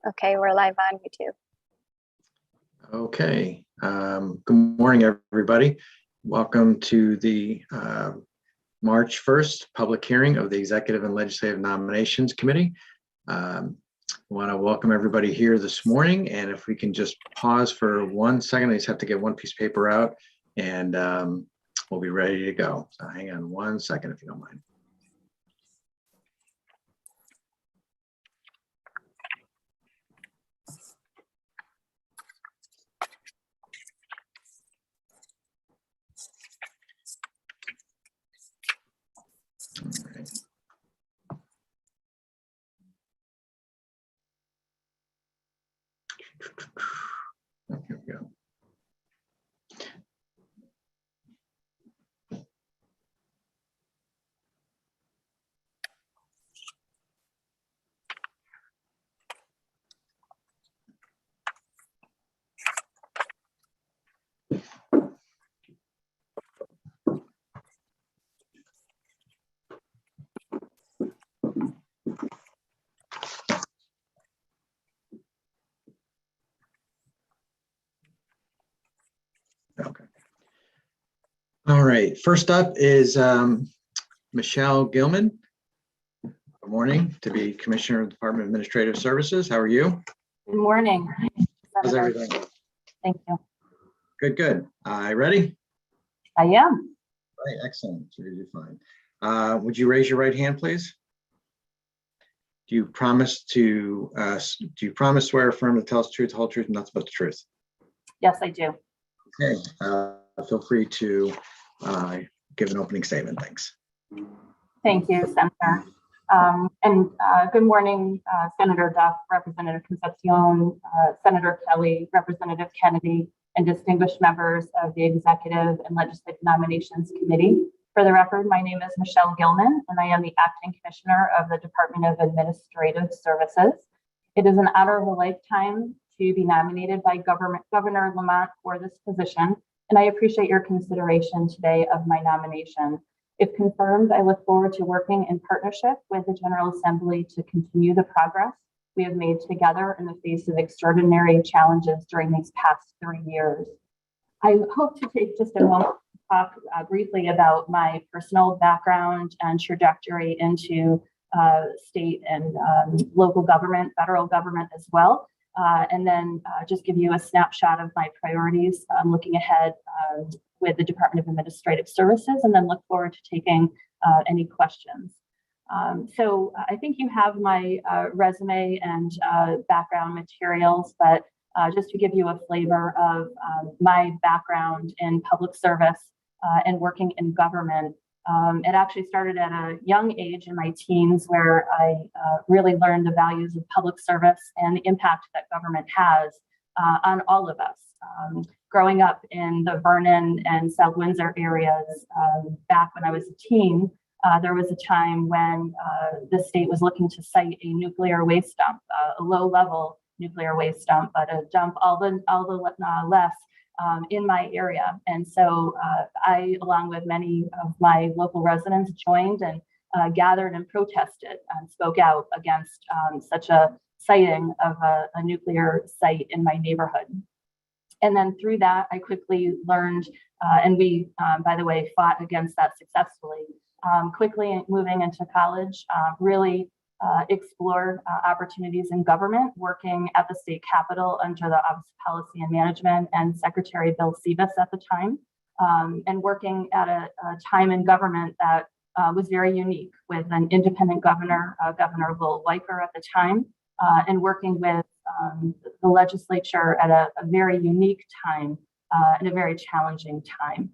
Okay, we're live on YouTube. Okay. Good morning, everybody. Welcome to the March 1st public hearing of the Executive and Legislative Nominations Committee. I want to welcome everybody here this morning, and if we can just pause for 1 second, I just have to get one piece of paper out, and we'll be ready to go. So hang on 1 second if you don't mind. All right. Oh, here we go. Okay. All right. First up is Michelle Gilman. Good morning, to be Commissioner of the Department of Administrative Services. How are you? Good morning. How's everything? Thank you. Good, good. Ready? I am. Right, excellent. You're fine. Would you raise your right hand, please? Do you promise to swear or affirm to tell us the truth, the whole truth, and nothing but the truth? Yes, I do. Okay. Feel free to give an opening statement. Thanks. Thank you, Senator. Good morning, Senator Duff, Representative Concepcion, Senator Kelly, Representative Kennedy, and distinguished members of the Executive and Legislative Nominations Committee. For the record, my name is Michelle Gilman, and I am the Acting Commissioner of the Department of Administrative Services. It is an honor of a lifetime to be nominated by Governor Lamont for this position, and I appreciate your consideration today of my nomination. If confirmed, I look forward to working in partnership with the General Assembly to continue the progress we have made together in the face of extraordinary challenges during these past 3 years. I hope to take just a moment to talk briefly about my personal background and trajectory into state and local government, federal government as well. And then just give you a snapshot of my priorities looking ahead with the Department of Administrative Services, and then look forward to taking any questions. So I think you have my resume and background materials, but just to give you a flavor of my background in public service and working in government, it actually started at a young age in my teens, where I really learned the values of public service and the impact that government has on all of us. Growing up in the Vernon and South Windsor areas, back when I was a teen, there was a time when the state was looking to site a nuclear waste dump, a low-level nuclear waste dump, but a dump all the less in my area. And so I, along with many of my local residents, joined and gathered and protested and spoke out against such a siting of a nuclear site in my neighborhood. And then through that, I quickly learned, and we, by the way, fought against that successfully. Quickly moving into college, really explored opportunities in government, working at the state capitol under the Office of Policy and Management and Secretary Bill Sebas at the time, and working at a time in government that was very unique, with an independent governor, Governor Lowell Weicker at the time, and working with the legislature at a very unique time and a very challenging time.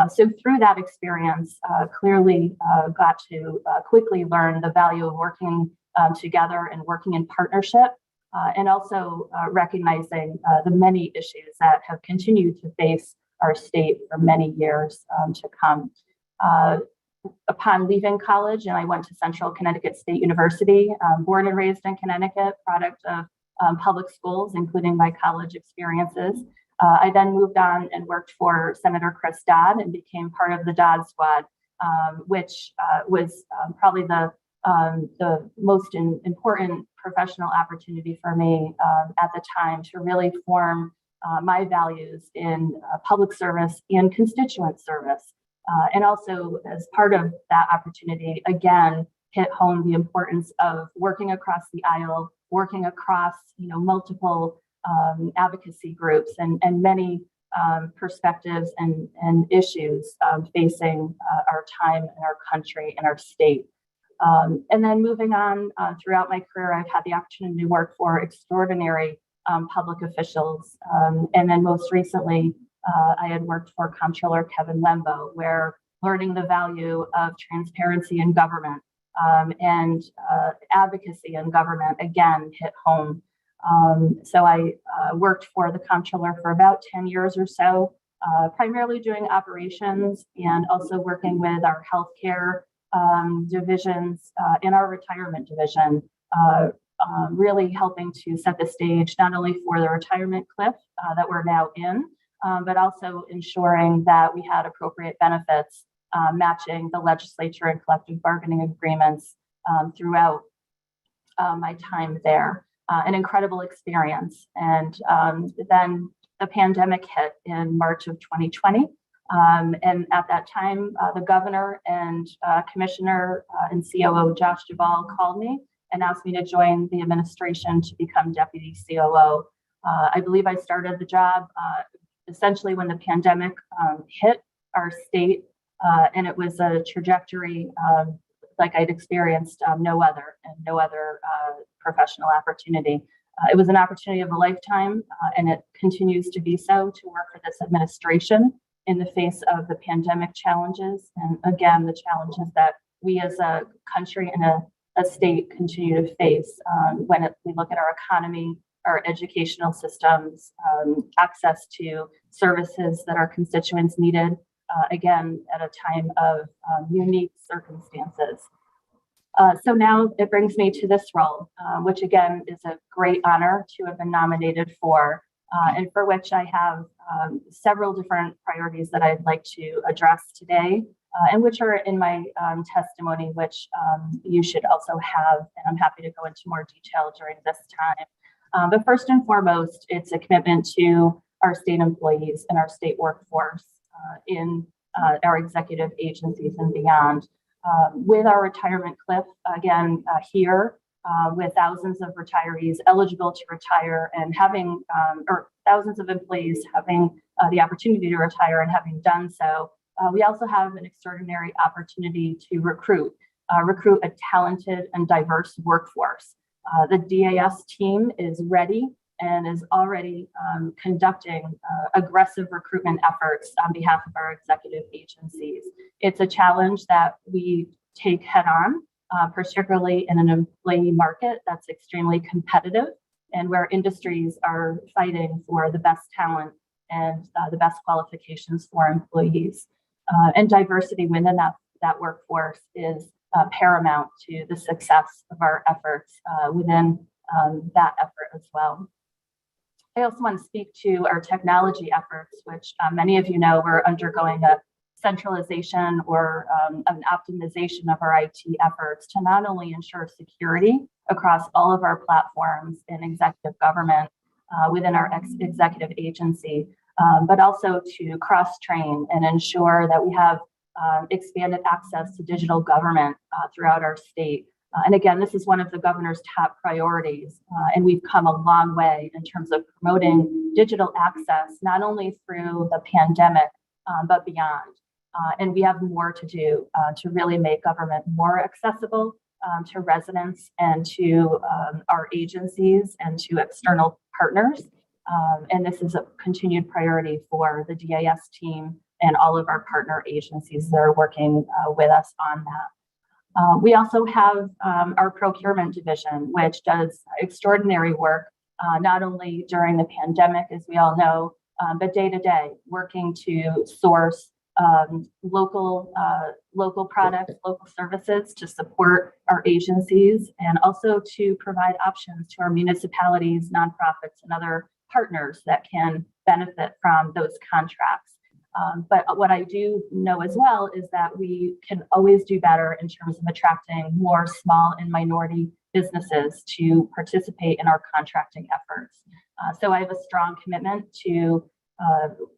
So through that experience, clearly got to quickly learn the value of working together and working in partnership, and also recognizing the many issues that have continued to face our state for many years to come. Upon leaving college, and I went to Central Connecticut State University, born and raised in Connecticut, product of public schools, including my college experiences. I then moved on and worked for Senator Chris Dodd and became part of the Dodd Squad, which was probably the the most important professional opportunity for me at the time to really form my values in public service and constituent service. And also, as part of that opportunity, again, hit home the importance of working across the aisle, working across multiple advocacy groups and many perspectives and issues facing our time and our country and our state. And then moving on throughout my career, I've had the opportunity to work for extraordinary public officials. And then most recently, I had worked for Comptroller Kevin Lembo, where learning the value of transparency in government and advocacy in government again hit home. So I worked for the Comptroller for about 10 years or so, primarily doing operations and also working with our healthcare divisions in our retirement division, really helping to set the stage not only for the retirement cliff that we're now in, but also ensuring that we had appropriate benefits matching the legislature and collective bargaining agreements throughout my time there. An incredible experience. And then the pandemic hit in March of 2020. And at that time, the governor and commissioner and COO Josh Duvall called me and asked me to join the administration to become deputy COO. I believe I started the job essentially when the pandemic hit our state, and it was a trajectory like I'd experienced no other professional opportunity. It was an opportunity of a lifetime, and it continues to be so, to work for this administration in the face of the pandemic challenges. And again, the challenges that we as a country and a state continue to face when we look at our economy, our educational systems, access to services that our constituents needed, again, at a time of unique circumstances. So now it brings me to this role, which again is a great honor to have been nominated for, and for which I have several different priorities that I'd like to address today, and which are in my testimony, which you should also have, and I'm happy to go into more detail during this time. But first and foremost, it's a commitment to our state employees and our state workforce in our executive agencies and beyond. With our retirement cliff, again, here, with thousands of retirees eligible to retire and having, or thousands of employees having the opportunity to retire and having done so, we also have an extraordinary opportunity to recruit a talented and diverse workforce. The DAS team is ready and is already conducting aggressive recruitment efforts on behalf of our executive agencies. It's a challenge that we take head on, particularly in an employee market that's extremely competitive and where industries are fighting for the best talent and the best qualifications for employees. And diversity within that workforce is paramount to the success of our efforts within that effort as well. I also want to speak to our technology efforts, which many of you know we're undergoing a centralization or an optimization of our IT efforts to not only ensure security across all of our platforms in executive government within our executive agency, but also to cross-train and ensure that we have expanded access to digital government throughout our state. And again, this is one of the governor's top priorities, and we've come a long way in terms of promoting digital access, not only through the pandemic, but beyond. And we have more to do to really make government more accessible to residents and to our agencies and to external partners. And this is a continued priority for the DAS team and all of our partner agencies that are working with us on that. We also have our procurement division, which does extraordinary work, not only during the pandemic, as we all know, but day to day, working to source local products, local services to support our agencies, and also to provide options to our municipalities, nonprofits, and other partners that can benefit from those contracts. But what I do know as well is that we can always do better in terms of attracting more small and minority businesses to participate in our contracting efforts. So I have a strong commitment to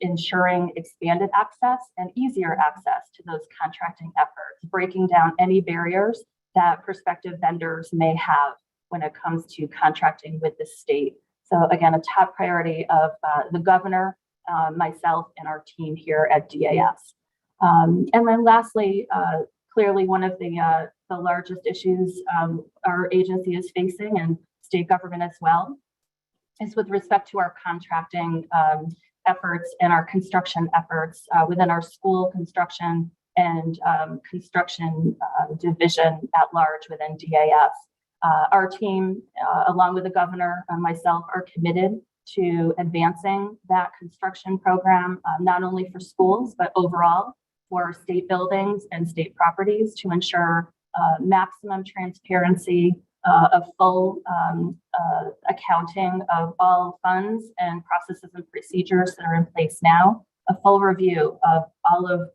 ensuring expanded access and easier access to those contracting efforts, breaking down any barriers that prospective vendors may have when it comes to contracting with the state. So again, a top priority of the governor, myself, and our team here at DAS. And then lastly, clearly one of the largest issues our agency is facing, and state government as well, is with respect to our contracting efforts and our construction efforts within our school construction and construction division at large within DAS. Our team, along with the governor and myself, are committed to advancing that construction program, not only for schools, but overall for state buildings and state properties, to ensure maximum transparency of full accounting of all funds and processes and procedures that are in place now, a full review of all of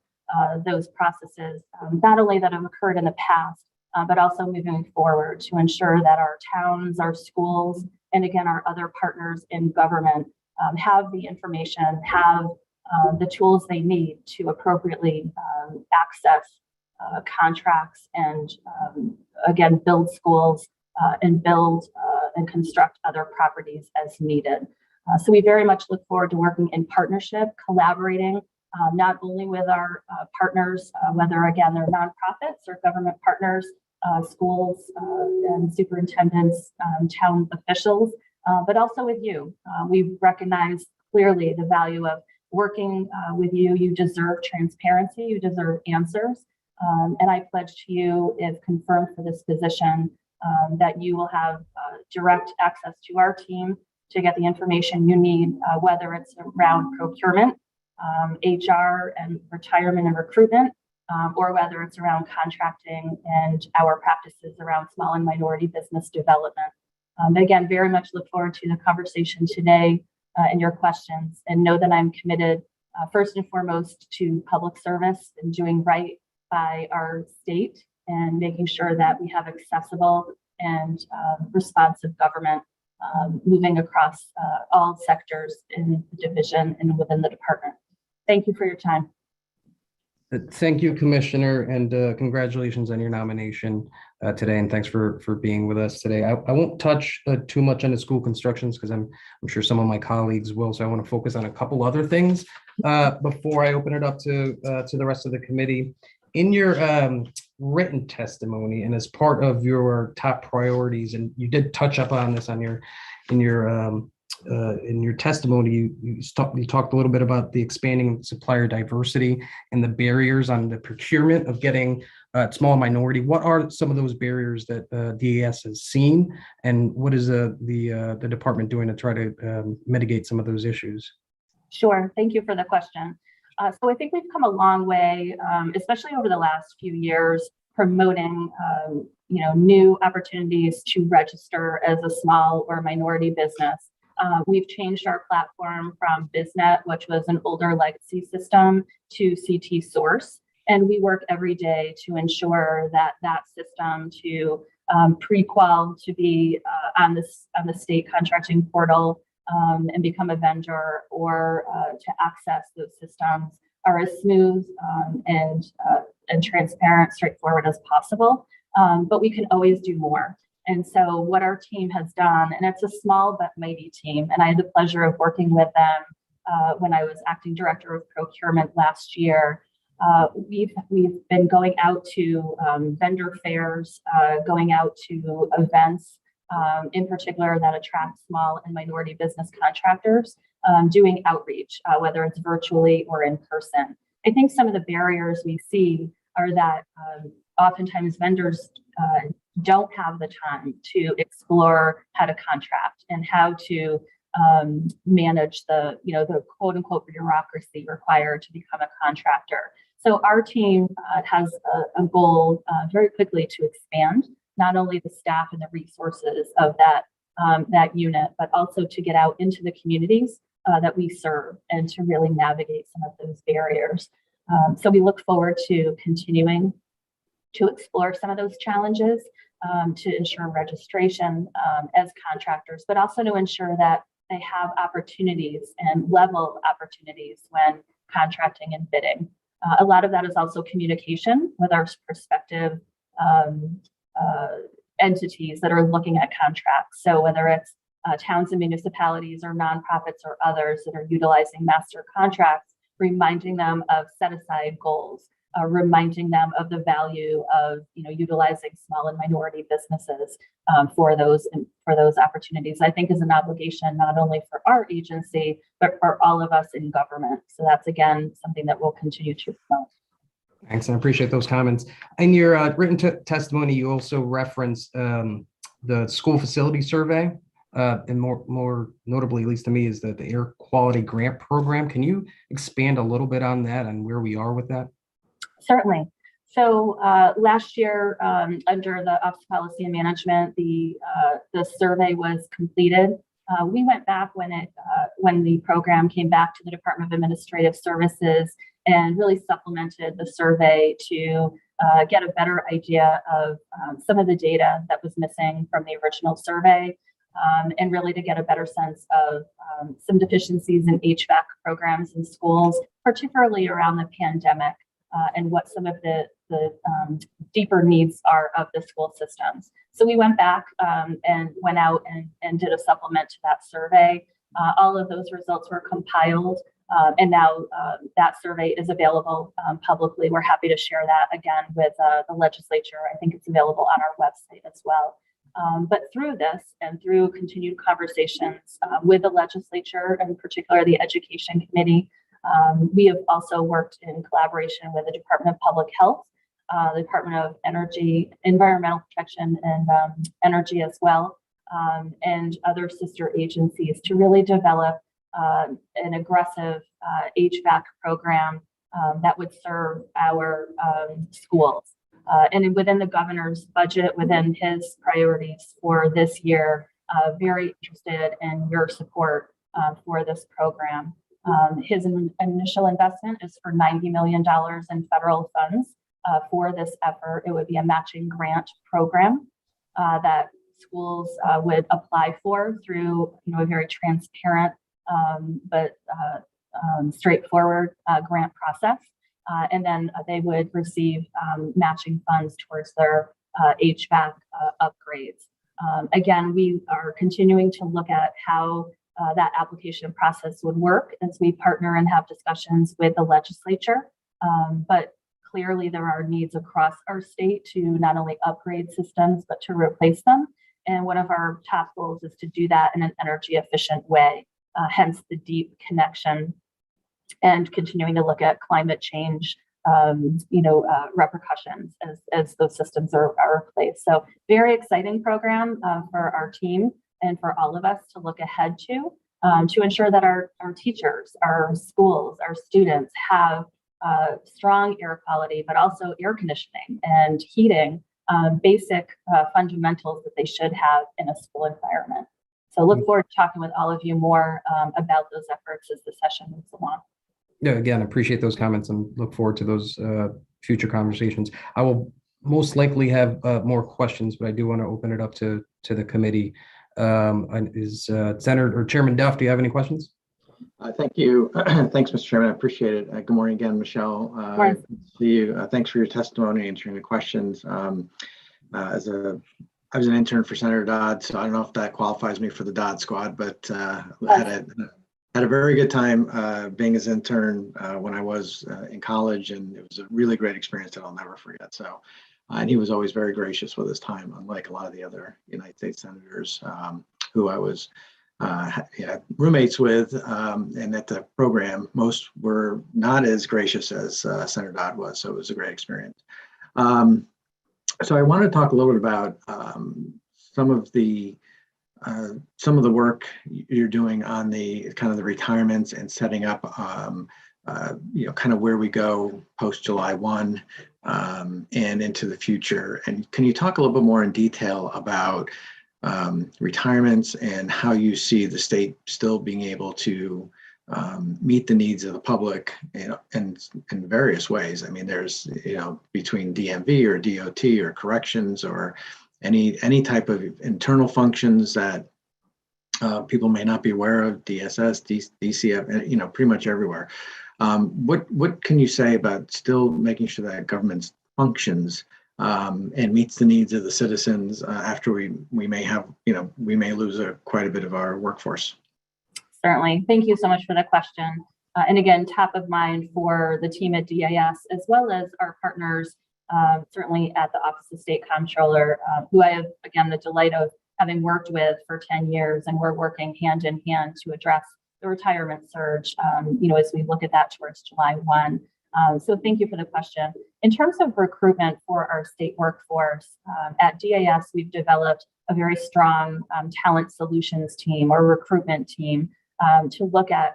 those processes, not only that have occurred in the past, but also moving forward to ensure that our towns, our schools, and again, our other partners in government have the information, have the tools they need to appropriately access contracts and again, build schools and build and construct other properties as needed. So we very much look forward to working in partnership, collaborating not only with our partners, whether again, they're nonprofits or government partners, schools and superintendents, town officials, but also with you. We recognize clearly the value of working with you. You deserve transparency, you deserve answers. And I pledge to you, if confirmed for this position, that you will have direct access to our team to get the information you need, whether it's around procurement, HR and retirement and recruitment, or whether it's around contracting and our practices around small and minority business development. Again, very much look forward to the conversation today and your questions, and know that I'm committed first and foremost to public service and doing right by our state and making sure that we have accessible and responsive government moving across all sectors in the division and within the department. Thank you for your time. Thank you, Commissioner, and congratulations on your nomination today, and thanks for being with us today. I won't touch too much on the school constructions because I'm sure some of my colleagues will, so I want to focus on a couple other things before I open it up to the rest of the committee. In your written testimony and as part of your top priorities, and you did touch up on this on in your testimony, you talked a little bit about the expanding supplier diversity and the barriers on the procurement of getting small minority. What are some of those barriers that DAS has seen, and what is the department doing to try to mitigate some of those issues? Sure, thank you for the question. So I think we've come a long way, especially over the last few years, promoting new opportunities to register as a small or minority business. We've changed our platform from BizNet, which was an older legacy system, to CT Source, and we work every day to ensure that that system to pre-qual to be on the state contracting portal and become a vendor, or to access those systems, are as smooth and transparent, straightforward as possible. But we can always do more. And so what our team has done, and it's a small but mighty team, and I had the pleasure of working with them when I was acting director of procurement last year. We've been going out to vendor fairs, going out to events, in particular that attract small and minority business contractors, doing outreach, whether it's virtually or in person. I think some of the barriers we see are that oftentimes vendors don't have the time to explore how to contract and how to manage the quote unquote bureaucracy required to become a contractor. So our team has a goal very quickly to expand not only the staff and the resources of that unit, but also to get out into the communities that we serve and to really navigate some of those barriers. So we look forward to continuing to explore some of those challenges to ensure registration as contractors, but also to ensure that they have opportunities and level opportunities when contracting and bidding. A lot of that is also communication with our prospective entities that are looking at contracts. So whether it's towns and municipalities or nonprofits or others that are utilizing master contracts, reminding them of set aside goals, reminding them of the value of utilizing small and minority businesses for those opportunities, I think is an obligation not only for our agency, but for all of us in government. So that's, again, something that we'll continue to promote. Thanks, I appreciate those comments. In your written testimony, you also referenced the school facility survey, and more notably, at least to me, is the air quality grant program. Can you expand a little bit on that and where we are with that? Certainly. So last year, under the Office of Policy and Management, the survey was completed. We went back when the program came back to the Department of Administrative Services and really supplemented the survey to get a better idea of some of the data that was missing from the original survey, and really to get a better sense of some deficiencies in HVAC programs in schools, particularly around the pandemic, and what some of the deeper needs are of the school systems. So we went back and went out and did a supplement to that survey. All of those results were compiled, and now that survey is available publicly. We're happy to share that again with the legislature. I think it's available on our website as well. But through this and through continued conversations with the legislature, and in particular the Education Committee, we have also worked in collaboration with the Department of Public Health, the Department of Energy, Environmental Protection, and Energy as well, and other sister agencies to really develop an aggressive HVAC program that would serve our schools. And within the governor's budget, within his priorities for this year, very interested in your support for this program. His initial investment is for $90 million in federal funds for this effort. It would be a matching grant program that schools would apply for through a very transparent but straightforward grant process. And then they would receive matching funds towards their HVAC upgrades. Again, we are continuing to look at how that application process would work as we partner and have discussions with the legislature. But clearly there are needs across our state to not only upgrade systems, but to replace them. And one of our top goals is to do that in an energy efficient way, hence the deep connection and continuing to look at climate change, repercussions as those systems are replaced. So very exciting program for our team and for all of us to look ahead to ensure that our teachers, our schools, our students have strong air quality, but also air conditioning and heating, basic fundamentals that they should have in a school environment. So look forward to talking with all of you more about those efforts as the session moves along. Yeah, again, appreciate those comments and look forward to those future conversations. I will most likely have more questions, but I do want to open it up to the committee. Is Senator or Chairman Duff, do you have any questions? Thank you. Thanks, Mr. Chairman. I appreciate it. Good morning again, Michelle. Good to see you. Thanks for your testimony, answering the questions. I was an intern for Senator Dodd, so I don't know if that qualifies me for the Dodd squad, but had a very good time being his intern when I was in college, and it was a really great experience that I'll never forget. So, and he was always very gracious with his time, unlike a lot of the other United States senators who I was roommates with, and at the program, most were not as gracious as Senator Dodd was. So it was a great experience. So I want to talk a little bit about some of the work you're doing on the kind of the retirements and setting up, kind of where we go post July 1 and into the future. And can you talk a little bit more in detail about retirements, and how you see the state still being able to meet the needs of the public in various ways. I mean, there's, between DMV or DOT or corrections or any type of internal functions that people may not be aware of, DSS, DCF, pretty much everywhere. What can you say about still making sure that government functions and meets the needs of the citizens after we may lose quite a bit of our workforce? Certainly. Thank you so much for the question. And again, top of mind for the team at DIS, as well as our partners, certainly at the Office of State Comptroller, who I have, again, the delight of having worked with for 10 years, and we're working hand in hand to address the retirement surge, as we look at that towards July 1. So thank you for the question. In terms of recruitment for our state workforce, at DIS, we've developed a very strong talent solutions team or recruitment team to look at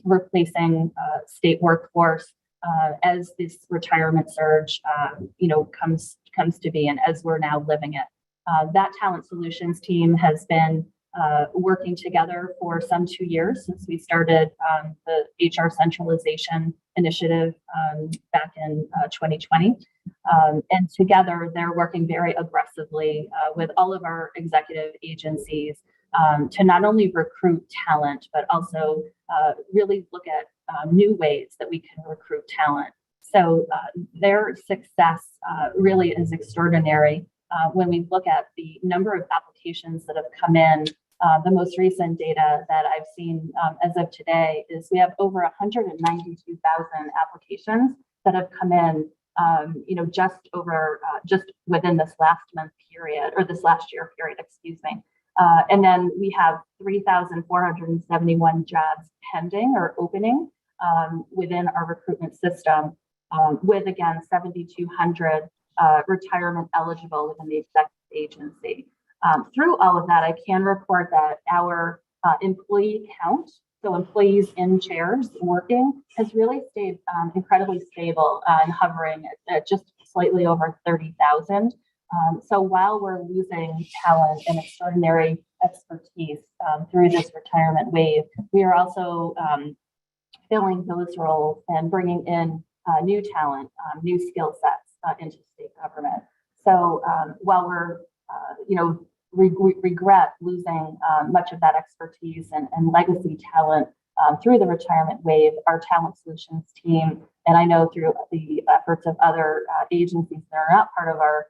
replacing state workforce as this retirement surge, comes to be, and as we're now living it. That talent solutions team has been working together for some 2 years since we started the HR centralization initiative back in 2020. And together, they're working very aggressively with all of our executive agencies to not only recruit talent, but also really look at new ways that we can recruit talent. So their success really is extraordinary. When we look at the number of applications that have come in, the most recent data that I've seen as of today is we have over 192,000 applications that have come in, just within this last month period, or this last year period, excuse me. And then we have 3,471 jobs pending or opening within our recruitment system, with, again, 7,200 retirement eligible within the executive agency. Through all of that, I can report that our employee count, so employees in chairs working, has really stayed incredibly stable and hovering at just slightly over 30,000. So while we're losing talent and extraordinary expertise through this retirement wave, we are also filling those roles and bringing in new talent, new skill sets into state government. So while we're, regret losing much of that expertise and legacy talent through the retirement wave, our talent solutions team, and I know through the efforts of other agencies that are not part of our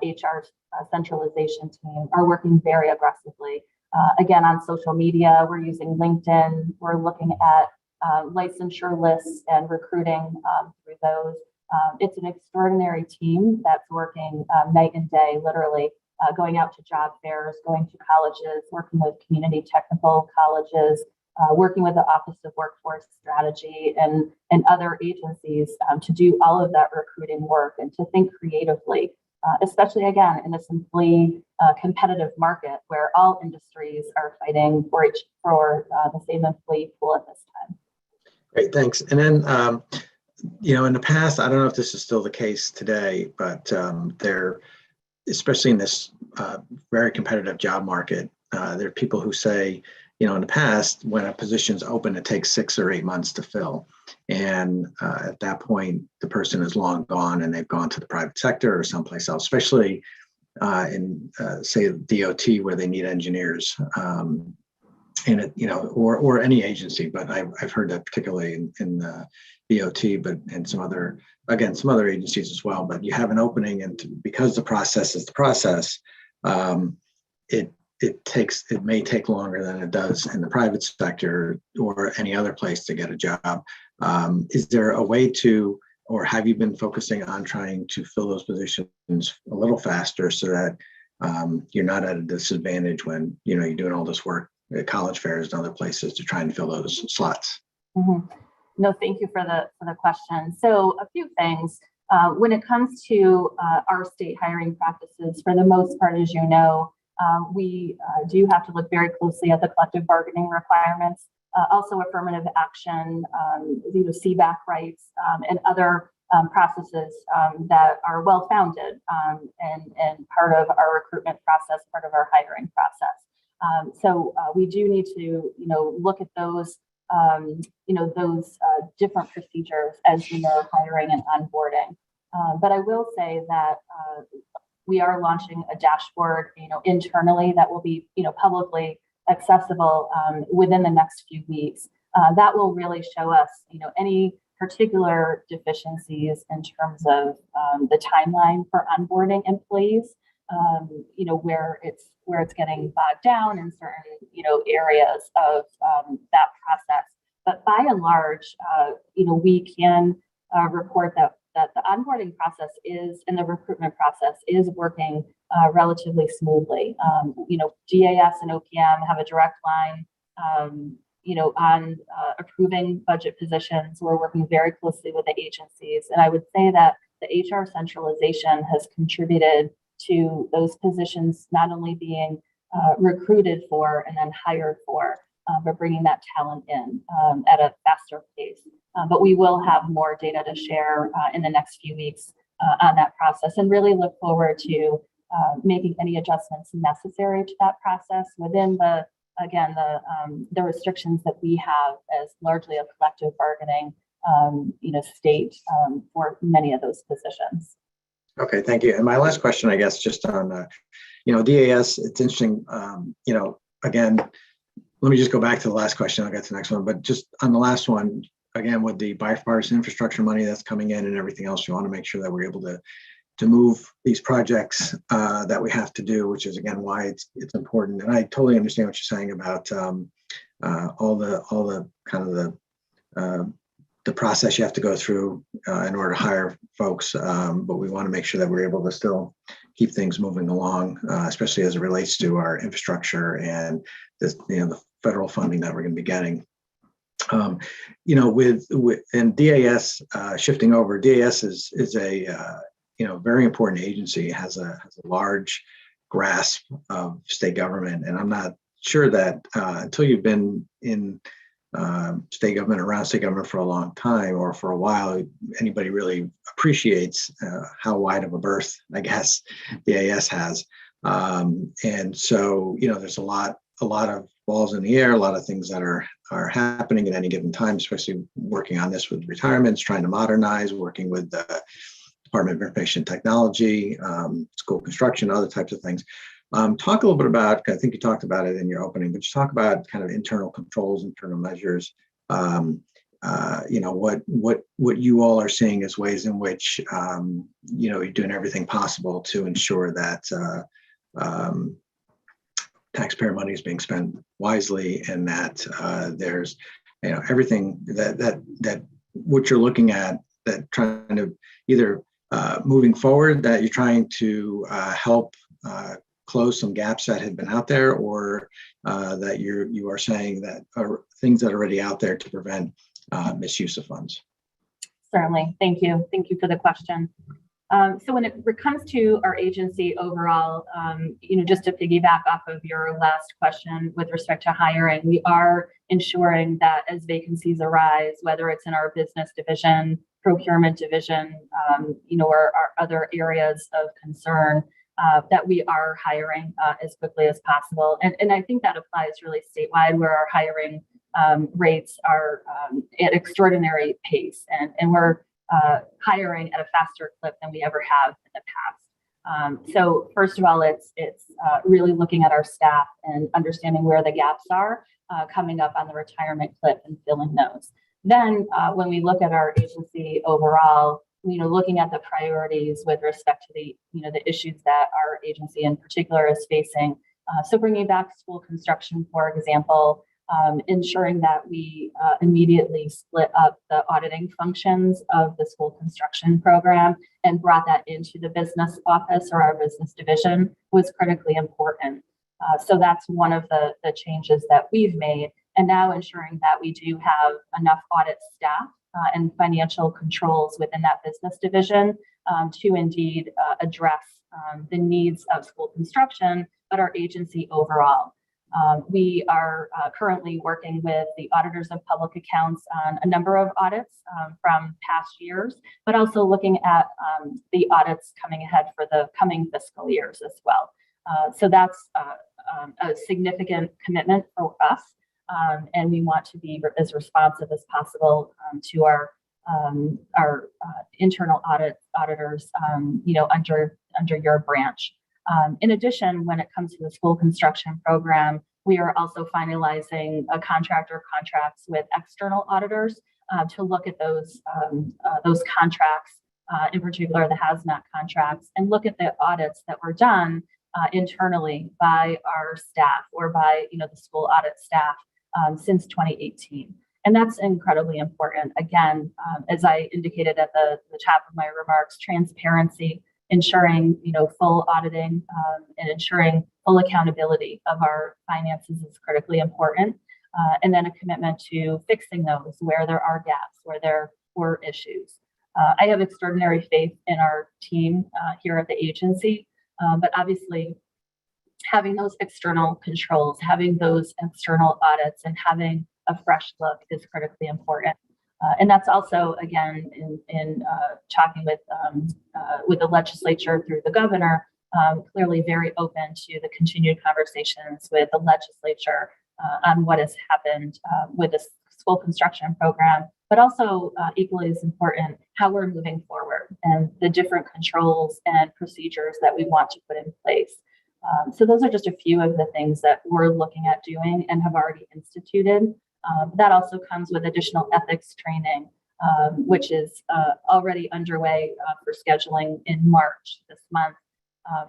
HR centralization team, are working very aggressively. Again, on social media, we're using LinkedIn. We're looking at licensure lists and recruiting through those. It's an extraordinary team that's working night and day, literally going out to job fairs, going to colleges, working with community technical colleges, working with the Office of Workforce Strategy and other agencies to do all of that recruiting work and to think creatively, especially, again, in this employee competitive market where all industries are fighting for the same employee pool at this time. Great, thanks. And then, in the past, I don't know if this is still the case today, but especially in this very competitive job market, there are people who say, in the past, when a position's open, it takes 6 or 8 months to fill. And at that point, the person is long gone and they've gone to the private sector or someplace else, especially in, say, DOT, where they need engineers. Or any agency, but I've heard that particularly in DOT, but and some other agencies as well. But you have an opening, and because the process is the process, it may take longer than it does in the private sector or any other place to get a job. Is there a way to, or have you been focusing on trying to fill those positions a little faster so that you're not at a disadvantage when you're doing all this work at college fairs and other places to try and fill those slots? Mm-hmm. No, thank you for the question. So a few things. When it comes to our state hiring practices, for the most part, as you know, we do have to look very closely at the collective bargaining requirements, also affirmative action, CBAC rights, and other processes that are well-founded and part of our recruitment process, part of our hiring process. So we do need to, look at those, those different procedures as we are hiring and onboarding. But I will say that we are launching a dashboard, internally that will be, publicly accessible within the next few weeks. That will really show us, any particular deficiencies in terms of the timeline for onboarding employees, where it's getting bogged down in certain, areas of that process. But by and large, we can report that the onboarding process is and the recruitment process is working relatively smoothly. DAS and OPM have a direct line, on approving budget positions. We're working very closely with the agencies. And I would say that the HR centralization has contributed to those positions not only being recruited for and then hired for, but bringing that talent in at a faster pace. But we will have more data to share in the next few weeks on that process, and really look forward to making any adjustments necessary to that process within the restrictions that we have as largely a collective bargaining state for many of those positions. Okay, thank you. And my last question, I guess, just on DAS. It's interesting. Again, let me just go back to the last question. I'll get to the next one, but just on the last one, again, with the bipartisan infrastructure money that's coming in and everything else, we want to make sure that we're able to move these projects that we have to do, which is again why it's important. And I totally understand what you're saying about all the kind of the process you have to go through in order to hire folks. But we want to make sure that we're able to still keep things moving along, especially as it relates to our infrastructure and this, the federal funding that we're going to be getting. And DAS shifting over, DAS is a very important agency. It has a large grasp of state government, and I'm not sure that until you've been in state government, around state government for a long time or for a while, anybody really appreciates how wide of a berth, I guess, DAS has. And so, there's a lot of balls in the air, a lot of things that are happening at any given time, especially working on this with retirements, trying to modernize, working with the Department of Information Technology, school construction, other types of things. Talk a little bit about, I think you talked about it in your opening, but just talk about kind of internal controls, internal measures, what you all are seeing as ways in which, you're doing everything possible to ensure that taxpayer money is being spent wisely, and that there's, everything that what you're looking at, that trying to either moving forward, that you're trying to help close some gaps that had been out there, or that you are saying that are things that are already out there to prevent misuse of funds. Certainly. Thank you. Thank you for the question. So when it comes to our agency overall, just to piggyback off of your last question with respect to hiring, we are ensuring that as vacancies arise, whether it's in our business division, procurement division, or our other areas of concern, that we are hiring as quickly as possible. And I think that applies really statewide, where our hiring rates are at extraordinary pace, and we're hiring at a faster clip than we ever have in the past. So first of all, it's really looking at our staff and understanding where the gaps are coming up on the retirement clip and filling those. Then when we look at our agency overall, looking at the priorities with respect to the issues that our agency in particular is facing. So bringing back school construction, for example, ensuring that we immediately split up the auditing functions of the school construction program and brought that into the business office or our business division was critically important. So that's one of the changes that we've made. And now ensuring that we do have enough audit staff and financial controls within that business division to indeed address the needs of school construction, but our agency overall. We are currently working with the auditors of public accounts on a number of audits from past years, but also looking at the audits coming ahead for the coming fiscal years as well. So that's a significant commitment for us, and we want to be as responsive as possible to our internal auditors, under your branch. In addition, when it comes to the school construction program, we are also finalizing a contractor contracts with external auditors to look at those contracts, in particular the hazmat contracts, and look at the audits that were done internally by our staff or by the school audit staff since 2018. And that's incredibly important. Again, as I indicated at the top of my remarks, transparency, ensuring full auditing, and ensuring full accountability of our finances is critically important. And then a commitment to fixing those where there are gaps, where there were issues. I have extraordinary faith in our team here at the agency, but obviously having those external controls, having those external audits, and having a fresh look is critically important. And that's also, again, in talking with the legislature through the governor, clearly very open to the continued conversations with the legislature on what has happened with the school construction program, but also equally as important, how we're moving forward and the different controls and procedures that we want to put in place. So those are just a few of the things that we're looking at doing and have already instituted. That also comes with additional ethics training, which is already underway for scheduling in March this month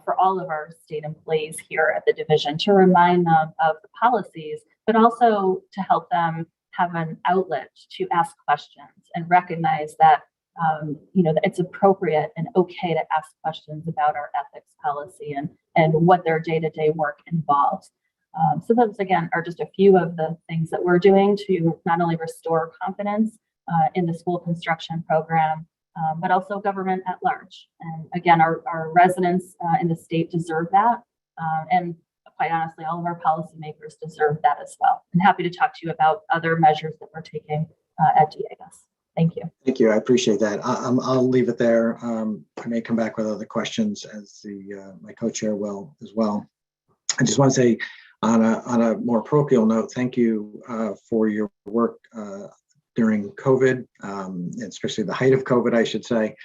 for all of our state employees here at the division, to remind them of the policies, but also to help them have an outlet to ask questions and recognize that that it's appropriate and okay to ask questions about our ethics policy and what their day-to-day work involves. So those, again, are just a few of the things that we're doing to not only restore confidence in the school construction program, but also government at large. And again, our residents in the state deserve that. And quite honestly, all of our policymakers deserve that as well. I'm happy to talk to you about other measures that we're taking at DAS. Thank you. Thank you. I appreciate that. I'll leave it there. I may come back with other questions as my co-chair will as well. I just want to say, on a more parochial note, thank you for your work during COVID, and especially the height of COVID, I should say.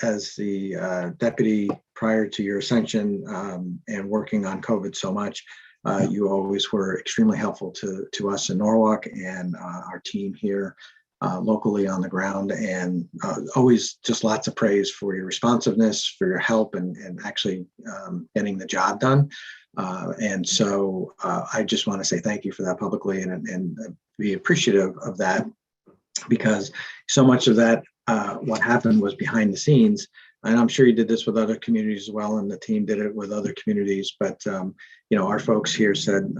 As the deputy prior to your ascension and working on COVID so much, you always were extremely helpful to us in Norwalk and our team here locally on the ground, and always just lots of praise for your responsiveness, for your help, and actually getting the job done. And so I just want to say thank you for that publicly and be appreciative of that, because so much of that, what happened was behind the scenes. And I'm sure you did this with other communities as well, and the team did it with other communities. But, our folks here said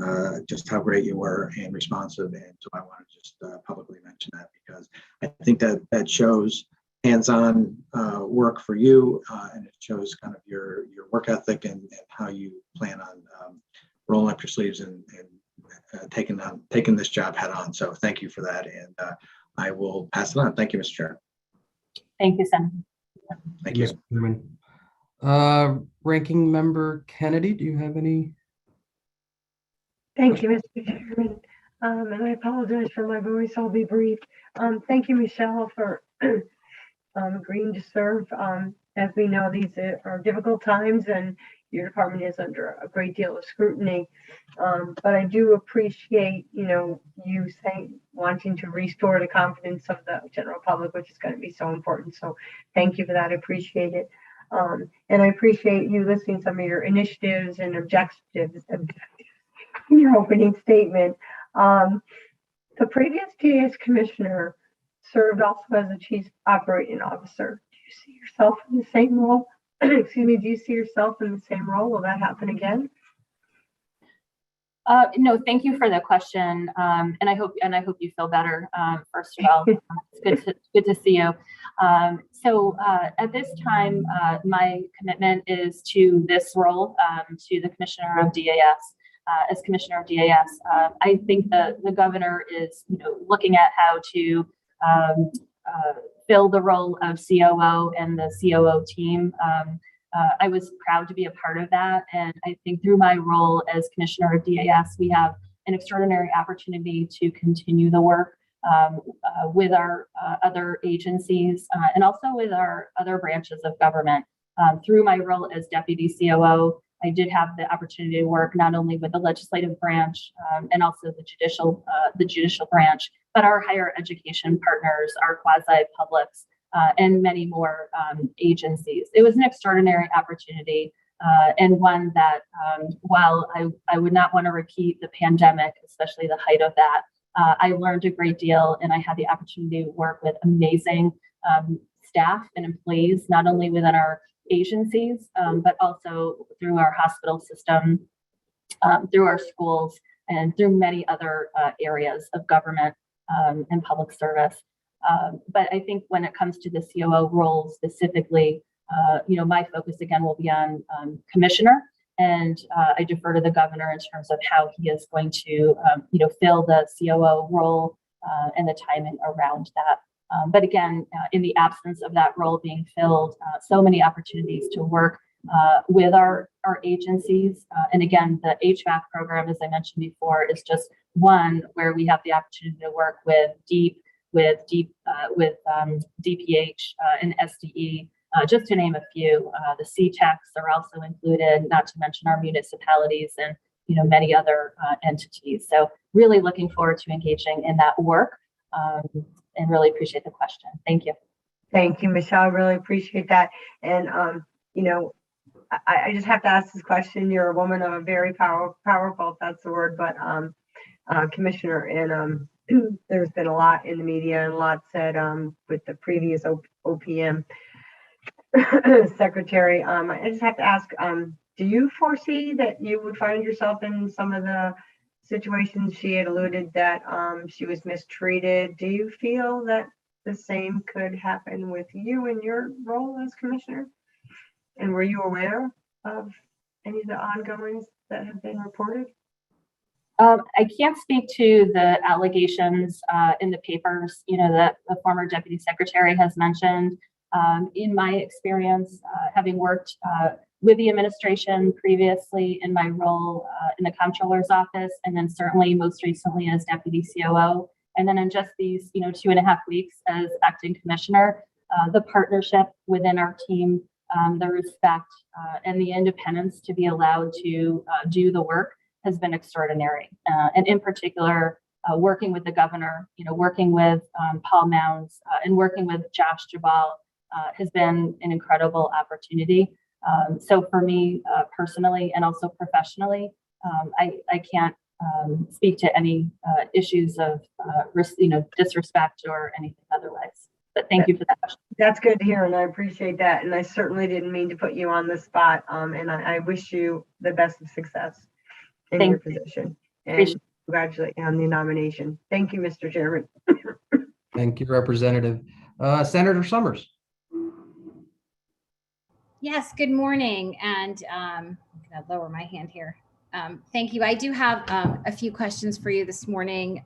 just how great you were and responsive. And so I want to just publicly mention that, because I think that shows hands-on work for you, and it shows kind of your work ethic and how you plan on rolling up your sleeves and taking this job head on. So thank you for that, and I will pass it on. Thank you, Mr. Chair. Thank you, Senator. Thank you. Ranking Member Kennedy, do you have any? Thank you, Mr. Chairman. And I apologize for my voice. I'll be brief. Thank you, Michelle, for agreeing to serve. As we know, these are difficult times, and your department is under a great deal of scrutiny. But I do appreciate, you saying wanting to restore the confidence of the general public, which is going to be so important. So thank you for that. I appreciate it. And I appreciate you listing some of your initiatives and objectives in your opening statement. The previous DAS commissioner served also as a chief operating officer. Do you see yourself in the same role? Excuse me, do you see yourself in the same role? Will that happen again? No, thank you for the question, and I hope you feel better. First of all, it's good to see you. So at this time, my commitment is to this role, to the commissioner of DAS. as Commissioner of DAS. I think the governor is, looking at how to fill the role of COO and the COO team. I was proud to be a part of that. And I think through my role as Commissioner of DAS, we have an extraordinary opportunity to continue the work with our other agencies and also with our other branches of government. Through my role as Deputy COO, I did have the opportunity to work not only with the legislative branch and also the judicial branch, but our higher education partners, our quasi-publics, and many more agencies. It was an extraordinary opportunity and one that, while I would not want to repeat the pandemic, especially the height of that, I learned a great deal, and I had the opportunity to work with amazing staff and employees, not only within our agencies, but also through our hospital system, through our schools, and through many other areas of government and public service. But I think when it comes to the COO role specifically, my focus again will be on commissioner, and I defer to the governor in terms of how he is going to, fill the COO role and the timing around that. But again, in the absence of that role being filled, so many opportunities to work with our agencies. And again, the HVAC program, as I mentioned before, is just one where we have the opportunity to work with DPH and SDE, just to name a few. The CTECs are also included, not to mention our municipalities and many other entities. So really looking forward to engaging in that work. And really appreciate the question. Thank you. Thank you, Michelle. I really appreciate that. And, I just have to ask this question. You're a woman of a very powerful, if that's the word, but Commissioner, and there's been a lot in the media and a lot said with the previous OPM secretary. I just have to ask, do you foresee that you would find yourself in some of the situations she had alluded that she was mistreated? Do you feel that the same could happen with you in your role as commissioner? And were you aware of any of the ongoings that have been reported? I can't speak to the allegations in the papers, that the former deputy secretary has mentioned. In my experience, having worked with the administration previously in my role in the comptroller's office, and then certainly most recently as deputy COO, and then in just these 2.5 weeks as acting commissioner, the partnership within our team, the respect and the independence to be allowed to do the work has been extraordinary. And in particular, working with the governor, working with Paul Mounds and working with Josh Jabal has been an incredible opportunity. So for me personally and also professionally, I can't speak to any issues of disrespect or anything otherwise. But thank you for that question. That's good to hear, and I appreciate that. And I certainly didn't mean to put you on the spot. And I wish you the best of success in your position. And congratulate you on the nomination. Thank you, Mr. Chairman. Thank you, Representative. Senator Summers. Yes, good morning. And I'm going to lower my hand here. Thank you. I do have a few questions for you this morning.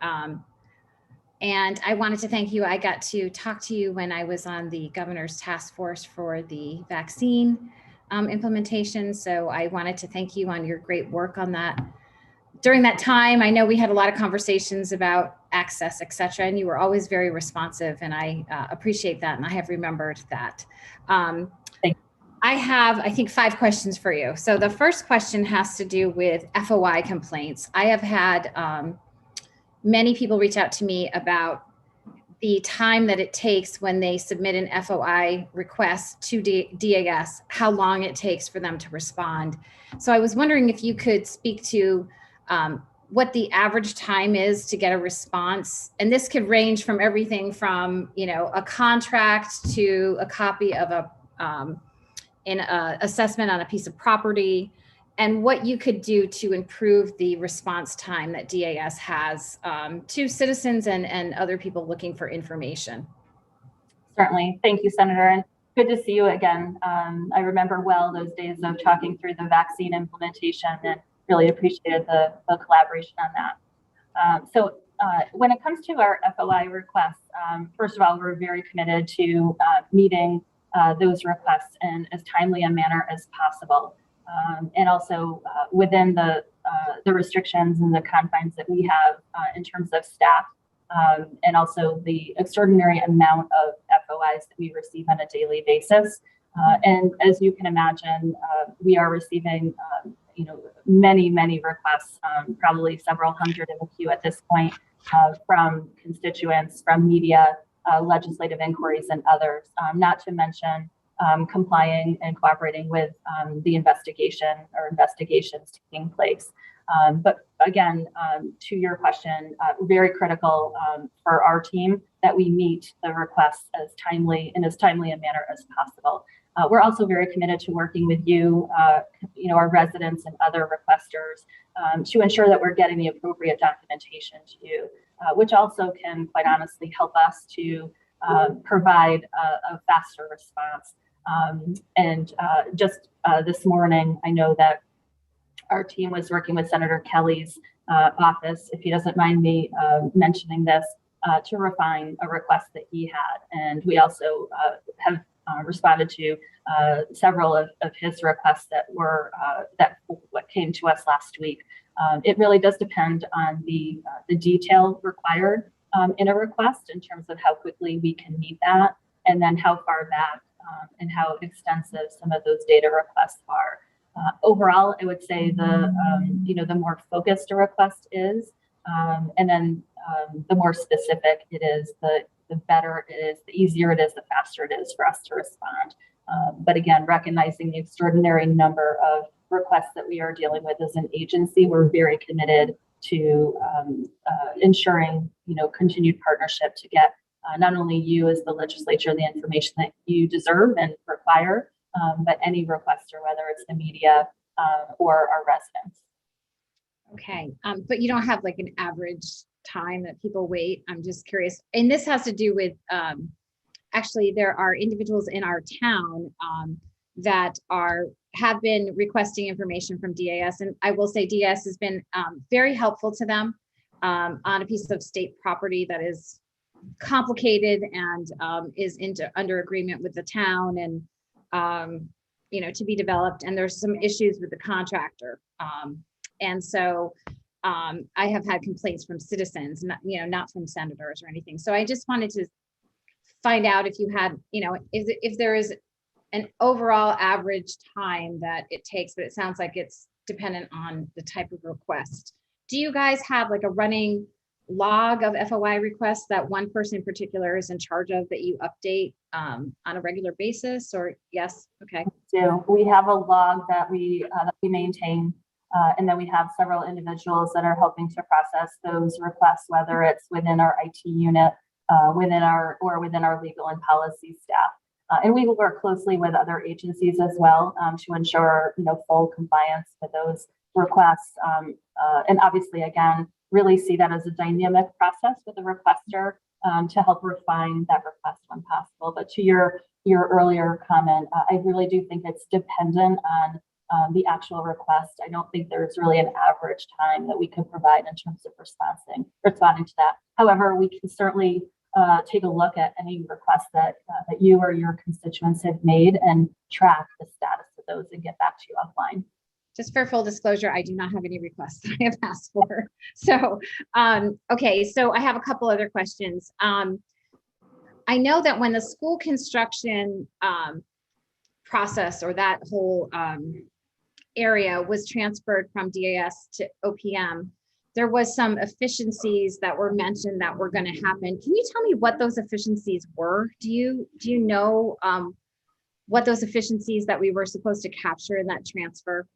And I wanted to thank you. I got to talk to you when I was on the governor's task force for the vaccine implementation. So I wanted to thank you on your great work on that. During that time, I know we had a lot of conversations about access, et cetera, and you were always very responsive, and I appreciate that, and I have remembered that. I have, I think, 5 questions for you. So the first question has to do with FOI complaints. I have had many people reach out to me about the time that it takes when they submit an FOI request to DAS, how long it takes for them to respond. So I was wondering if you could speak to what the average time is to get a response. And this could range from everything from, a contract to a copy of an assessment on a piece of property, and what you could do to improve the response time that DAS has to citizens and other people looking for information. Certainly. Thank you, Senator. And good to see you again. I remember well those days of talking through the vaccine implementation. And really appreciated the collaboration on that. When it comes to our FOI requests, first of all, we're very committed to meeting those requests in as timely a manner as possible. And also within the restrictions and the confines that we have in terms of staff, and also the extraordinary amount of FOIs that we receive on a daily basis. And as you can imagine, we are receiving many requests, probably several hundred in the queue at this point, from constituents, from media, legislative inquiries, and others, not to mention complying and cooperating with the investigation or investigations taking place. But again, to your question, very critical for our team that we meet the requests as timely a manner as possible. We're also very committed to working with you, our residents and other requesters, to ensure that we're getting the appropriate documentation to you, which also can quite honestly help us to provide a faster response. Just this morning, I know that our team was working with Senator Kelly's office, if he doesn't mind me mentioning this, to refine a request that he had. And we also have responded to several of his requests that came to us last week. It really does depend on the detail required in a request in terms of how quickly we can meet that, and then how far back and how extensive some of those data requests are. Overall, I would say the more focused a request is, and then the more specific it is, the better it is, the easier it is, the faster it is for us to respond. But again, recognizing the extraordinary number of requests that we are dealing with as an agency, we're very committed to ensuring continued partnership to get not only you as the legislature the information that you deserve and require, but any requester, whether it's the media or our residents. Okay, but you don't have like an average time that people wait? I'm just curious. And this has to do with, actually, there are individuals in our town that have been requesting information from DAS. And I will say DAS has been very helpful to them on a piece of state property that is complicated and is under agreement with the town and, to be developed. And there's some issues with the contractor. And so I have had complaints from citizens, not from senators or anything. So I just wanted to find out if you had, if there is an overall average time that it takes, but it sounds like it's dependent on the type of request. Do you guys have like a running log of FOI requests that one person in particular is in charge of that you update on a regular basis, or yes? Okay. So we have a log that we maintain. And then we have several individuals that are helping to process those requests, whether it's within our IT unit, within our legal and policy staff. And we will work closely with other agencies as well to ensure full compliance with those requests. And obviously, again, really see that as a dynamic process with the requester to help refine that request when possible. But to your earlier comment, I really do think it's dependent on the actual request. I don't think there's really an average time that we can provide in terms of responding to that. However, we can certainly take a look at any requests that you or your constituents have made and track the status of those and get back to you offline. Just for full disclosure, I do not have any requests I have asked for. So, okay, so I have a couple other questions. I know that when the school construction process or that whole area was transferred from DAS to OPM, there was some efficiencies that were mentioned that were going to happen. Can you tell me what those efficiencies were? Do you know what those efficiencies that we were supposed to capture in that transfer?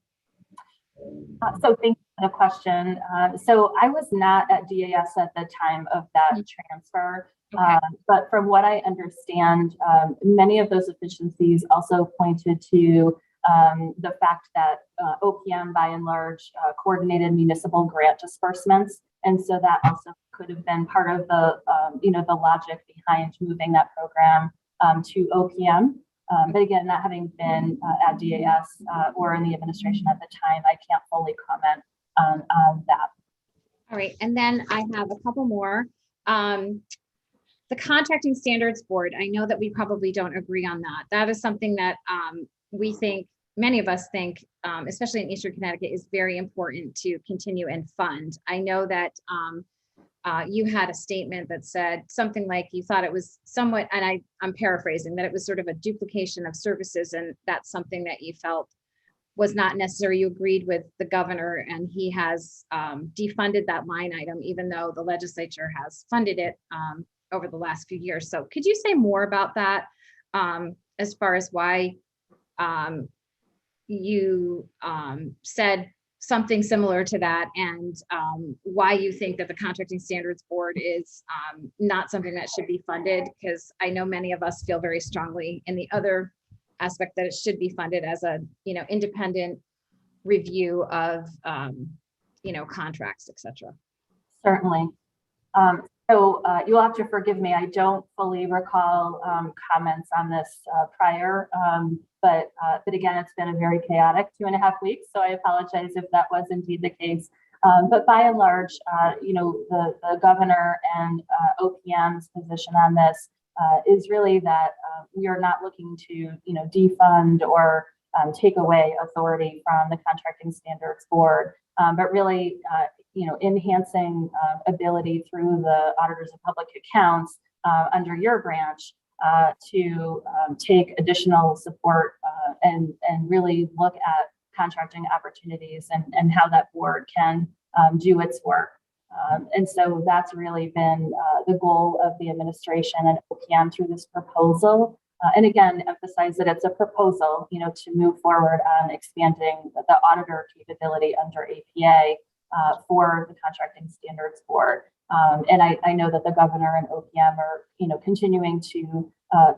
So thank you for the question. So I was not at DAS at the time of that transfer, Okay. But from what I understand, many of those efficiencies also pointed to the fact that OPM by and large coordinated municipal grant disbursements. And so that also could have been part of the logic behind moving that program to OPM. But again, not having been at DAS or in the administration at the time, I can't fully comment on that. All right, and then I have a couple more. The Contracting Standards Board, I know that we probably don't agree on that. That is something that we think, many of us think, especially in Eastern Connecticut, is very important to continue and fund. I know that you had a statement that said something like you thought it was somewhat, and I'm paraphrasing, that it was sort of a duplication of services, and that's something that you felt was not necessary. You agreed with the governor, and he has defunded that line item, even though the legislature has funded it over the last few years. So could you say more about that as far as why you said something similar to that, and why you think that the Contracting Standards Board is not something that should be funded? Because I know many of us feel very strongly in the other aspect that it should be funded as a independent review of contracts, etc. Certainly. So you'll have to forgive me. I don't fully recall comments on this prior, but again, it's been a very chaotic 2.5 weeks. So I apologize if that was indeed the case. But by and large, the governor and OPM's position on this is really that we are not looking to, defund or take away authority from the Contracting Standards Board, but really, enhancing ability through the Auditors of Public Accounts under your branch to take additional support and really look at contracting opportunities and how that board can do its work. And so that's really been the goal of the administration and OPM through this proposal. And again, emphasize that it's a proposal, to move forward on expanding the auditor capability under APA for the Contracting Standards Board. And I know that the governor and OPM are, continuing to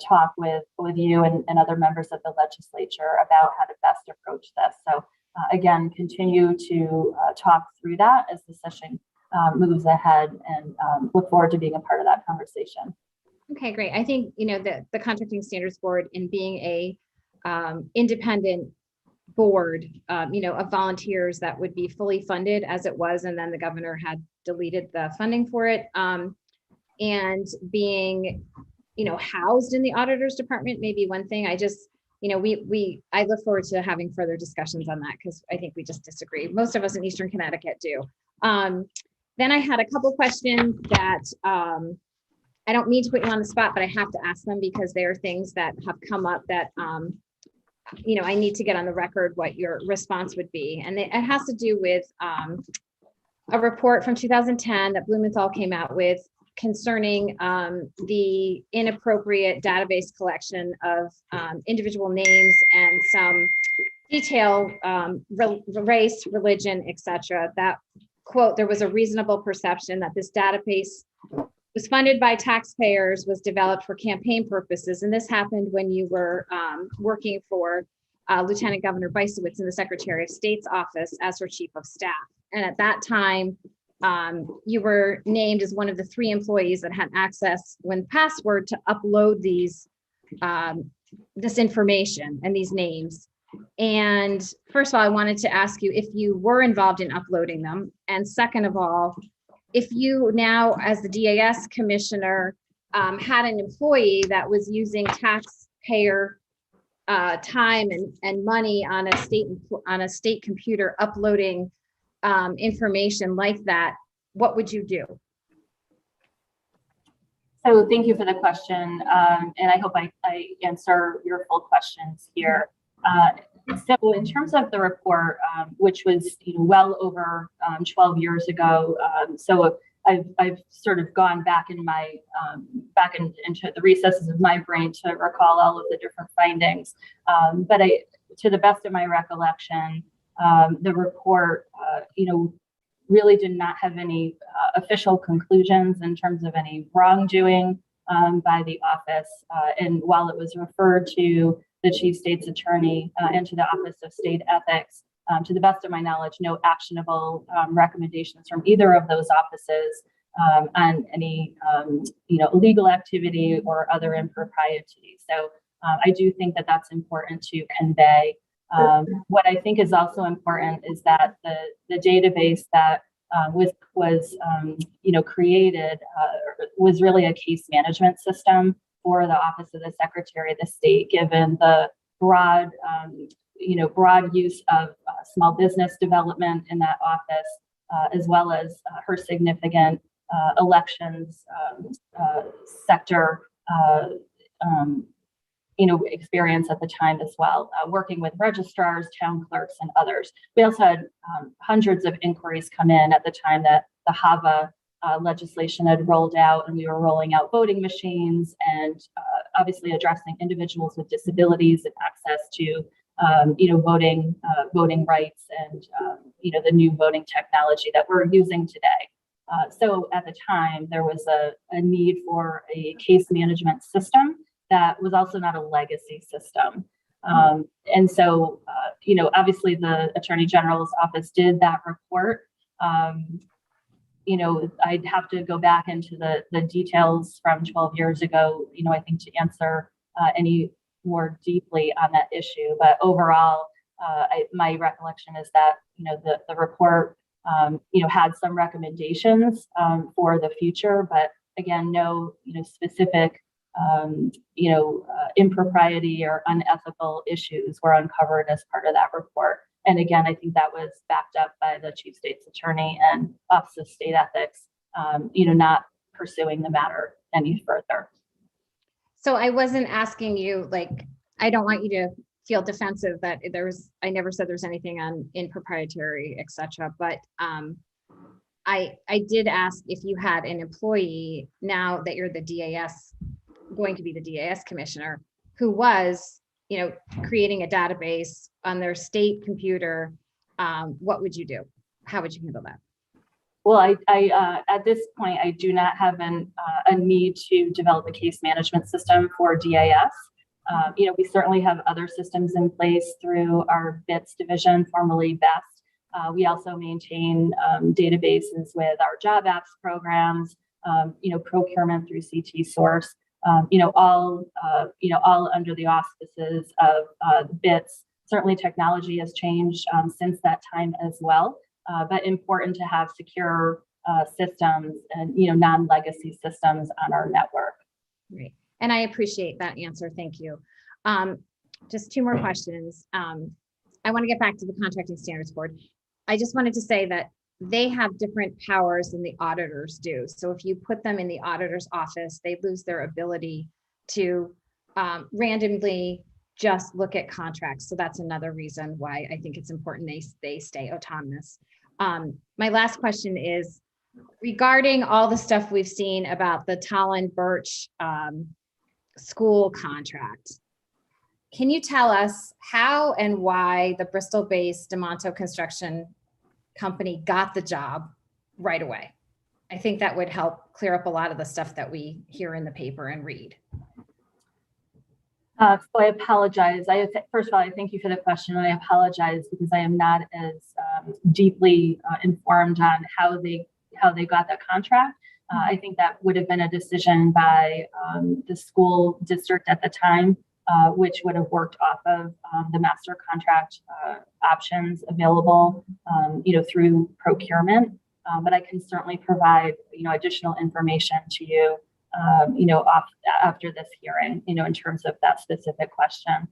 talk with you and other members of the legislature about how to best approach this. So again, continue to talk through that as the session moves ahead, and look forward to being a part of that conversation. Okay, great. I think, the Contracting Standards Board, in being a independent board, of volunteers that would be fully funded as it was, and then the governor had deleted the funding for it, and being, housed in the auditor's department, maybe one thing. I just, I look forward to having further discussions on that, because I think we just disagree. Most of us in Eastern Connecticut do. Then I had a couple questions that I don't mean to put you on the spot, but I have to ask them because they are things that have come up that, I need to get on the record what your response would be. And it has to do with a report from 2010 that Blumenthal came out with concerning the inappropriate database collection of individual names and some detail, race, religion, etc. That, quote, there was a reasonable perception that this database was funded by taxpayers, was developed for campaign purposes. And this happened when you were working for Lieutenant Governor Bysewitz in the Secretary of State's office as her chief of staff. And at that time, you were named as one of the 3 employees that had access, when password, to upload these this information and these names. And first of all, I wanted to ask you if you were involved in uploading them. And second of all, if you now, as the DAS commissioner, had an employee that was using taxpayer time and money on a state computer uploading information like that, what would you do? So thank you for the question. And I hope I answer your full questions here. So in terms of the report, which was well over 12 years ago, so I've sort of gone back in my into the recesses of my brain to recall all of the different findings. But to the best of my recollection, the report, really did not have any official conclusions in terms of any wrongdoing by the office. And while it was referred to the chief state's attorney and to the Office of State Ethics, to the best of my knowledge, no actionable recommendations from either of those offices on any illegal activity or other impropriety. So I do think that that's important to convey. What I think is also important is that the database that was created was really a case management system for the Office of the Secretary of the State, given the broad use of small business development in that office, as well as her significant elections sector experience at the time as well, working with registrars, town clerks, and others. We also had hundreds of inquiries come in at the time that the HAVA legislation had rolled out, and we were rolling out voting machines and obviously addressing individuals with disabilities and access to voting rights and the new voting technology that we're using today. So at the time, there was a need for a case management system that was also not a legacy system. And so, obviously the Attorney General's office did that report. I'd have to go back into the details from 12 years ago, I think, to answer any more deeply on that issue. But overall, my recollection is that, the report, had some recommendations for the future, but again, no, specific impropriety or unethical issues were uncovered as part of that report. And again, I think that was backed up by the Chief State's Attorney and Office of State Ethics, not pursuing the matter any further. So I wasn't asking you, I don't want you to feel defensive that I never said there's anything on improprietary, et cetera, but I did ask if you had an employee, now that you're the DAS, going to be the DAS commissioner, who was, creating a database on their state computer, what would you do? How would you handle that? Well, I at this point, I do not have a need to develop a case management system for DAS. We certainly have other systems in place through our BITS division, formerly BEST. We also maintain databases with our job apps programs, procurement through CT Source, all under the auspices of BITS. Certainly technology has changed since that time as well, but important to have secure systems and, non-legacy systems on our network. Great. And I appreciate that answer. Thank you. Just two more questions. I want to get back to the Contracting Standards Board. I just wanted to say that they have different powers than the auditors do. So if you put them in the auditor's office, they lose their ability to randomly just look at contracts. So that's another reason why I think it's important they stay autonomous. My last question is regarding all the stuff we've seen about the Tallinn Birch school contract. Can you tell us how and why the Bristol-based Demonto Construction Company got the job right away? I think that would help clear up a lot of the stuff that we hear in the paper and read. So I apologize. First of all, I thank you for the question. I apologize because I am not as deeply informed on how they got that contract. I think that would have been a decision by the school district at the time, which would have worked off of the master contract options available, through procurement. But I can certainly provide, additional information to you, after this hearing, in terms of that specific question.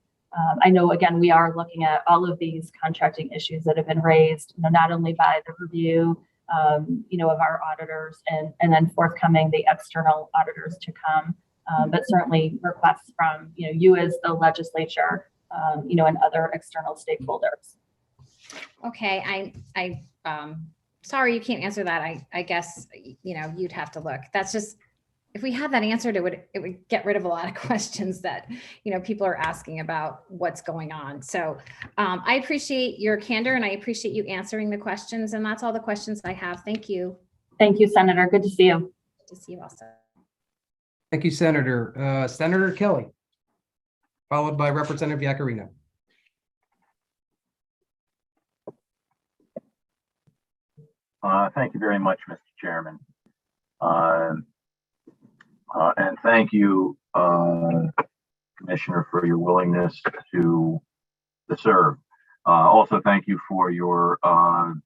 I know, again, we are looking at all of these contracting issues that have been raised, not only by the review, of our auditors and then forthcoming the external auditors to come, but certainly requests from, you as the legislature, and other external stakeholders. Okay, I sorry you can't answer that. I guess, you'd have to look. That's just, if we had that answered, it would get rid of a lot of questions that, people are asking about what's going on. So I appreciate your candor and I appreciate you answering the questions. And that's all the questions I have. Thank you. Thank you, Senator. Good to see you. Good to see you also. Thank you, Senator. Senator Kelly, followed by Representative Yacarino. Thank you very much, Mr. Chairman. And thank you, Commissioner, for your willingness to serve. Also, thank you for your, I'm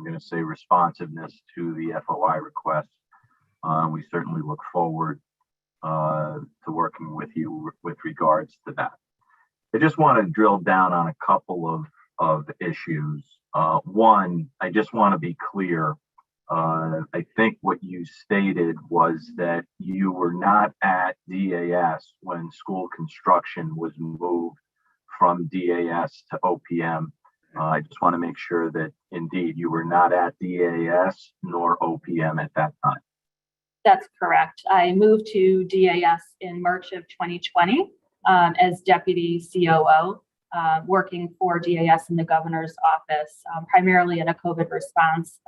going to say, responsiveness to the FOI request. We certainly look forward to working with you with regards to that. I just want to drill down on a couple of issues. One, I just want to be clear. I think what you stated was that you were not at DAS when school construction was moved from DAS to OPM. I just want to make sure that indeed you were not at DAS nor OPM at that time. That's correct. I moved to DAS in March of 2020 as Deputy COO, working for DAS in the governor's office, primarily in a COVID response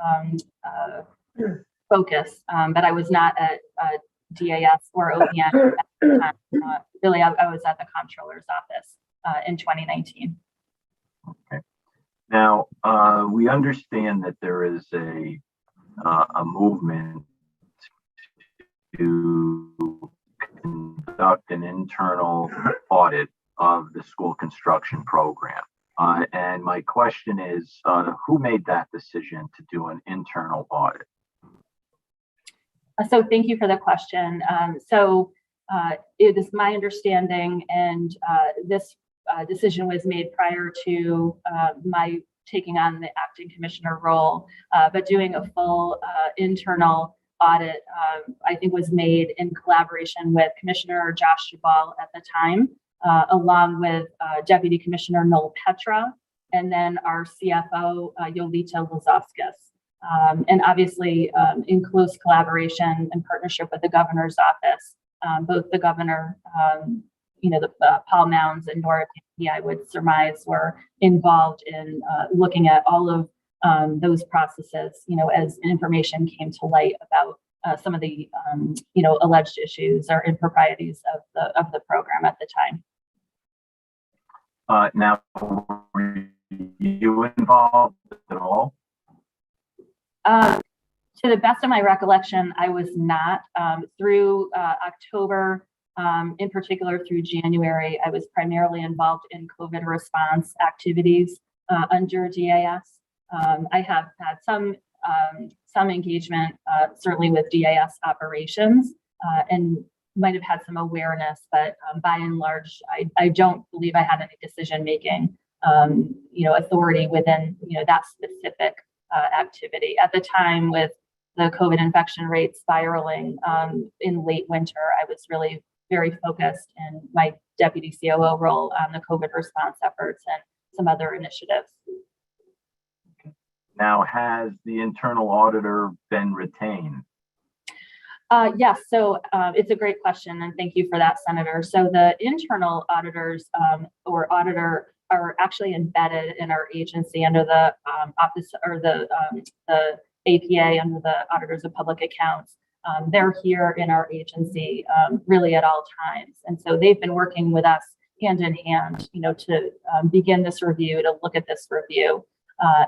focus, but I was not at DAS or OPM at the time. Really, I was at the comptroller's office in 2019. Okay. Now, we understand that there is a movement to conduct an internal audit of the school construction program. And my question is, who made that decision to do an internal audit? So thank you for the question. It is my understanding, and this decision was made prior to my taking on the acting commissioner role, but doing a full internal audit, I think, was made in collaboration with Commissioner Josh Jabal at the time, along with Deputy Commissioner Noel Petra, and then our CFO, Yolita Lazovskis. And obviously, in close collaboration and partnership with the governor's office, both the governor, Paul Mounds and Nora Taney, I would surmise, were involved in looking at all of those processes, as information came to light about some of the, alleged issues or improprieties of the program at the time. Now, were you involved at all? To the best of my recollection, I was not. Through October, in particular through January, I was primarily involved in COVID response activities under DAS. I have had some engagement, certainly with DAS operations, and might have had some awareness, but by and large, I don't believe I had any decision-making, authority within, that specific activity. At the time, with the COVID infection rate spiraling in late winter, I was really very focused in my deputy COO role on the COVID response efforts and some other initiatives. Now, has the internal auditor been retained? Yes, so it's a great question, and thank you for that, Senator. So the internal auditors or auditor are actually embedded in our agency under the office or the APA, under the Auditors of Public Accounts. They're here in our agency really at all times, and so they've been working with us hand in hand, to begin this review, to look at this review.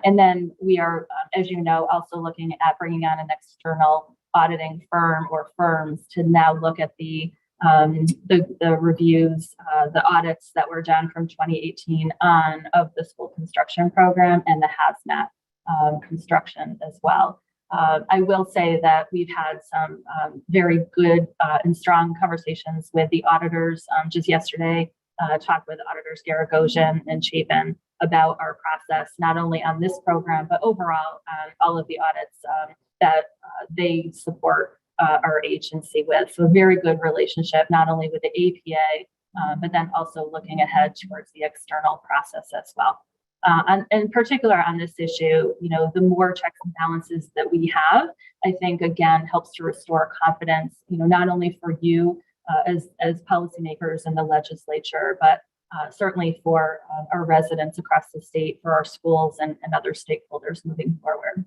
And then we are, as you know, also looking at bringing on an external auditing firm or firms to now look at the reviews, the audits that were done from 2018 on of the school construction program and the hazmat construction as well. I will say that we've had some very good and strong conversations with the auditors. Just yesterday, talked with auditors Garagosian and Chapin about our process, not only on this program, but overall all of the audits that they support our agency with. So a very good relationship, not only with the APA, but then also looking ahead towards the external process as well. And in particular on this issue, the more checks and balances that we have, I think, again, helps to restore confidence, not only for you as policymakers in the legislature, but certainly for our residents across the state, for our schools and other stakeholders moving forward.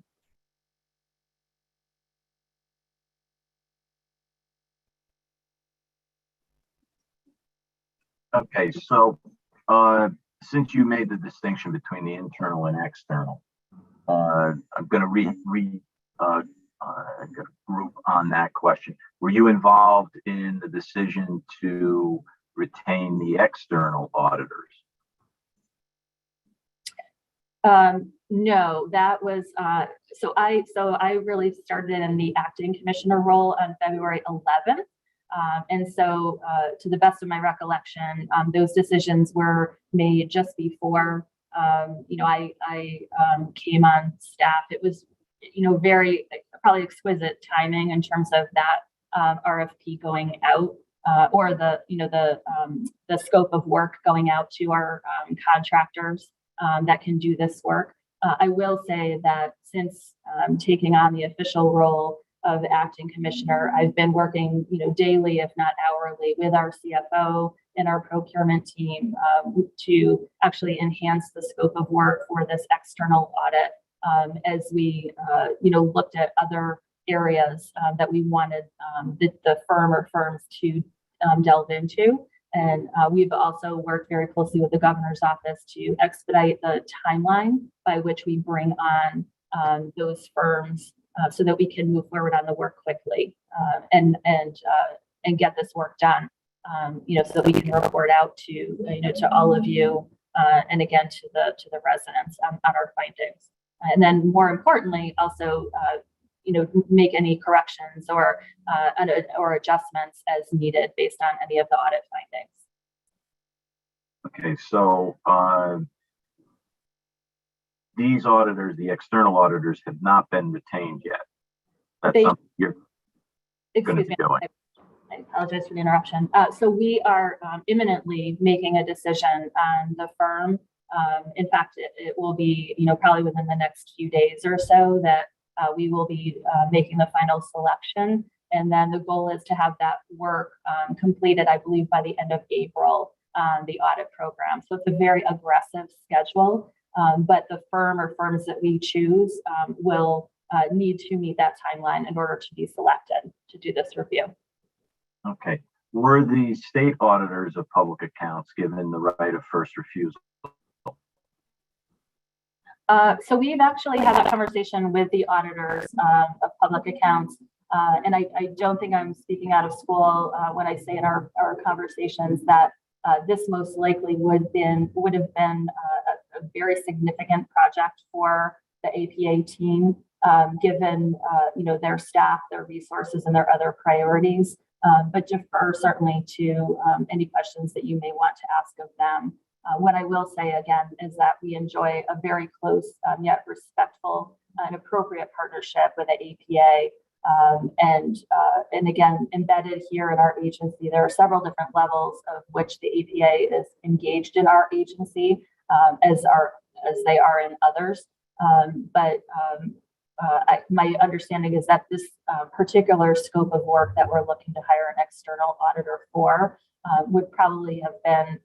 Okay, so since you made the distinction between the internal and external, I'm going to group on that question. Were you involved in the decision to retain the external auditors? No, that was so I really started in the acting commissioner role on February 11th. And so to the best of my recollection, those decisions were made just before I came on staff. It was, very probably exquisite timing in terms of that RFP going out, or the scope of work going out to our contractors that can do this work. I will say that since taking on the official role of acting commissioner, I've been working, daily, if not hourly, with our CFO and our procurement team to actually enhance the scope of work for this external audit, as we, looked at other areas that we wanted the firm or firms to delve into. And we've also worked very closely with the governor's office to expedite the timeline by which we bring on those firms so that we can move forward on the work quickly and get this work done. So that we can report out to all of you and again to the residents on our findings. And then more importantly, also make any corrections or adjustments as needed based on any of the audit findings. Okay, so these auditors, the external auditors, have not been retained yet. That's something you're going to be doing. I apologize for the interruption. So we are imminently making a decision on the firm. In fact, it will be, probably within the next few days or so that we will be making the final selection. And then the goal is to have that work completed, I believe, by the end of April on the audit program. So it's a very aggressive schedule, but the firm or firms that we choose will need to meet that timeline in order to be selected to do this review. Okay. Were the state auditors of public accounts given the right of first refusal? So we've actually had a conversation with the auditors of public accounts, and I don't think I'm speaking out of school when I say in our conversations that this most likely would have been a very significant project for the APA team, given their staff, their resources, and their other priorities. But defer certainly to any questions that you may want to ask of them. What I will say again is that we enjoy a very close yet respectful and appropriate partnership with the APA. And again, embedded here in our agency, there are several different levels of which the APA is engaged in our agency, as they are in others. My understanding is that this particular scope of work that we're looking to hire an external auditor for would probably have been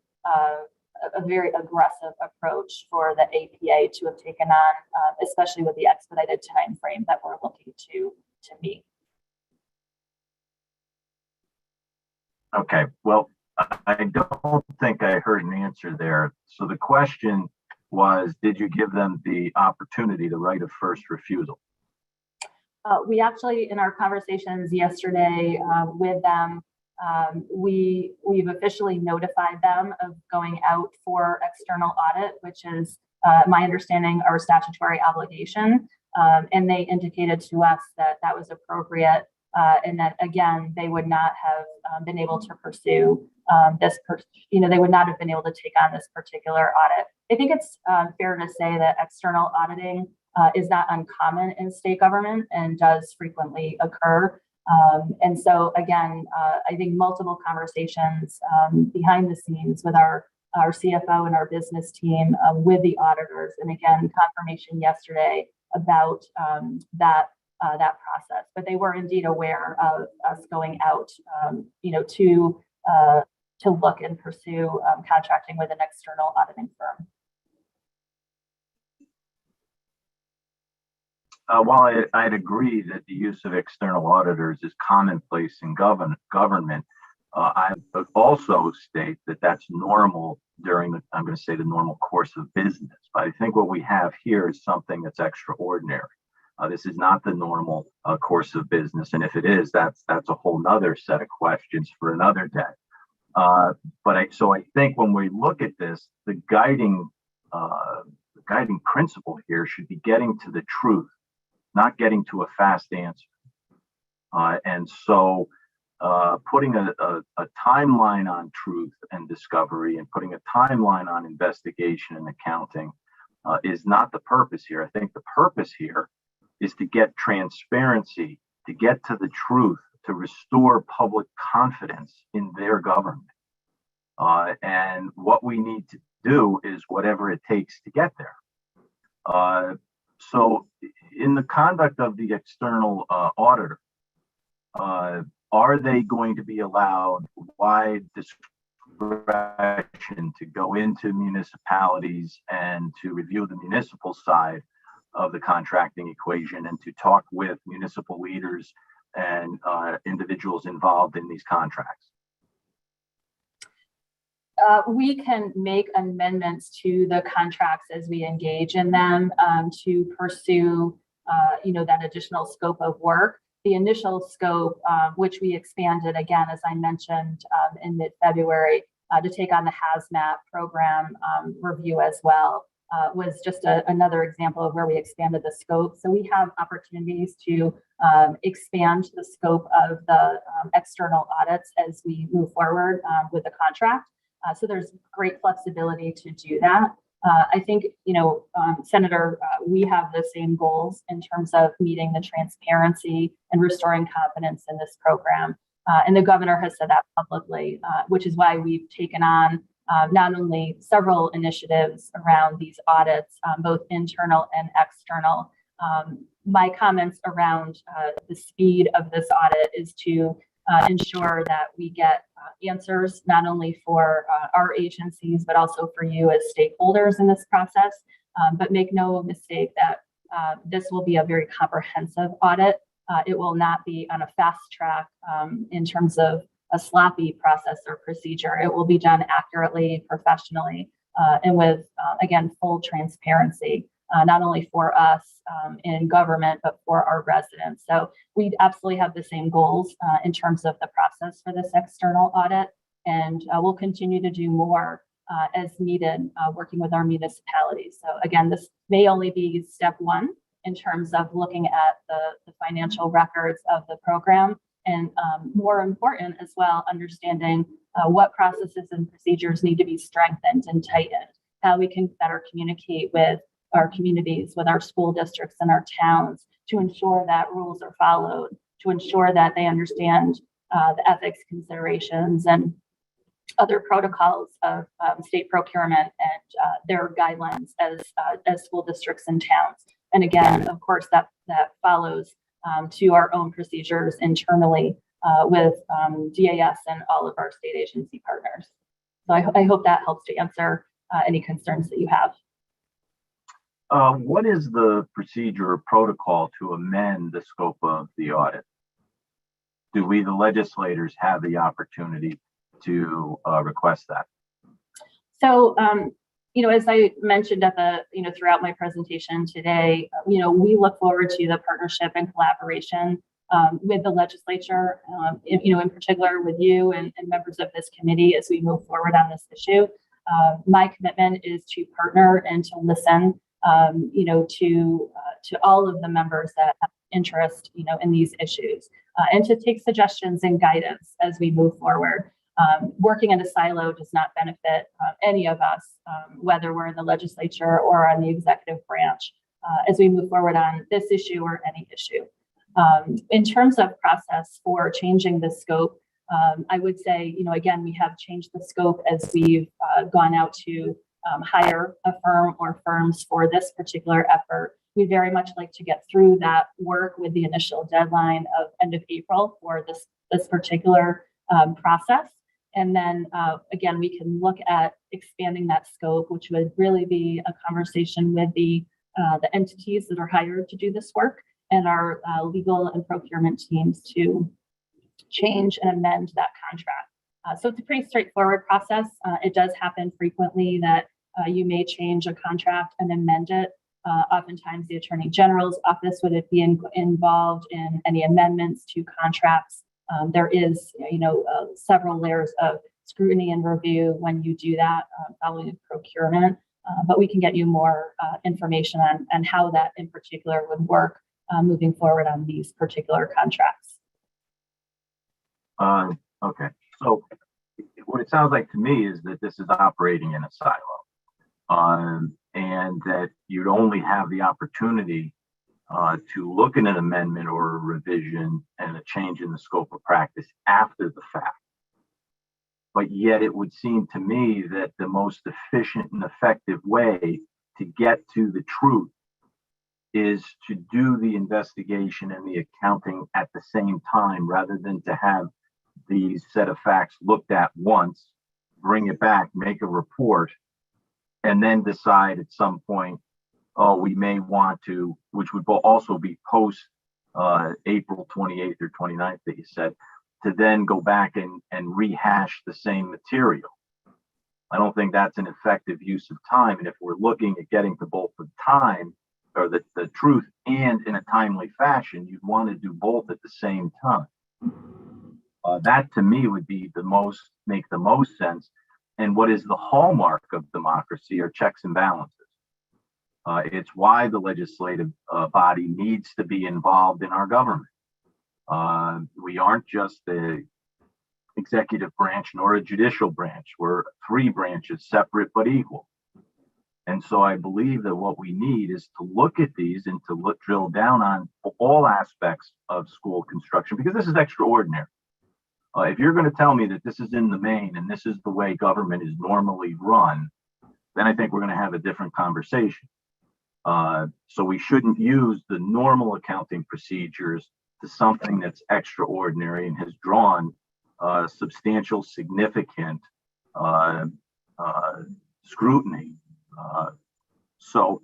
a very aggressive approach for the APA to have taken on, especially with the expedited time frame that we're looking to meet. Okay, well, I don't think I heard an answer there. So the question was, did you give them the opportunity, the right of first refusal? We actually, in our conversations yesterday with them, we've officially notified them of going out for external audit, which is my understanding our statutory obligation. And they indicated to us that that was appropriate and that, again, they would not have been able to pursue they would not have been able to take on this particular audit. I think it's fair to say that external auditing is not uncommon in state government and does frequently occur. And so, again, I think multiple conversations behind the scenes with our CFO and our business team with the auditors, and again, confirmation yesterday about that process. But they were indeed aware of us going out, to look and pursue contracting with an external auditing firm. While I'd agree that the use of external auditors is commonplace in government, I would also state that that's normal during I'm going to say the normal course of business. But I think what we have here is something that's extraordinary. This is not the normal course of business. And if it is, that's a whole nother set of questions for another day. So I think when we look at this, the guiding principle here should be getting to the truth, not getting to a fast answer. And so putting a timeline on truth and discovery and putting a timeline on investigation and accounting is not the purpose here. I think the purpose here is to get transparency, to get to the truth, to restore public confidence in their government. And what we need to do is whatever it takes to get there. So in the conduct of the external auditor, are they going to be allowed wide discretion to go into municipalities and to review the municipal side of the contracting equation and to talk with municipal leaders and individuals involved in these contracts? We can make amendments to the contracts as we engage in them to pursue, that additional scope of work. The initial scope, which we expanded again, as I mentioned, in mid-February, to take on the hazmat program review as well, was just another example of where we expanded the scope. So we have opportunities to expand the scope of the external audits as we move forward with the contract. So there's great flexibility to do that. I think, Senator, we have the same goals in terms of meeting the transparency and restoring confidence in this program. And the governor has said that publicly, which is why we've taken on not only several initiatives around these audits, both internal and external. My comments around the speed of this audit is to ensure that we get answers not only for our agencies, but also for you as stakeholders in this process. But make no mistake that this will be a very comprehensive audit. It will not be on a fast track in terms of a sloppy process or procedure. It will be done accurately, professionally, and with, again, full transparency, not only for us in government, but for our residents. So we absolutely have the same goals in terms of the process for this external audit, and we'll continue to do more as needed, working with our municipalities. So again, this may only be step one in terms of looking at the financial records of the program, and more important as well, understanding what processes and procedures need to be strengthened and tightened, how we can better communicate with our communities, with our school districts and our towns to ensure that rules are followed, to ensure that they understand the ethics considerations and other protocols of state procurement and their guidelines as school districts and towns. And again, of course, that follows to our own procedures internally with DAS and all of our state agency partners. So I hope that helps to answer any concerns that you have. What is the procedure or protocol to amend the scope of the audit? Do we, the legislators, have the opportunity to request that? So, as I mentioned at throughout my presentation today, we look forward to the partnership and collaboration with the legislature, in particular with you and members of this committee as we move forward on this issue. My commitment is to partner and to listen, to all of the members that have interest, in these issues, and to take suggestions and guidance as we move forward. Working in a silo does not benefit any of us, whether we're in the legislature or on the executive branch, as we move forward on this issue or any issue. In terms of process for changing the scope, I would say, again, we have changed the scope as we've gone out to hire a firm or firms for this particular effort. We very much like to get through that work with the initial deadline of end of April for this particular process. And then again, we can look at expanding that scope, which would really be a conversation with the entities that are hired to do this work and our legal and procurement teams to change and amend that contract. So it's a pretty straightforward process. It does happen frequently that you may change a contract and amend it. Oftentimes the Attorney General's office would be involved in any amendments to contracts. There is, several layers of scrutiny and review when you do that following procurement. But we can get you more information on how that in particular would work moving forward on these particular contracts. Okay, so what it sounds like to me is that this is operating in a silo, and that you'd only have the opportunity to look at an amendment or a revision and a change in the scope of practice after the fact. But yet it would seem to me that the most efficient and effective way to get to the truth is to do the investigation and the accounting at the same time, rather than to have these set of facts looked at once, bring it back, make a report, and then decide at some point, oh, we may want to, which would also be post April 28th or 29th that you said, to then go back and rehash the same material. I don't think that's an effective use of time. And if we're looking at getting to both the time or the truth and in a timely fashion, you'd want to do both at the same time. That to me would be make the most sense. And what is the hallmark of democracy are checks and balances. It's why the legislative body needs to be involved in our government. We aren't just the executive branch nor a judicial branch. We're three branches, separate but equal. And so I believe that what we need is to look at these and to drill down on all aspects of school construction, because this is extraordinary. If you're going to tell me that this is in the main and this is the way government is normally run, then I think we're going to have a different conversation. So we shouldn't use the normal accounting procedures to something that's extraordinary and has drawn substantial, significant scrutiny. So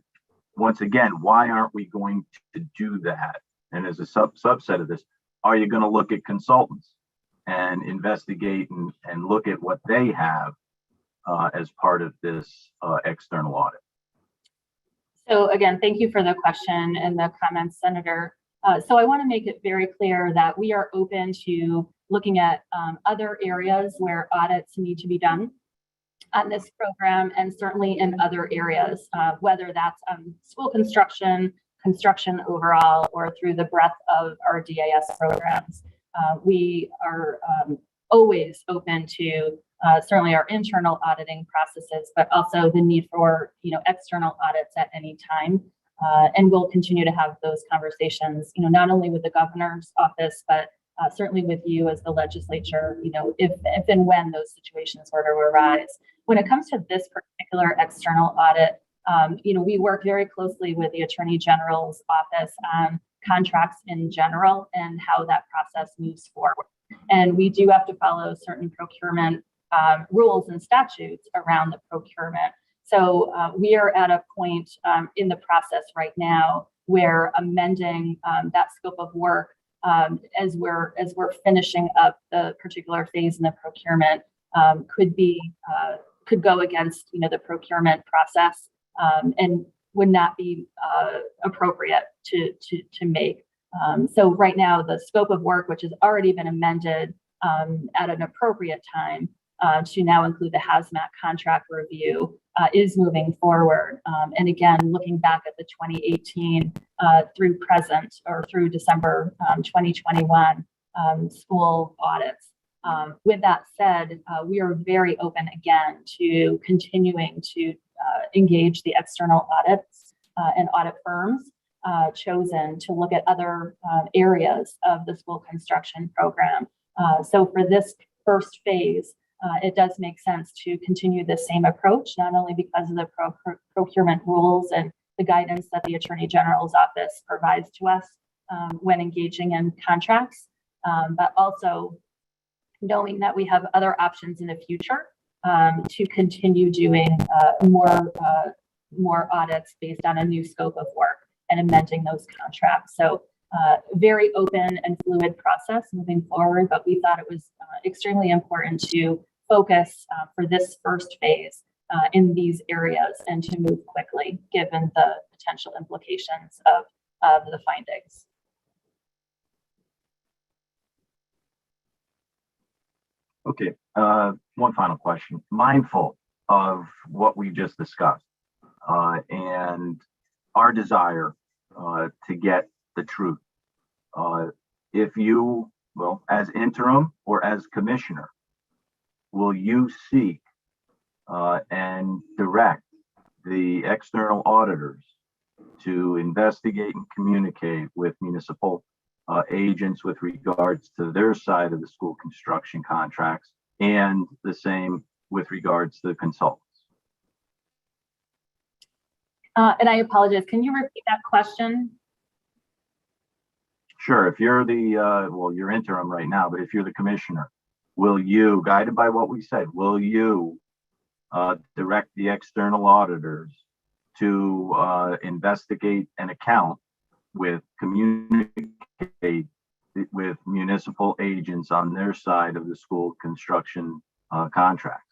once again, why aren't we going to do that? And as a subset of this, are you going to look at consultants and investigate and look at what they have as part of this external audit? So again, thank you for the question and the comments, Senator. So I want to make it very clear that we are open to looking at other areas where audits need to be done on this program, and certainly in other areas, whether that's school construction, construction overall, or through the breadth of our DAS programs. We are always open to certainly our internal auditing processes, but also the need for external audits at any time. And we'll continue to have those conversations, not only with the governor's office, but certainly with you as the legislature, if and when those situations were to arise. When it comes to this particular external audit, we work very closely with the Attorney General's office on contracts in general and how that process moves forward. And we do have to follow certain procurement rules and statutes around the procurement. So we are at a point in the process right now where amending that scope of work as we're finishing up the particular phase in the procurement could go against the procurement process and would not be appropriate to make. So right now, the scope of work, which has already been amended at an appropriate time to now include the hazmat contract review, is moving forward. And again, looking back at the 2018 through present or through December 2021 school audits. With that said, we are very open again to continuing to engage the external audits and audit firms chosen to look at other areas of the school construction program. So for this first phase, it does make sense to continue the same approach, not only because of the procurement rules and the guidance that the Attorney General's office provides to us when engaging in contracts, but also knowing that we have other options in the future to continue doing more audits based on a new scope of work and amending those contracts. So very open and fluid process moving forward, but we thought it was extremely important to focus for this first phase in these areas and to move quickly given the potential implications of the findings. Okay, one final question. Mindful of what we just discussed, and our desire to get the truth. If you, well, as interim or as commissioner, will you seek and direct the external auditors to investigate and communicate with municipal agents with regards to their side of the school construction contracts, and the same with regards to the consultants? And I apologize, can you repeat that question? Sure. If you're the, well, you're interim right now, but if you're the commissioner, will you, guided by what we said, will you direct the external auditors to investigate an account with, communicate with municipal agents on their side of the school construction contracts?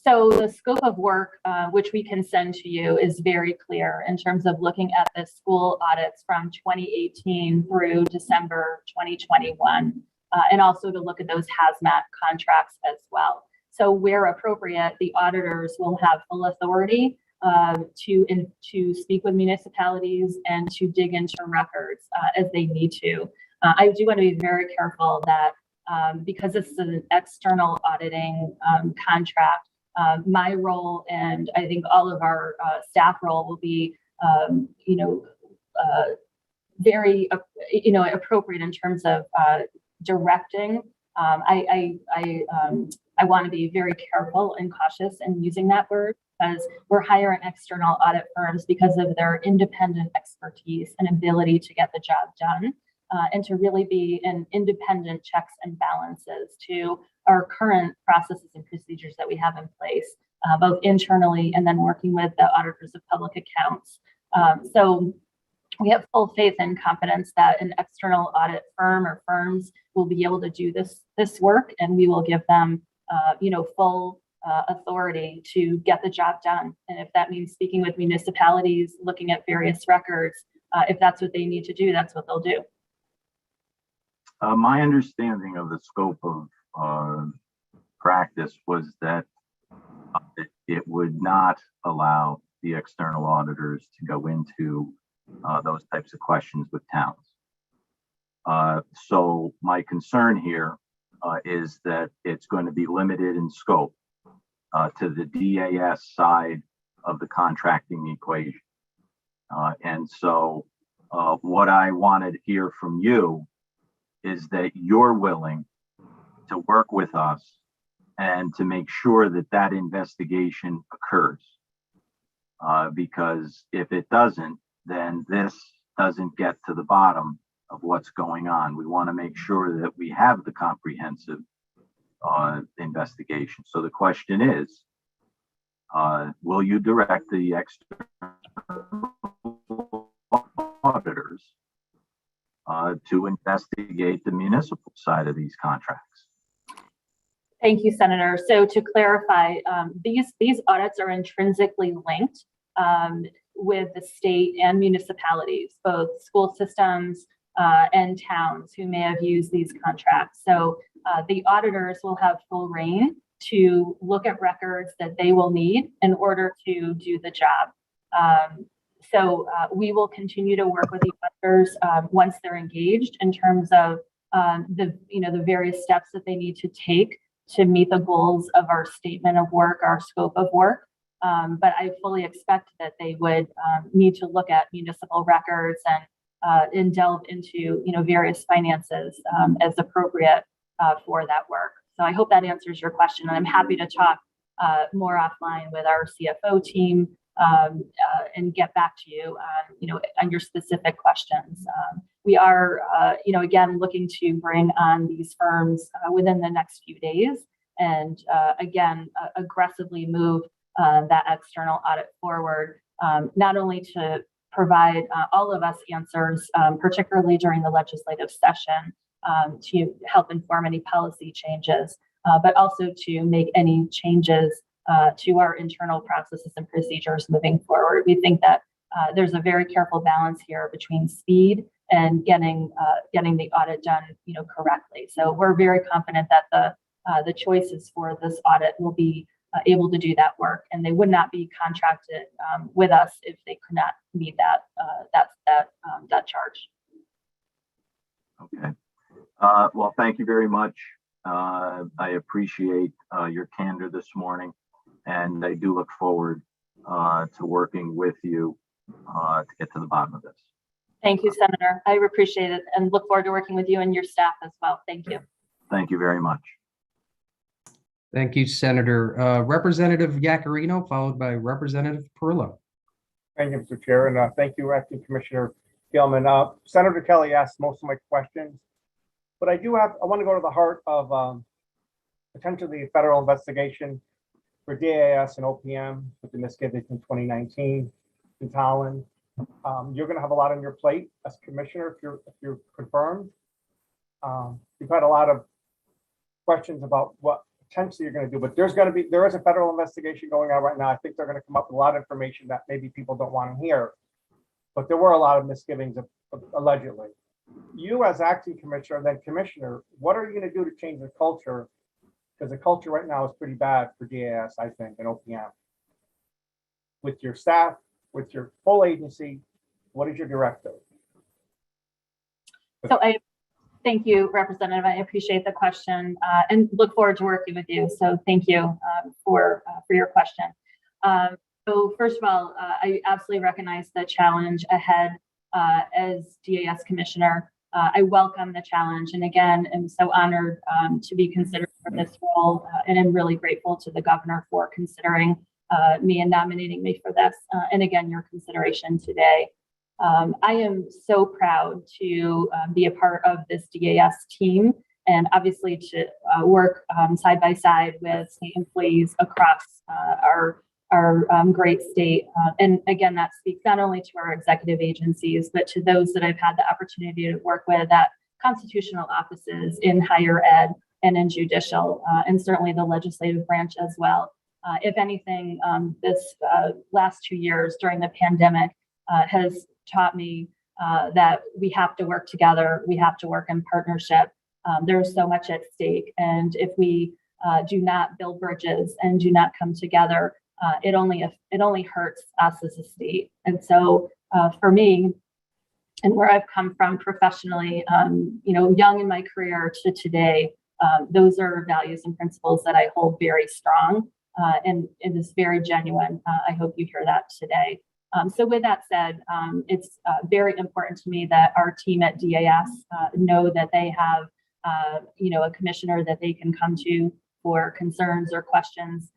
So the scope of work, which we can send to you, is very clear in terms of looking at the school audits from 2018 through December 2021, and also to look at those hazmat contracts as well. So where appropriate, the auditors will have full authority to speak with municipalities and to dig into records as they need to. I do want to be very careful that because this is an external auditing contract, my role, and I think all of our staff role, will be, very, appropriate in terms of directing. I want to be very careful and cautious in using that word, because we're hiring external audit firms because of their independent expertise and ability to get the job done, and to really be an independent checks and balances to our current processes and procedures that we have in place, both internally and then working with the auditors of public accounts. So we have full faith and confidence that an external audit firm or firms will be able to do this work, and we will give them full authority to get the job done. And if that means speaking with municipalities, looking at various records, if that's what they need to do, that's what they'll do. My understanding of the scope of practice was that it would not allow the external auditors to go into those types of questions with towns. So my concern here is that it's going to be limited in scope to the DAS side of the contracting equation. And so what I wanted to hear from you is that you're willing to work with us and to make sure that that investigation occurs. Because if it doesn't, then this doesn't get to the bottom of what's going on. We want to make sure that we have the comprehensive investigation. So the question is, will you direct the external auditors to investigate the municipal side of these contracts? Thank you, Senator. So to clarify, these audits are intrinsically linked with the state and municipalities, both school systems and towns who may have used these contracts. So the auditors will have full reign to look at records that they will need in order to do the job. So we will continue to work with the auditors once they're engaged in terms of the various steps that they need to take to meet the goals of our statement of work, our scope of work. But I fully expect that they would need to look at municipal records and delve into various finances as appropriate for that work. So I hope that answers your question, and I'm happy to talk more offline with our CFO team and get back to you on your specific questions. We are, again, looking to bring on these firms within the next few days, and again, aggressively move that external audit forward, not only to provide all of us answers, particularly during the legislative session, to help inform any policy changes, but also to make any changes to our internal processes and procedures moving forward. We think that there's a very careful balance here between speed and getting the audit done, correctly. So we're very confident that the choices for this audit will be able to do that work, and they would not be contracted with us if they could not meet that charge. Okay. Well, thank you very much. I appreciate your candor this morning, and I do look forward to working with you to get to the bottom of this. Thank you, Senator. I appreciate it and look forward to working with you and your staff as well. Thank you. Thank you very much. Thank you, Senator. Representative Yacarino, followed by Representative Perillo. Thank you, Mr. Chair, and thank you, Acting Commissioner Gilman. Senator Kelly asked most of my questions, but I want to go to the heart of potentially a federal investigation for DAS and OPM with the misgivings in 2019 in Tallinn. You're going to have a lot on your plate as commissioner if you're confirmed. You've had a lot of questions about what potentially you're going to do, but there is a federal investigation going on right now. I think they're going to come up with a lot of information that maybe people don't want to hear, but there were a lot of misgivings allegedly. You as acting commissioner and then commissioner, what are you going to do to change the culture? Because the culture right now is pretty bad for DAS, I think, and OPM. With your staff, with your full agency, what is your directive? So thank you, Representative. I appreciate the question and look forward to working with you. So thank you for your question. So first of all, I absolutely recognize the challenge ahead as DAS Commissioner. I welcome the challenge, and again, I'm so honored to be considered for this role, and I'm really grateful to the governor for considering me and nominating me for this, and again, your consideration today. I am so proud to be a part of this DAS team, and obviously to work side by side with state employees across our great state. And again, that speaks not only to our executive agencies, but to those that I've had the opportunity to work with at constitutional offices in higher ed and in judicial, and certainly the legislative branch as well. If anything, this last 2 years during the pandemic has taught me that we have to work together. We have to work in partnership. There's so much at stake. And if we do not build bridges and do not come together, it only hurts us as a state. And so for me, and where I've come from professionally, young in my career to today, those are values and principles that I hold very strong, and it is very genuine. I hope you hear that today. So with that said, it's very important to me that our team at DAS know that they have, a commissioner that they can come to for concerns or questions.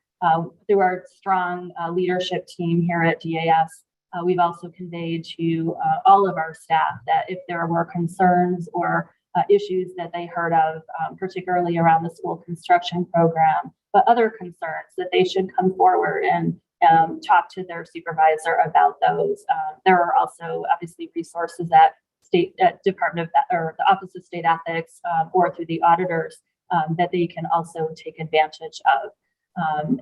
Through our strong leadership team here at DAS, we've also conveyed to all of our staff that if there were concerns or issues that they heard of, particularly around the school construction program, but other concerns, that they should come forward and talk to their supervisor about those. There are also obviously resources at Department of or the Office of State Ethics or through the auditors that they can also take advantage of.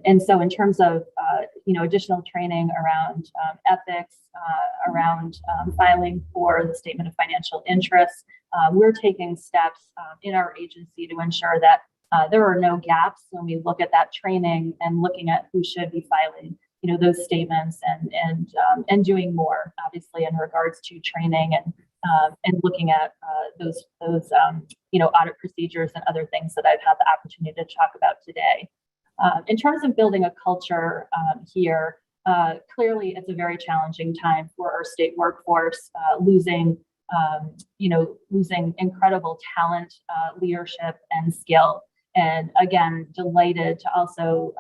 And so in terms of, additional training around ethics, around filing for the statement of financial interest, we're taking steps in our agency to ensure that there are no gaps when we look at that training and looking at who should be filing, those statements and doing more, obviously, in regards to training and looking at those audit procedures and other things that I've had the opportunity to talk about today. In terms of building a culture here, clearly it's a very challenging time for our state workforce, losing incredible talent, leadership, and skill. And again, delighted to also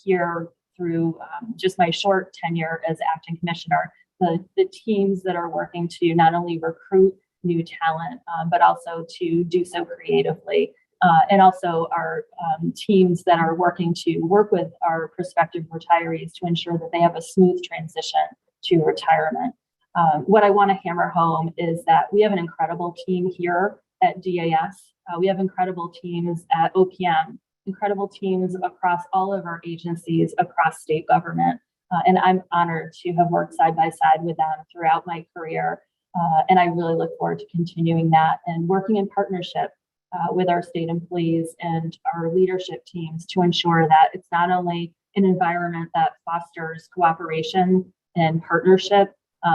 hear through just my short tenure as acting commissioner, the teams that are working to not only recruit new talent, but also to do so creatively. And also our teams that are working to work with our prospective retirees to ensure that they have a smooth transition to retirement. What I want to hammer home is that we have an incredible team here at DAS. We have incredible teams at OPM, incredible teams across all of our agencies across state government. And I'm honored to have worked side by side with them throughout my career. And I really look forward to continuing that and working in partnership with our state employees and our leadership teams to ensure that it's not only an environment that fosters cooperation and partnership,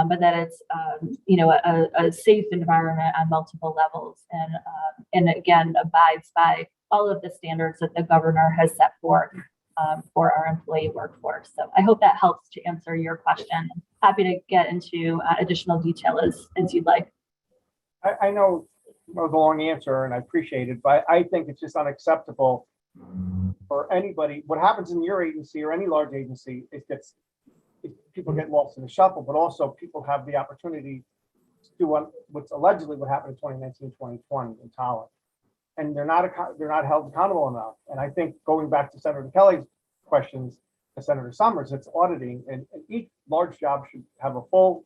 but that it's a safe environment on multiple levels, and again abides by all of the standards that the governor has set forth for our employee workforce. So I hope that helps to answer your question. Happy to get into additional detail as you'd like. I know it was a long answer and I appreciate it, but I think it's just unacceptable for anybody. What happens in your agency or any large agency is that people get lost in the shuffle, but also people have the opportunity to do what's allegedly what happened in 2019, 2020 in Tolland. And they're not held accountable enough. And I think going back to Senator Kelly's questions to Senator Summers, it's auditing, and each large job should have a full,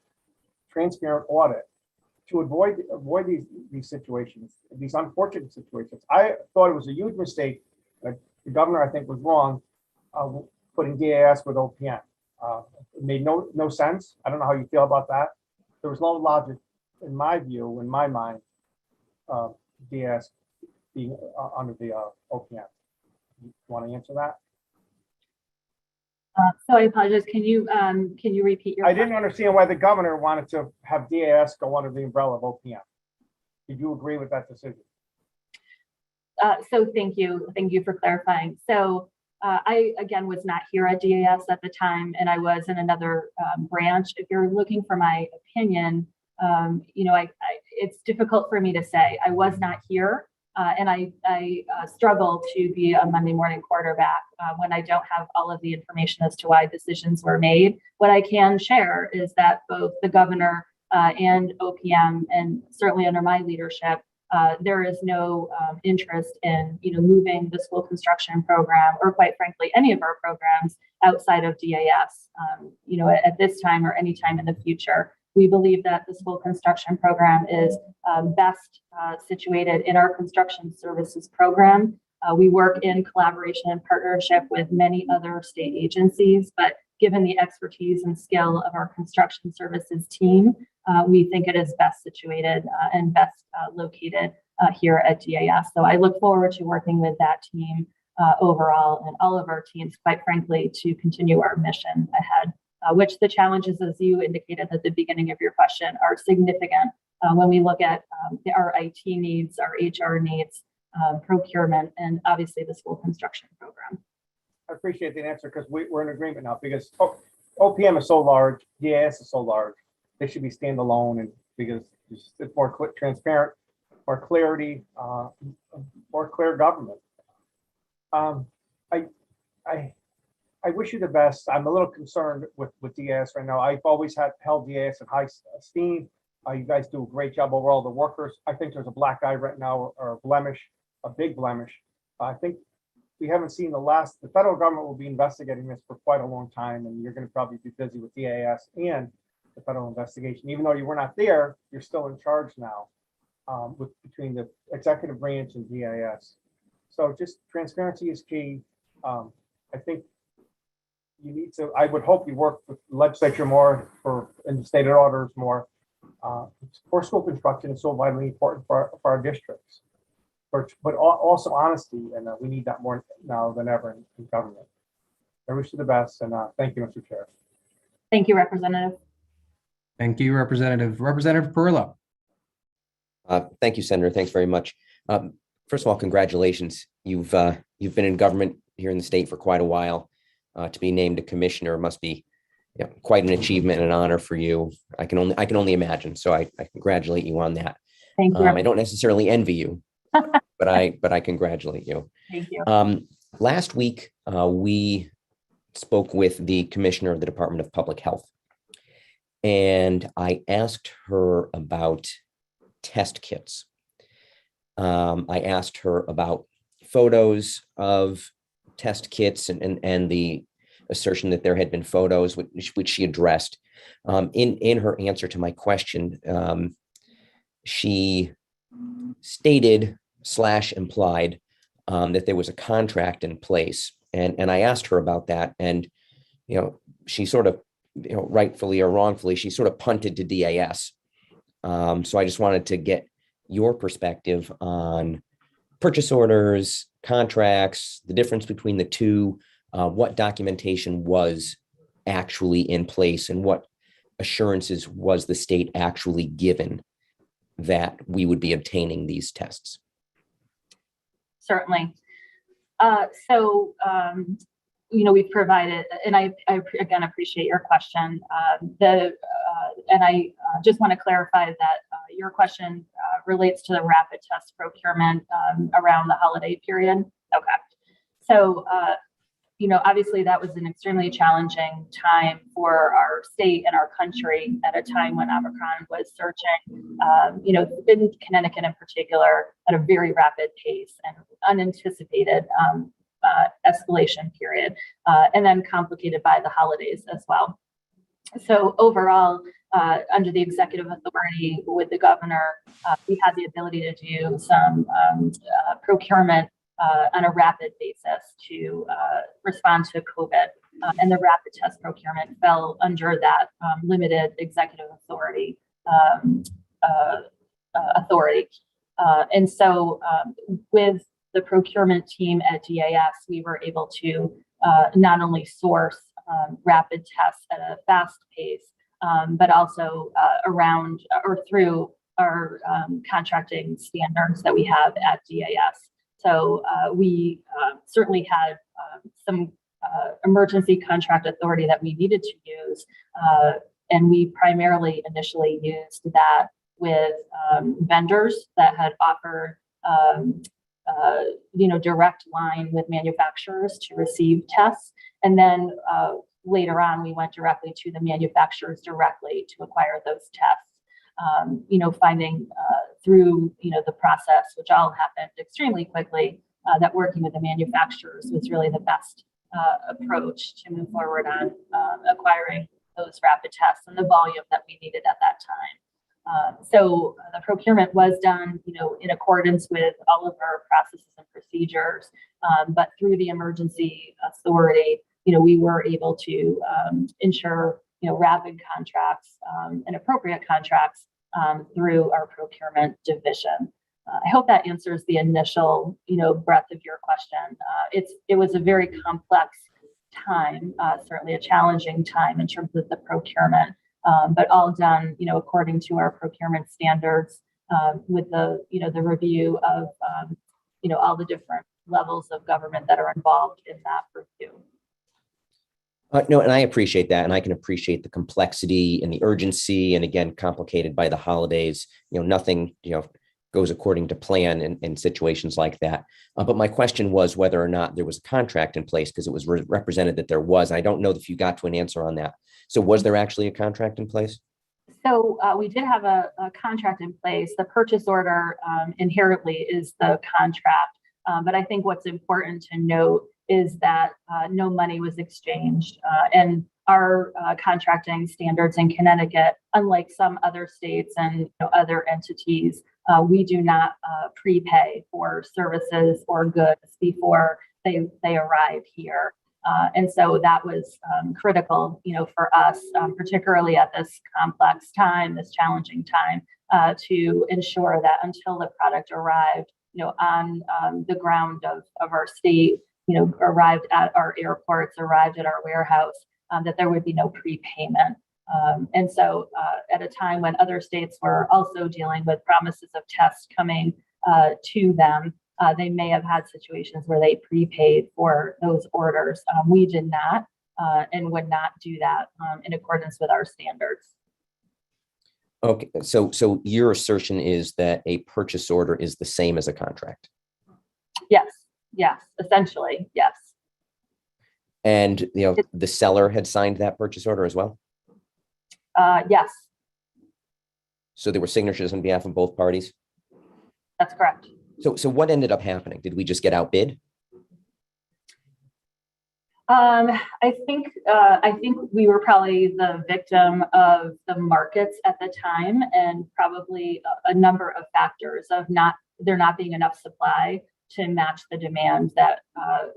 transparent audit to avoid these situations, these unfortunate situations. I thought it was a huge mistake. The governor, I think, was wrong putting DAS with OPM. It made no sense. I don't know how you feel about that. There was no logic, in my view, in my mind, DAS being under the OPM. You want to answer that? So I apologize. Can you repeat your? I didn't understand why the governor wanted to have DAS go under the umbrella of OPM. Did you agree with that decision? So thank you for clarifying. So I again was not here at DAS at the time, and I was in another branch. If you're looking for my opinion, it's difficult for me to say. I was not here. And I struggle to be a Monday morning quarterback when I don't have all of the information as to why decisions were made. What I can share is that both the governor and OPM, and certainly under my leadership, there is no interest in moving the school construction program, or quite frankly any of our programs, outside of DAS. At this time or any time in the future. We believe that the school construction program is best situated in our construction services program. We work in collaboration and partnership with many other state agencies, but given the expertise and skill of our construction services team, we think it is best situated and best located here at DAS. So I look forward to working with that team overall, and all of our teams, quite frankly, to continue our mission ahead. Which the challenges, as you indicated at the beginning of your question, are significant when we look at our IT needs, our HR needs, procurement, and obviously the school construction program. I appreciate the answer because we're in agreement now, because OPM is so large, DAS is so large, they should be standalone, and because it's more transparent, more clarity, more clear government. I wish you the best. I'm a little concerned with DAS right now. I've always held DAS in high esteem. You guys do a great job overall. The workers, I think there's a black eye right now, or a blemish, a big blemish. I think we haven't seen the federal government will be investigating this for quite a long time, and you're going to probably be busy with DAS and the federal investigation. Even though you were not there, you're still in charge now between the executive branch and DAS. So just transparency is key. I think you need to, I would hope you work with the legislature more and the state auditors more. For school construction is so vitally important for our districts, but also honesty, and we need that more now than ever in government. I wish you the best, and thank you, Mr. Chair. Thank you, Representative. Thank you, Representative. Representative Perillo. Thank you, Senator. Thanks very much. First of all, congratulations. You've been in government here in the state for quite a while. To be named a commissioner must be quite an achievement and an honor for you. I can only imagine. So I congratulate you on that. Thank you. I don't necessarily envy you, but I congratulate you. Thank you. Last week, we spoke with the commissioner of the Department of Public Health, and I asked her about test kits. I asked her about photos of test kits and the assertion that there had been photos which she addressed. In her answer to my question, she stated / implied that there was a contract in place, and I asked her about that, and she sort of rightfully or wrongfully, she sort of punted to DAS So I just wanted to get your perspective on purchase orders, contracts, the difference between the two, what documentation was actually in place, and what assurances was the state actually given that we would be obtaining these tests? Certainly. We've provided, and I again appreciate your question. And I just want to clarify that your question relates to the rapid test procurement around the holiday period. Okay. So, obviously that was an extremely challenging time for our state and our country at a time when Omicron was surging, in Connecticut in particular, at a very rapid pace and unanticipated escalation period, and then complicated by the holidays as well. So overall, under the executive authority with the governor, we had the ability to do some procurement on a rapid basis to respond to COVID. And the rapid test procurement fell under that limited executive authority. And so with the procurement team at DAS, we were able to not only source rapid tests at a fast pace, but also around or through our contracting standards that we have at DAS. So we certainly had some emergency contract authority that we needed to use, and we primarily initially used that with vendors that had offered direct line with manufacturers to receive tests. And then later on, we went directly to the manufacturers directly to acquire those tests. Finding through, the process, which all happened extremely quickly, that working with the manufacturers was really the best approach to move forward on acquiring those rapid tests and the volume that we needed at that time. So the procurement was done, in accordance with all of our processes and procedures, but through the emergency authority, we were able to ensure, rapid contracts and appropriate contracts through our procurement division. I hope that answers the initial, breadth of your question. It was a very complex time, certainly a challenging time in terms of the procurement, but all done, according to our procurement standards, with the, the review of, all the different levels of government that are involved in that review. No, and I appreciate that. And I can appreciate the complexity and the urgency, and again, complicated by the holidays. Nothing, goes according to plan in situations like that. But my question was whether or not there was a contract in place, because it was represented that there was. I don't know if you got to an answer on that. So was there actually a contract in place? So we did have a contract in place. The purchase order inherently is the contract. But I think what's important to note is that no money was exchanged. And our contracting standards in Connecticut, unlike some other states and other entities, we do not prepay for services or goods before they arrive here. And so that was critical, for us, particularly at this complex time, this challenging time, to ensure that until the product arrived, on the ground of our state, arrived at our airports, arrived at our warehouse, that there would be no prepayment. And so at a time when other states were also dealing with promises of tests coming to them, they may have had situations where they prepaid for those orders. We did not and would not do that in accordance with our standards. Okay, so your assertion is that a purchase order is the same as a contract? Yes, essentially, yes. And the seller had signed that purchase order as well? Yes. So there were signatures on behalf of both parties? That's correct. So what ended up happening? Did we just get outbid? I think we were probably the victim of the markets at the time, and probably a number of factors of there not being enough supply to match the demand that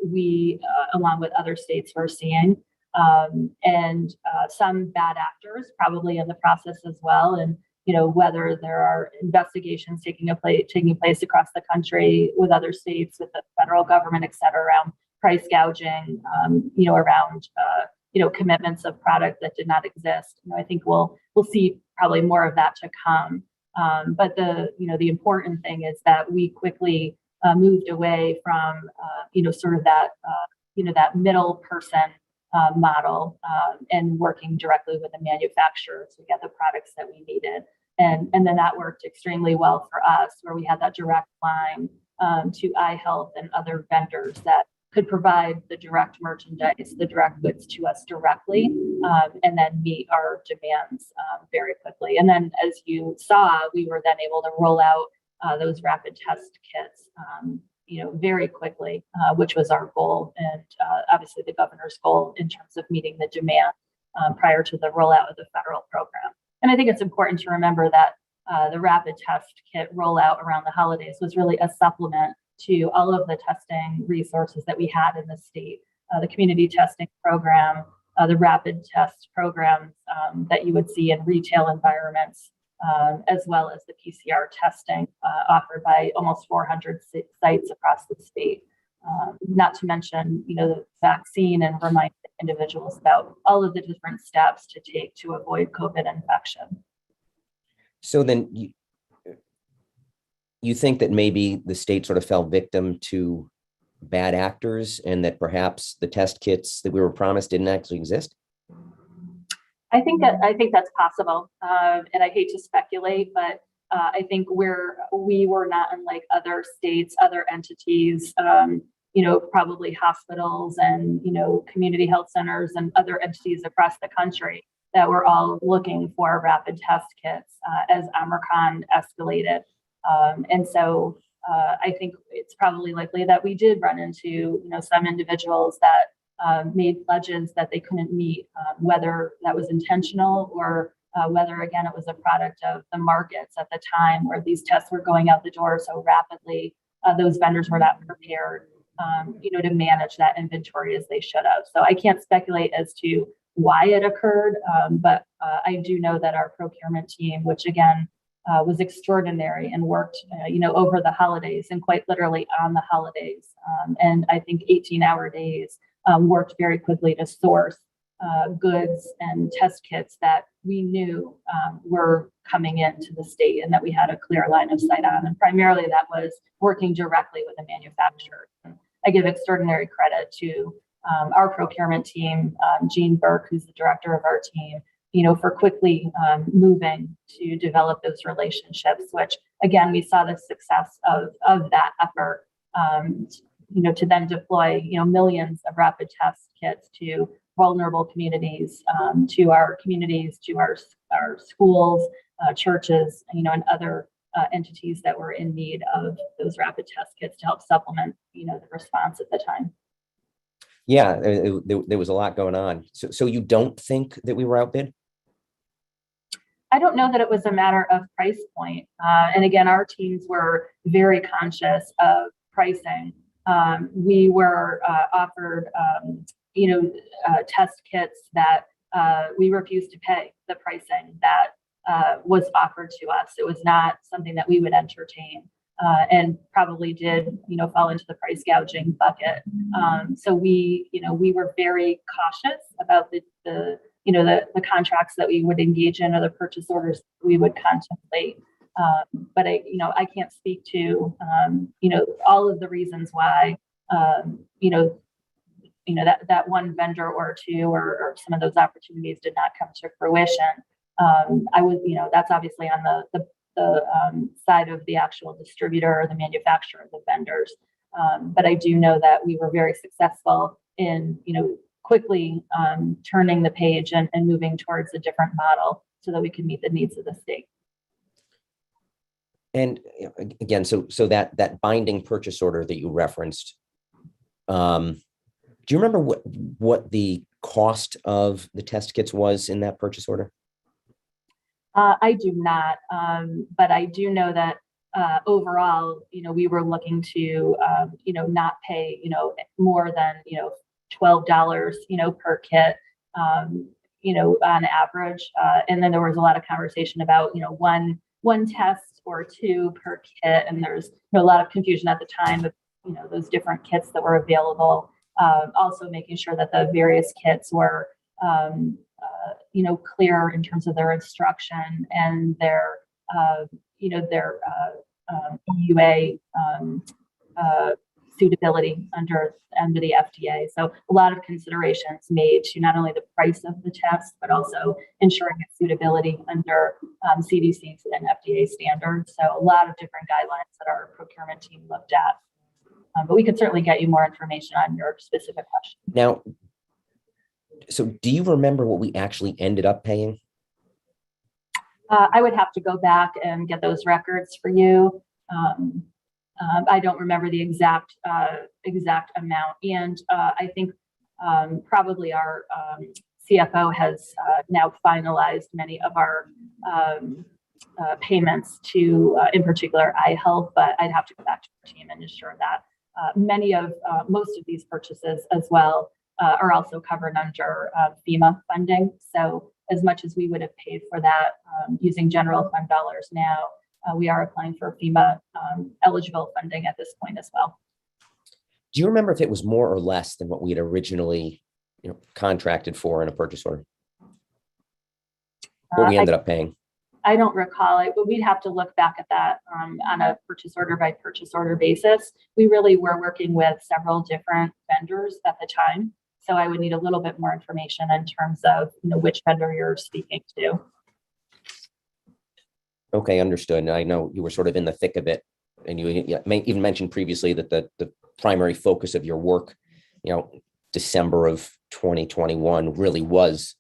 we, along with other states, were seeing, and some bad actors probably in the process as well. And whether there are investigations taking place across the country with other states, with the federal government, et cetera, around price gouging, around commitments of product that did not exist. I think we'll see probably more of that to come. But the important thing is that we quickly moved away from sort of that that middle person model and working directly with the manufacturer to get the products that we needed. And then that worked extremely well for us, where we had that direct line to iHealth and other vendors that could provide the direct merchandise, the direct goods to us directly, and then meet our demands very quickly. And then, as you saw, we were then able to roll out those rapid test kits, very quickly, which was our goal, and obviously the governor's goal in terms of meeting the demand prior to the rollout of the federal program. And I think it's important to remember that the rapid test kit rollout around the holidays was really a supplement to all of the testing resources that we had in the state, the community testing program, the rapid test programs that you would see in retail environments, as well as the PCR testing offered by almost 400 sites across the state. Not to mention, the vaccine, and remind individuals about all of the different steps to take to avoid COVID infection. So then you think that maybe the state sort of fell victim to bad actors, and that perhaps the test kits that we were promised didn't actually exist? I think that's possible, and I hate to speculate, but I think we were not unlike other states, other entities, probably hospitals and community health centers and other entities across the country that were all looking for rapid test kits as Omicron escalated. And so I think it's probably likely that we did run into, some individuals that made pledges that they couldn't meet, whether that was intentional or whether, again, it was a product of the markets at the time where these tests were going out the door so rapidly. Those vendors were not prepared, to manage that inventory as they should have. So I can't speculate as to why it occurred, but I do know that our procurement team, which again, was extraordinary and worked, over the holidays and quite literally on the holidays. And I think 18-hour days worked very quickly to source goods and test kits that we knew were coming into the state and that we had a clear line of sight on. And primarily that was working directly with the manufacturer. I give extraordinary credit to our procurement team, Jean Burke, who's the director of our team, for quickly moving to develop those relationships, which again, we saw the success of that effort, to then deploy, millions of rapid test kits to vulnerable communities, to our communities, to our schools, churches, and other entities that were in need of those rapid test kits to help supplement, the response at the time. Yeah, there was a lot going on. So you don't think that we were outbid? I don't know that it was a matter of price point. And again, our teams were very conscious of pricing. We were offered, test kits that we refused to pay the pricing that was offered to us. It was not something that we would entertain, and probably did, fall into the price gouging bucket. So we were very cautious about the contracts that we would engage in or the purchase orders we would contemplate. But I can't speak to, all of the reasons why, that one vendor or two or some of those opportunities did not come to fruition. That's obviously on the side of the actual distributor or the manufacturer, the vendors. But I do know that we were very successful in, quickly turning the page and moving towards a different model so that we can meet the needs of the state. And again, so that binding purchase order that you referenced, do you remember what the cost of the test kits was in that purchase order? I do not, but I do know that overall, we were looking to, not pay, more than, $12, per kit. on average. And then there was a lot of conversation about, one test or two per kit. And there's a lot of confusion at the time of, those different kits that were available. Also making sure that the various kits were, clear in terms of their instruction and their, EUA suitability under the FDA. So a lot of considerations made to not only the price of the test, but also ensuring its suitability under CDC's and FDA standards. So a lot of different guidelines that our procurement team looked at. But we could certainly get you more information on your specific question. Now, so do you remember what we actually ended up paying? I would have to go back and get those records for you. I don't remember the exact amount, and I think probably our CFO has now finalized many of our payments to, in particular, iHealth. But I'd have to go back to our team and ensure that most of these purchases as well are also covered under FEMA funding. So as much as we would have paid for that using general fund dollars now, we are applying for FEMA eligible funding at this point as well. Do you remember if it was more or less than what we had originally, contracted for in a purchase order? What we ended up paying? I don't recall it, but we'd have to look back at that on a purchase order by purchase order basis. We really were working with several different vendors at the time. So I would need a little bit more information in terms of which vendor you're speaking to. Okay, understood. And I know you were sort of in the thick of it, and you even mentioned previously that the primary focus of your work, December of 2021 really was,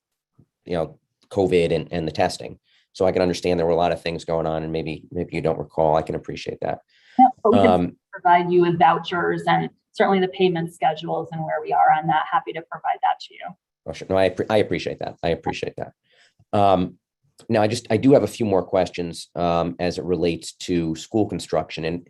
COVID and the testing. So I can understand there were a lot of things going on, and maybe you don't recall. I can appreciate that. Yeah, but we can provide you with vouchers and certainly the payment schedules and where we are on that. Happy to provide that to you. Oh, sure. No, I appreciate that. I appreciate that. Now, I do have a few more questions as it relates to school construction. And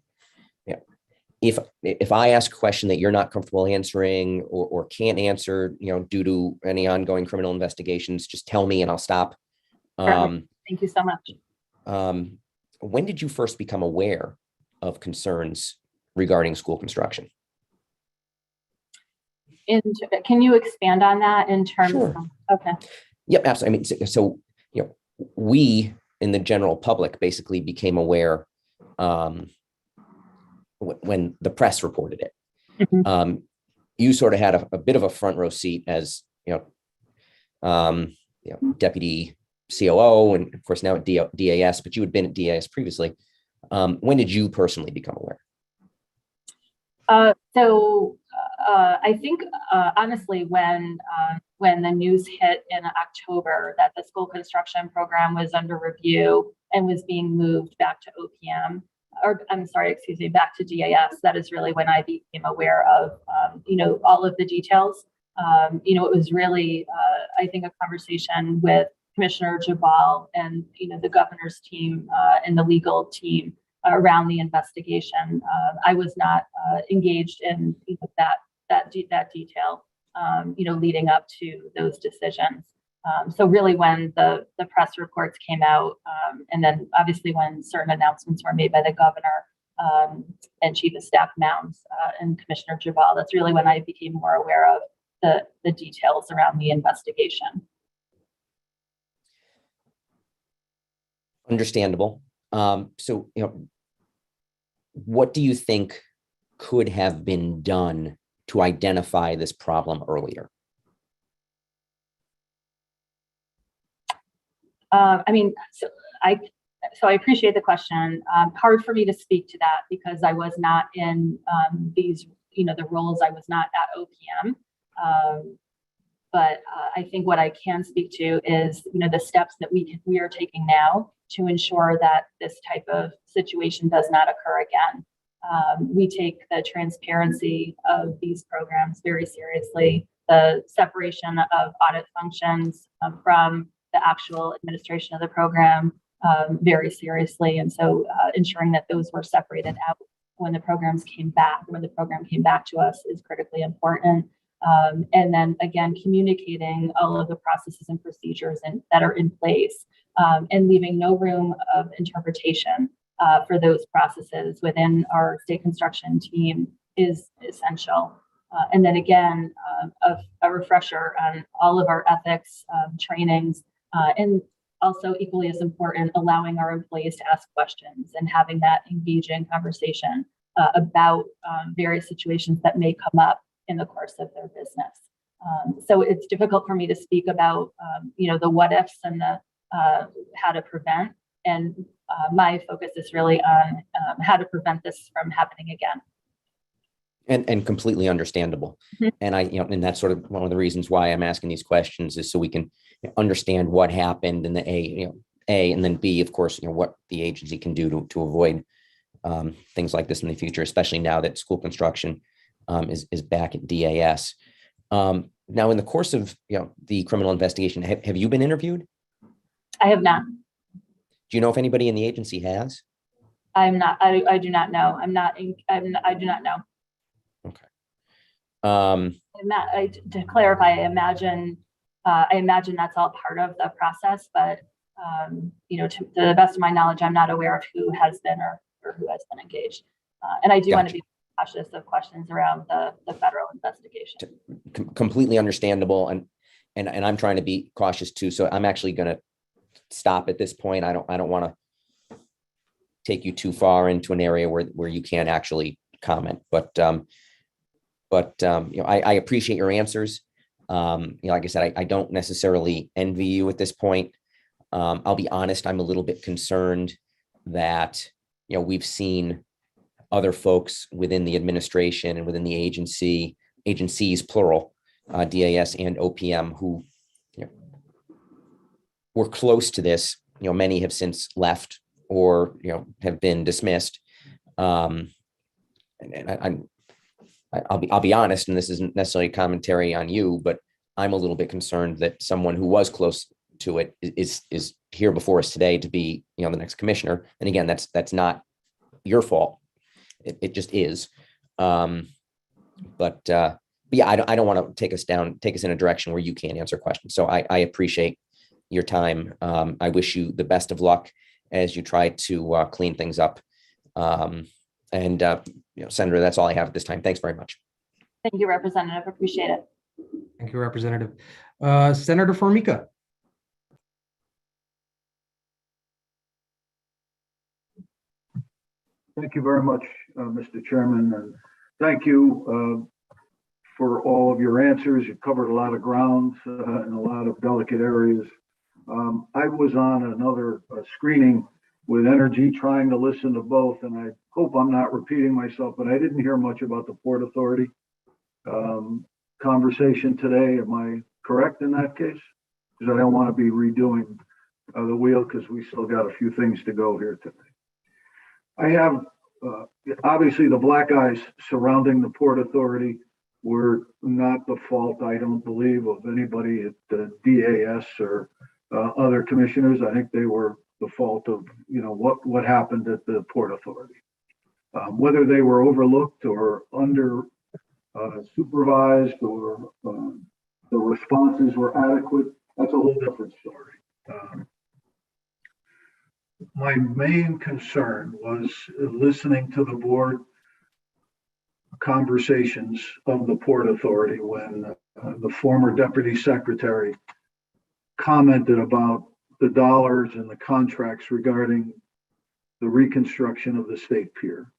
if I ask a question that you're not comfortable answering or can't answer, due to any ongoing criminal investigations, just tell me and I'll stop. Thank you so much. When did you first become aware of concerns regarding school construction? Can you expand on that in terms Sure. of, okay. Yep, absolutely. I mean, so we in the general public basically became aware when the press reported it. Mm-hmm. You sort of had a bit of a front row seat as deputy COO, and of course now at DAS, but you had been at DAS previously. When did you personally become aware? I think honestly, when the news hit in October that the school construction program was under review and was being moved back to OPM, back to DAS, that is really when I became aware of, all of the details. It was really, I think, a conversation with Commissioner Jabal and, the governor's team and the legal team around the investigation. I was not engaged in that detail, leading up to those decisions. So really when the press reports came out, and then obviously when certain announcements were made by the governor and Chief of Staff Noms and Commissioner Jabal, that's really when I became more aware of the details around the investigation. Understandable. So, what do you think could have been done to identify this problem earlier? So I appreciate the question. Hard for me to speak to that because I was not in these, the roles. I was not at OPM. But I think what I can speak to is, the steps that we are taking now to ensure that this type of situation does not occur again. We take the transparency of these programs very seriously, the separation of audit functions from the actual administration of the program very seriously. And so ensuring that those were separated out when the program came back to us is critically important. And then again, communicating all of the processes and procedures that are in place, and leaving no room of interpretation for those processes within our state construction team is essential. And then again, a refresher on all of our ethics trainings, and also equally as important, allowing our employees to ask questions and having that engaging conversation about various situations that may come up in the course of their business. So it's difficult for me to speak about, the what ifs and the how to prevent. And my focus is really on how to prevent this from happening again. And completely understandable. Mhm. And and that's sort of one of the reasons why I'm asking these questions, is so we can understand what happened, and the A, and then B, of course, what the agency can do to avoid things like this in the future, especially now that school construction is back at DAS. Now, in the course of the criminal investigation, have you been interviewed? I have not. Do you know if anybody in the agency has? I'm not. I do not know. I do not know. Okay. To clarify, I imagine that's all part of the process, but to the best of my knowledge, I'm not aware of who has been or who has been engaged. And I do want to be cautious of questions around the federal investigation. Completely understandable, and I'm trying to be cautious too. So I'm actually going to stop at this point. I don't want to take you too far into an area where you can't actually comment, but I appreciate your answers. Like I said, I don't necessarily envy you at this point. I'll be honest, I'm a little bit concerned that, we've seen other folks within the administration and within the agencies, plural, DAS and OPM, who were close to this. Many have since left or, have been dismissed. And I'll be honest, and this isn't necessarily a commentary on you, but I'm a little bit concerned that someone who was close to it is here before us today to be, the next commissioner. And again, that's not your fault. It just is. But yeah, I don't want to take us in a direction where you can't answer questions. So I appreciate your time. I wish you the best of luck as you try to clean things up. Senator, that's all I have at this time. Thanks very much. Thank you, Representative. Appreciate it. Thank you, Representative. Senator Formica. Thank you very much, Mr. Chairman, and thank you for all of your answers. You covered a lot of ground in a lot of delicate areas. I was on another screening with Energy, trying to listen to both, and I hope I'm not repeating myself, but I didn't hear much about the Port Authority conversation today. Am I correct in that case? Because I don't want to be redoing the wheel, because we still got a few things to go here today. I have obviously the black eyes surrounding the Port Authority were not the fault, I don't believe, of anybody at the DAS or other commissioners. I think they were the fault of what happened at the Port Authority. Whether they were overlooked or under supervised or the responses were adequate, that's a whole different story. My main concern was listening to the board conversations of the Port Authority when the former deputy secretary commented about the dollars and the contracts regarding the reconstruction of the state pier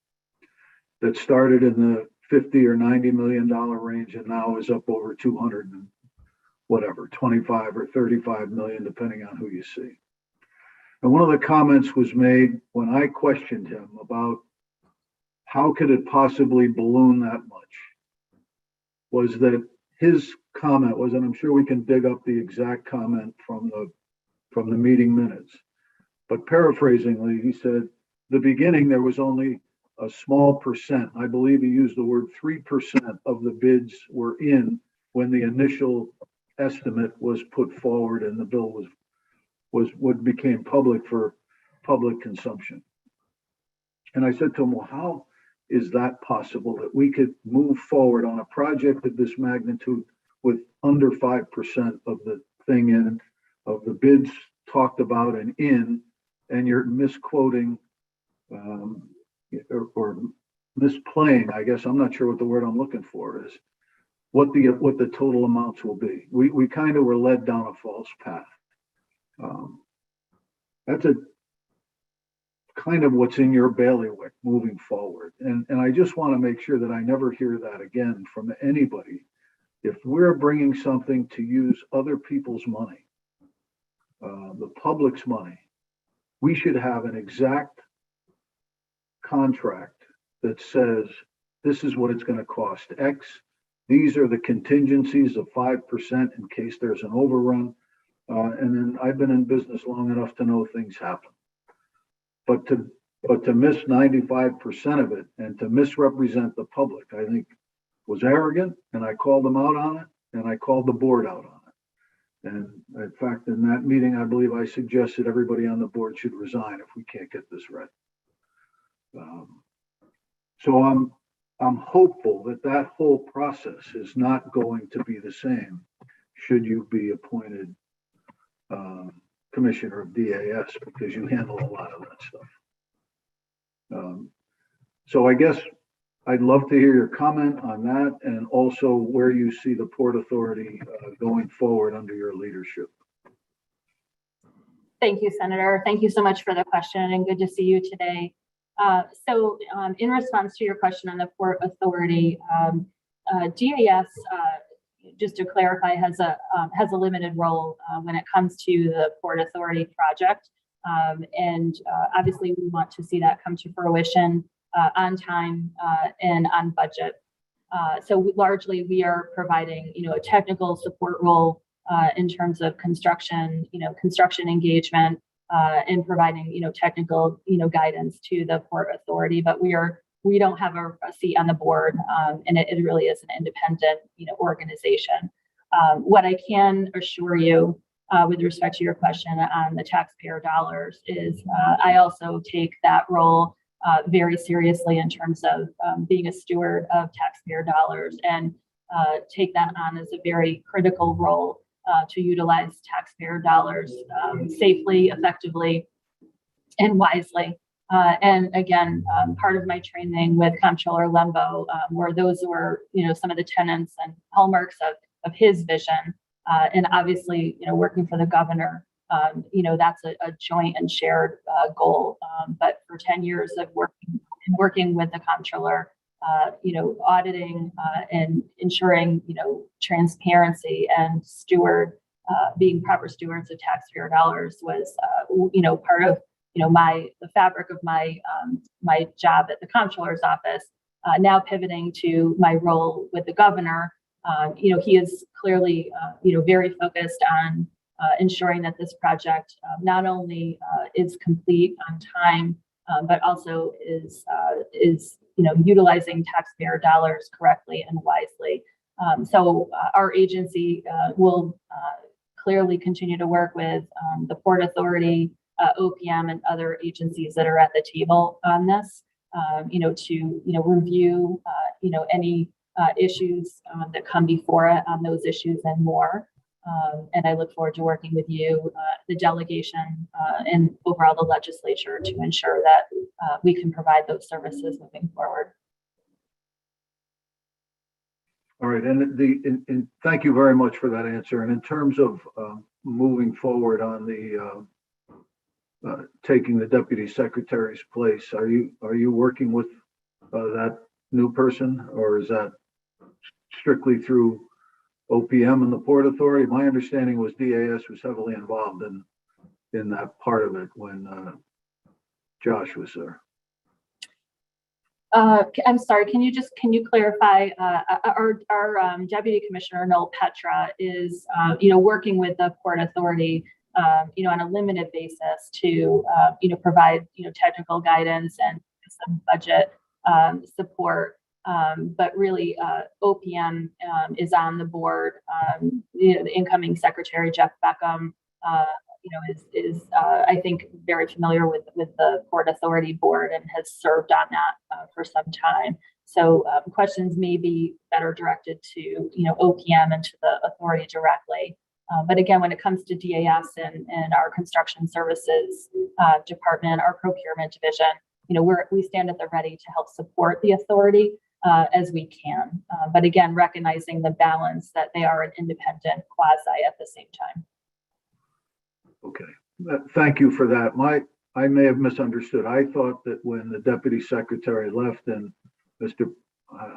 that started in the $50 or $90 million range and now is up over 200 and whatever, 25 or 35 million, depending on who you see. And one of the comments was made when I questioned him about how could it possibly balloon that much, was that his comment was, and I'm sure we can dig up the exact comment from the meeting minutes, but paraphrasingly, he said, the beginning, there was only a small percent. I believe he used the word 3% of the bids were in when the initial estimate was put forward and the bill was what became public for public consumption. And I said to him, well, is that possible that we could move forward on a project of this magnitude with under 5% of the thing in, of the bids talked about and in, and you're misquoting or misplaying, I guess, I'm not sure what the word I'm looking for is, what the total amounts will be. We kind of were led down a false path. That's a kind of what's in your bailiwick moving forward. And I just want to make sure that I never hear that again from anybody. If we're bringing something to use other people's money, the public's money, we should have an exact contract that says this is what it's going to cost X. These are the contingencies of 5% in case there's an overrun. And then I've been in business long enough to know things happen. But to miss 95% of it and to misrepresent the public, I think was arrogant, and I called them out on it, and I called the board out on it. And in fact, in that meeting, I believe I suggested everybody on the board should resign if we can't get this right. So I'm hopeful that that whole process is not going to be the same should you be appointed commissioner of DAS, because you handle a lot of that stuff. So I guess I'd love to hear your comment on that, and also where you see the Port Authority going forward under your leadership. Thank you, Senator. Thank you so much for the question, and good to see you today. So in response to your question on the Port Authority, DAS, just to clarify, has a limited role when it comes to the Port Authority project. And obviously we want to see that come to fruition on time and on budget. So largely we are providing, a technical support role in terms of construction, construction engagement, and providing, technical, guidance to the Port Authority. But we don't have a seat on the board, and it really is an independent, organization. What I can assure you with respect to your question on the taxpayer dollars is I also take that role very seriously in terms of being a steward of taxpayer dollars, and take that on as a very critical role to utilize taxpayer dollars safely, effectively, and wisely. And again, part of my training with Comptroller Lembo were those were, some of the tenets and hallmarks of his vision. And obviously, working for the governor, that's a joint and shared goal. But for 10 years of working with the Comptroller, auditing and ensuring, transparency and being proper stewards of taxpayer dollars was, part of, the fabric of my job at the Comptroller's office. Now pivoting to my role with the governor, he is clearly, very focused on ensuring that this project not only is complete on time, but also is utilizing taxpayer dollars correctly and wisely. So our agency will clearly continue to work with the Port Authority, OPM, and other agencies that are at the table on this, to review any issues that come before it on those issues and more. And I look forward to working with you, the delegation, and overall the legislature to ensure that we can provide those services moving forward. All right, and thank you very much for that answer. And in terms of moving forward on the taking the deputy secretary's place, are you working with that new person, or is that strictly through OPM and the Port Authority? My understanding was DAS was heavily involved in that part of it when Josh was there. I'm sorry, can you clarify, our Deputy Commissioner Noel Petra is, working with the Port Authority, on a limited basis to, provide, technical guidance and some budget support. But really, OPM is on the board. The incoming Secretary, Jeff Beckham, is I think very familiar with the Port Authority Board and has served on that for some time. So questions may be better directed to OPM and to the authority directly. But again, when it comes to DAS and our construction services department, our procurement division, we stand at the ready to help support the authority as we can. But again, recognizing the balance that they are an independent quasi at the same time. Okay, thank you for that. I may have misunderstood. I thought that when the deputy secretary left and Mr.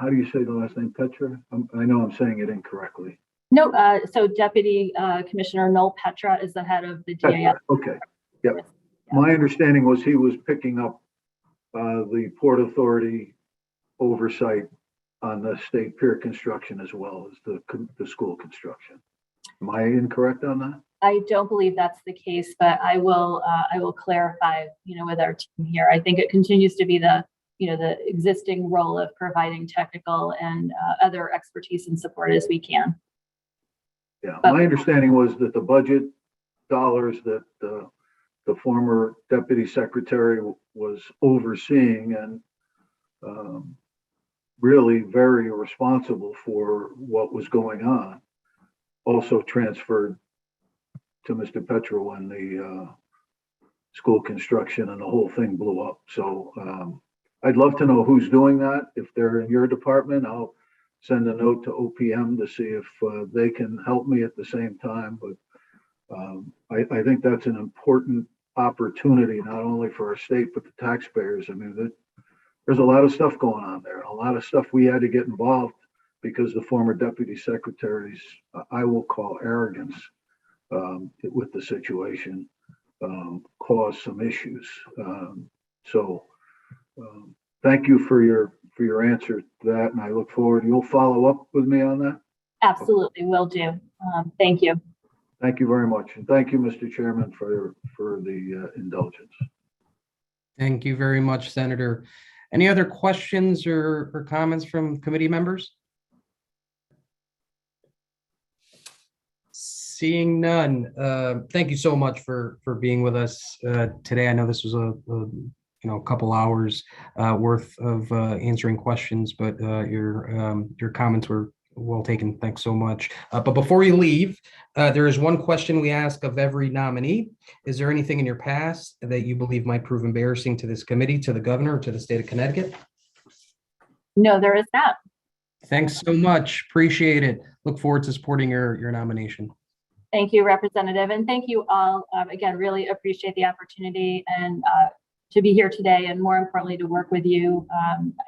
How do you say the last name, Petra? I know I'm saying it incorrectly. No, so Deputy Commissioner Noel Petra is the head of the DAS. Okay, yep. My understanding was he was picking up the Port Authority oversight on the state pier construction as well as the school construction. Am I incorrect on that? I don't believe that's the case, but I will clarify, with our team here. I think it continues to be the existing role of providing technical and other expertise and support as we can. Yeah, my understanding was that the budget dollars that the former deputy secretary was overseeing and really very responsible for what was going on also transferred to Mr. Petra when the school construction and the whole thing blew up. So I'd love to know who's doing that. If they're in your department, I'll send a note to OPM to see if they can help me at the same time. But I think that's an important opportunity, not only for our state, but the taxpayers. I mean, there's a lot of stuff going on there, a lot of stuff we had to get involved because the former deputy secretary's, I will call arrogance with the situation, caused some issues. Thank you for your answer to that, and I look forward. You'll follow up with me on that? Absolutely, will do. Thank you. Thank you very much, and thank you, Mr. Chairman, for the indulgence. Thank you very much, Senator. Any other questions or comments from committee members? Seeing none, thank you so much for being with us today. I know this was a couple hours worth of answering questions, but your comments were well taken. Thanks so much. But before you leave, there is one question we ask of every nominee. Is there anything in your past that you believe might prove embarrassing to this committee, to the governor, or to the state of Connecticut? No, there is not. Thanks so much. Appreciate it. Look forward to supporting your nomination. Thank you, Representative. And thank you all. Again, really appreciate the opportunity and to be here today, and more importantly, to work with you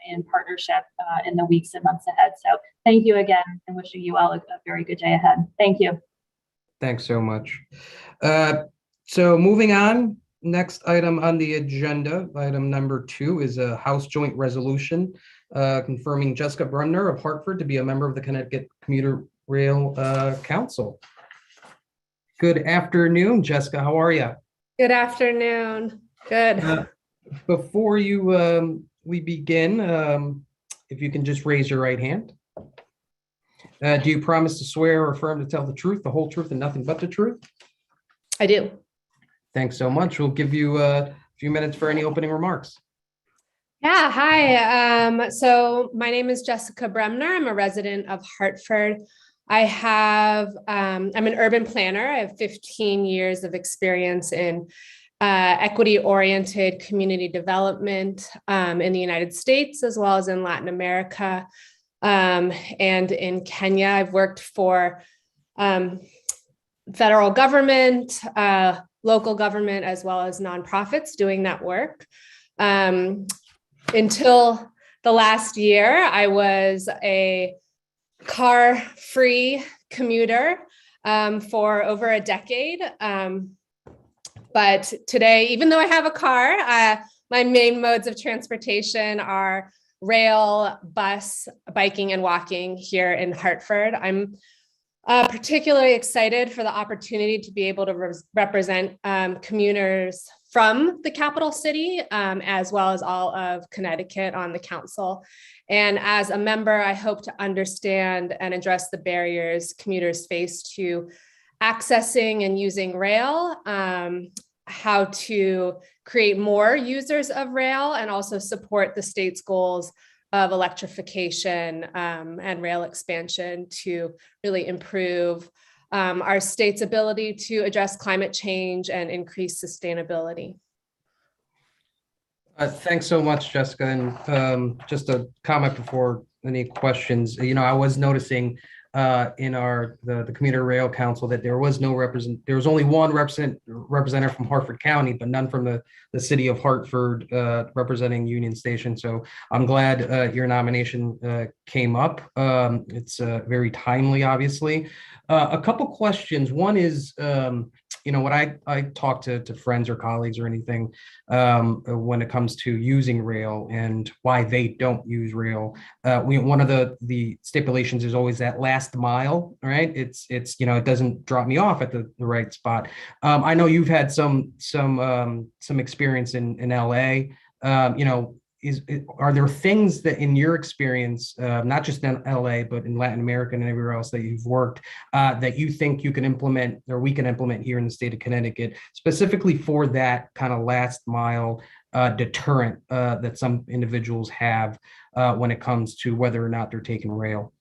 in partnership in the weeks and months ahead. So thank you again, and wishing you all a very good day ahead. Thank you. Thanks so much. So moving on, next item on the agenda, item number 2 is a House Joint Resolution confirming Jessica Bremner of Hartford to be a member of the Connecticut Commuter Rail Council. Good afternoon, Jessica. How are you? Good afternoon. Good. Before we begin, if you can just raise your right hand. Do you promise to swear or affirm to tell the truth, the whole truth, and nothing but the truth? I do. Thanks so much. We'll give you a few minutes for any opening remarks. Yeah, hi. So my name is Jessica Bremner. I'm a resident of Hartford. I'm an urban planner. I have 15 years of experience in equity-oriented community development in the United States, as well as in Latin America and in Kenya. I've worked for federal government, local government, as well as nonprofits doing that work. Until the last year, I was a car-free commuter for over a decade. But today, even though I have a car, my main modes of transportation are rail, bus, biking, and walking here in Hartford. I'm particularly excited for the opportunity to be able to represent commuters from the capital city, as well as all of Connecticut on the council. And as a member, I hope to understand and address the barriers commuters face to accessing and using rail, how to create more users of rail, and also support the state's goals of electrification and rail expansion to really improve our state's ability to address climate change and increase sustainability. Thanks so much, Jessica. And just a comment before any questions. I was noticing in the Commuter Rail Council that there was only one representative from Hartford County, but none from the city of Hartford representing Union Station. So I'm glad your nomination came up. It's very timely, obviously. A couple questions. One is, when I talk to friends or colleagues or anything, when it comes to using rail and why they don't use rail, one of the stipulations is always that last mile, right? It's it doesn't drop me off at the right spot. I know you've had some experience in LA. Are there things that in your experience, not just in LA, but in Latin America and everywhere else that you've worked, that you think you can implement or we can implement here in the state of Connecticut, specifically for that kind of last mile deterrent that some individuals have when it comes to whether or not they're taking rail?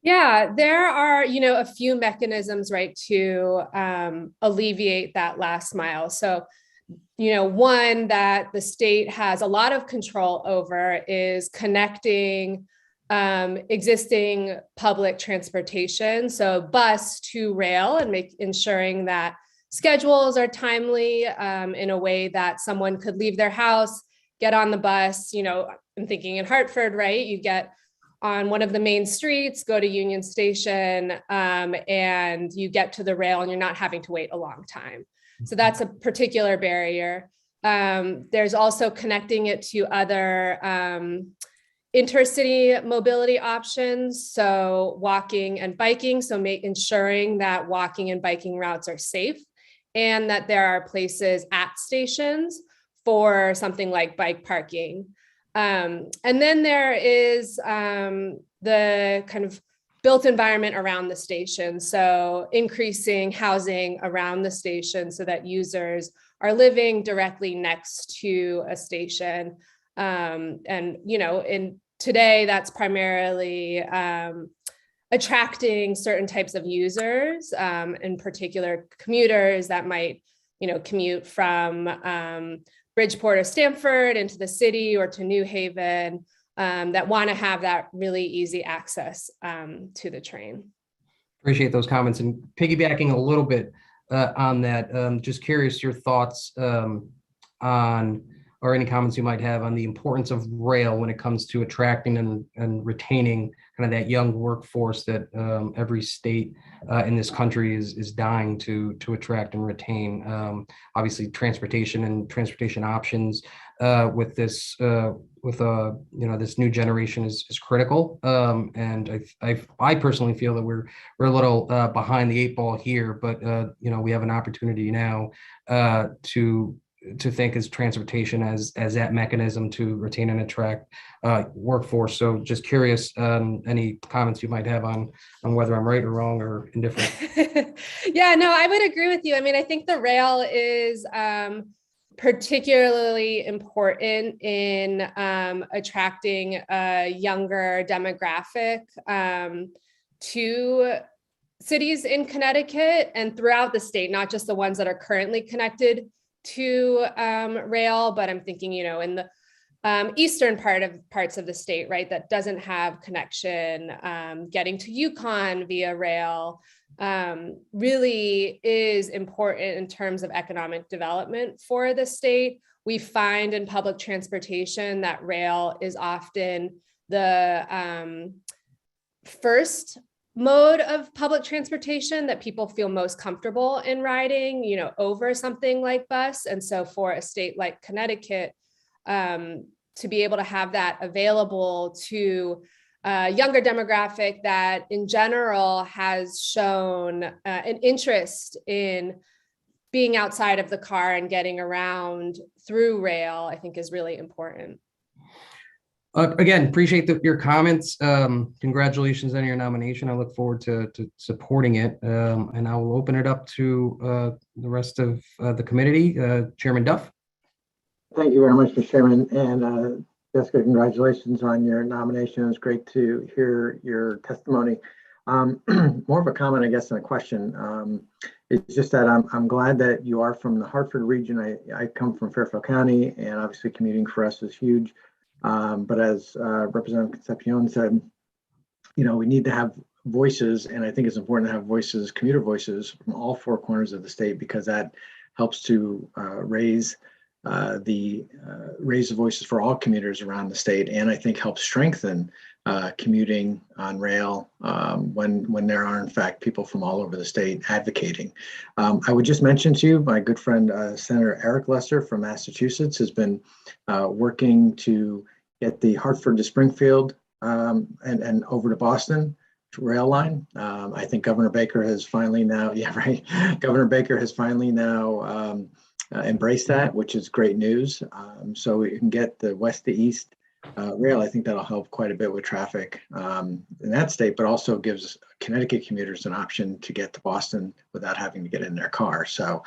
Yeah, there are, a few mechanisms, right, to alleviate that last mile. So, one that the state has a lot of control over is connecting existing public transportation, so bus to rail, and ensuring that schedules are timely in a way that someone could leave their house, get on the bus. I'm thinking in Hartford, right? You get on one of the main streets, go to Union Station, and you get to the rail and you're not having to wait a long time. So that's a particular barrier. There's also connecting it to other intercity mobility options, so walking and biking, so ensuring that walking and biking routes are safe and that there are places at stations for something like bike parking. And then there is the kind of built environment around the station. So increasing housing around the station so that users are living directly next to a station. And, in today, that's primarily attracting certain types of users, in particular commuters that might, commute from Bridgeport or Stamford into the city or to New Haven, that want to have that really easy access to the train. Appreciate those comments, and piggybacking a little bit on that. Just curious your thoughts on, or any comments you might have on the importance of rail when it comes to attracting and retaining kind of that young workforce that every state in this country is dying to attract and retain. Obviously, transportation and transportation options with this this new generation is critical. And I personally feel that we're a little behind the eight ball here, but we have an opportunity now to think as transportation as that mechanism to retain and attract workforce. So just curious, any comments you might have on whether I'm right or wrong or indifferent. Yeah, no, I would agree with you. I mean, I think the rail is particularly important in attracting a younger demographic to cities in Connecticut and throughout the state, not just the ones that are currently connected to rail, but I'm thinking, in the eastern parts of the state, right, that doesn't have connection, getting to Yukon via rail really is important in terms of economic development for the state. We find in public transportation that rail is often the first mode of public transportation that people feel most comfortable in riding, over something like bus. And so for a state like Connecticut, to be able to have that available to a younger demographic that in general has shown an interest in being outside of the car and getting around through rail, I think is really important. Again, appreciate your comments. Congratulations on your nomination. I look forward to supporting it. And I will open it up to the rest of the committee. Chairman Duff. Thank you very much, Mr. Chairman. And Jessica, congratulations on your nomination. It's great to hear your testimony. More of a comment, I guess, than a question. It's just that I'm glad that you are from the Hartford region. I come from Fairfield County, and obviously commuting for us is huge. But as Representative Concepcion said, we need to have voices, and I think it's important to have voices, commuter voices from all four corners of the state, because that helps to raise the voices for all commuters around the state, and I think helps strengthen commuting on rail when there are in fact people from all over the state advocating. I would just mention to you, my good friend Senator Eric Lesser from Massachusetts has been working to get the Hartford to Springfield and over to Boston rail line. I think Governor Baker has finally now, Governor Baker has finally now embraced that, which is great news. So we can get the west to east rail. I think that'll help quite a bit with traffic in that state, but also gives Connecticut commuters an option to get to Boston without having to get in their car. So,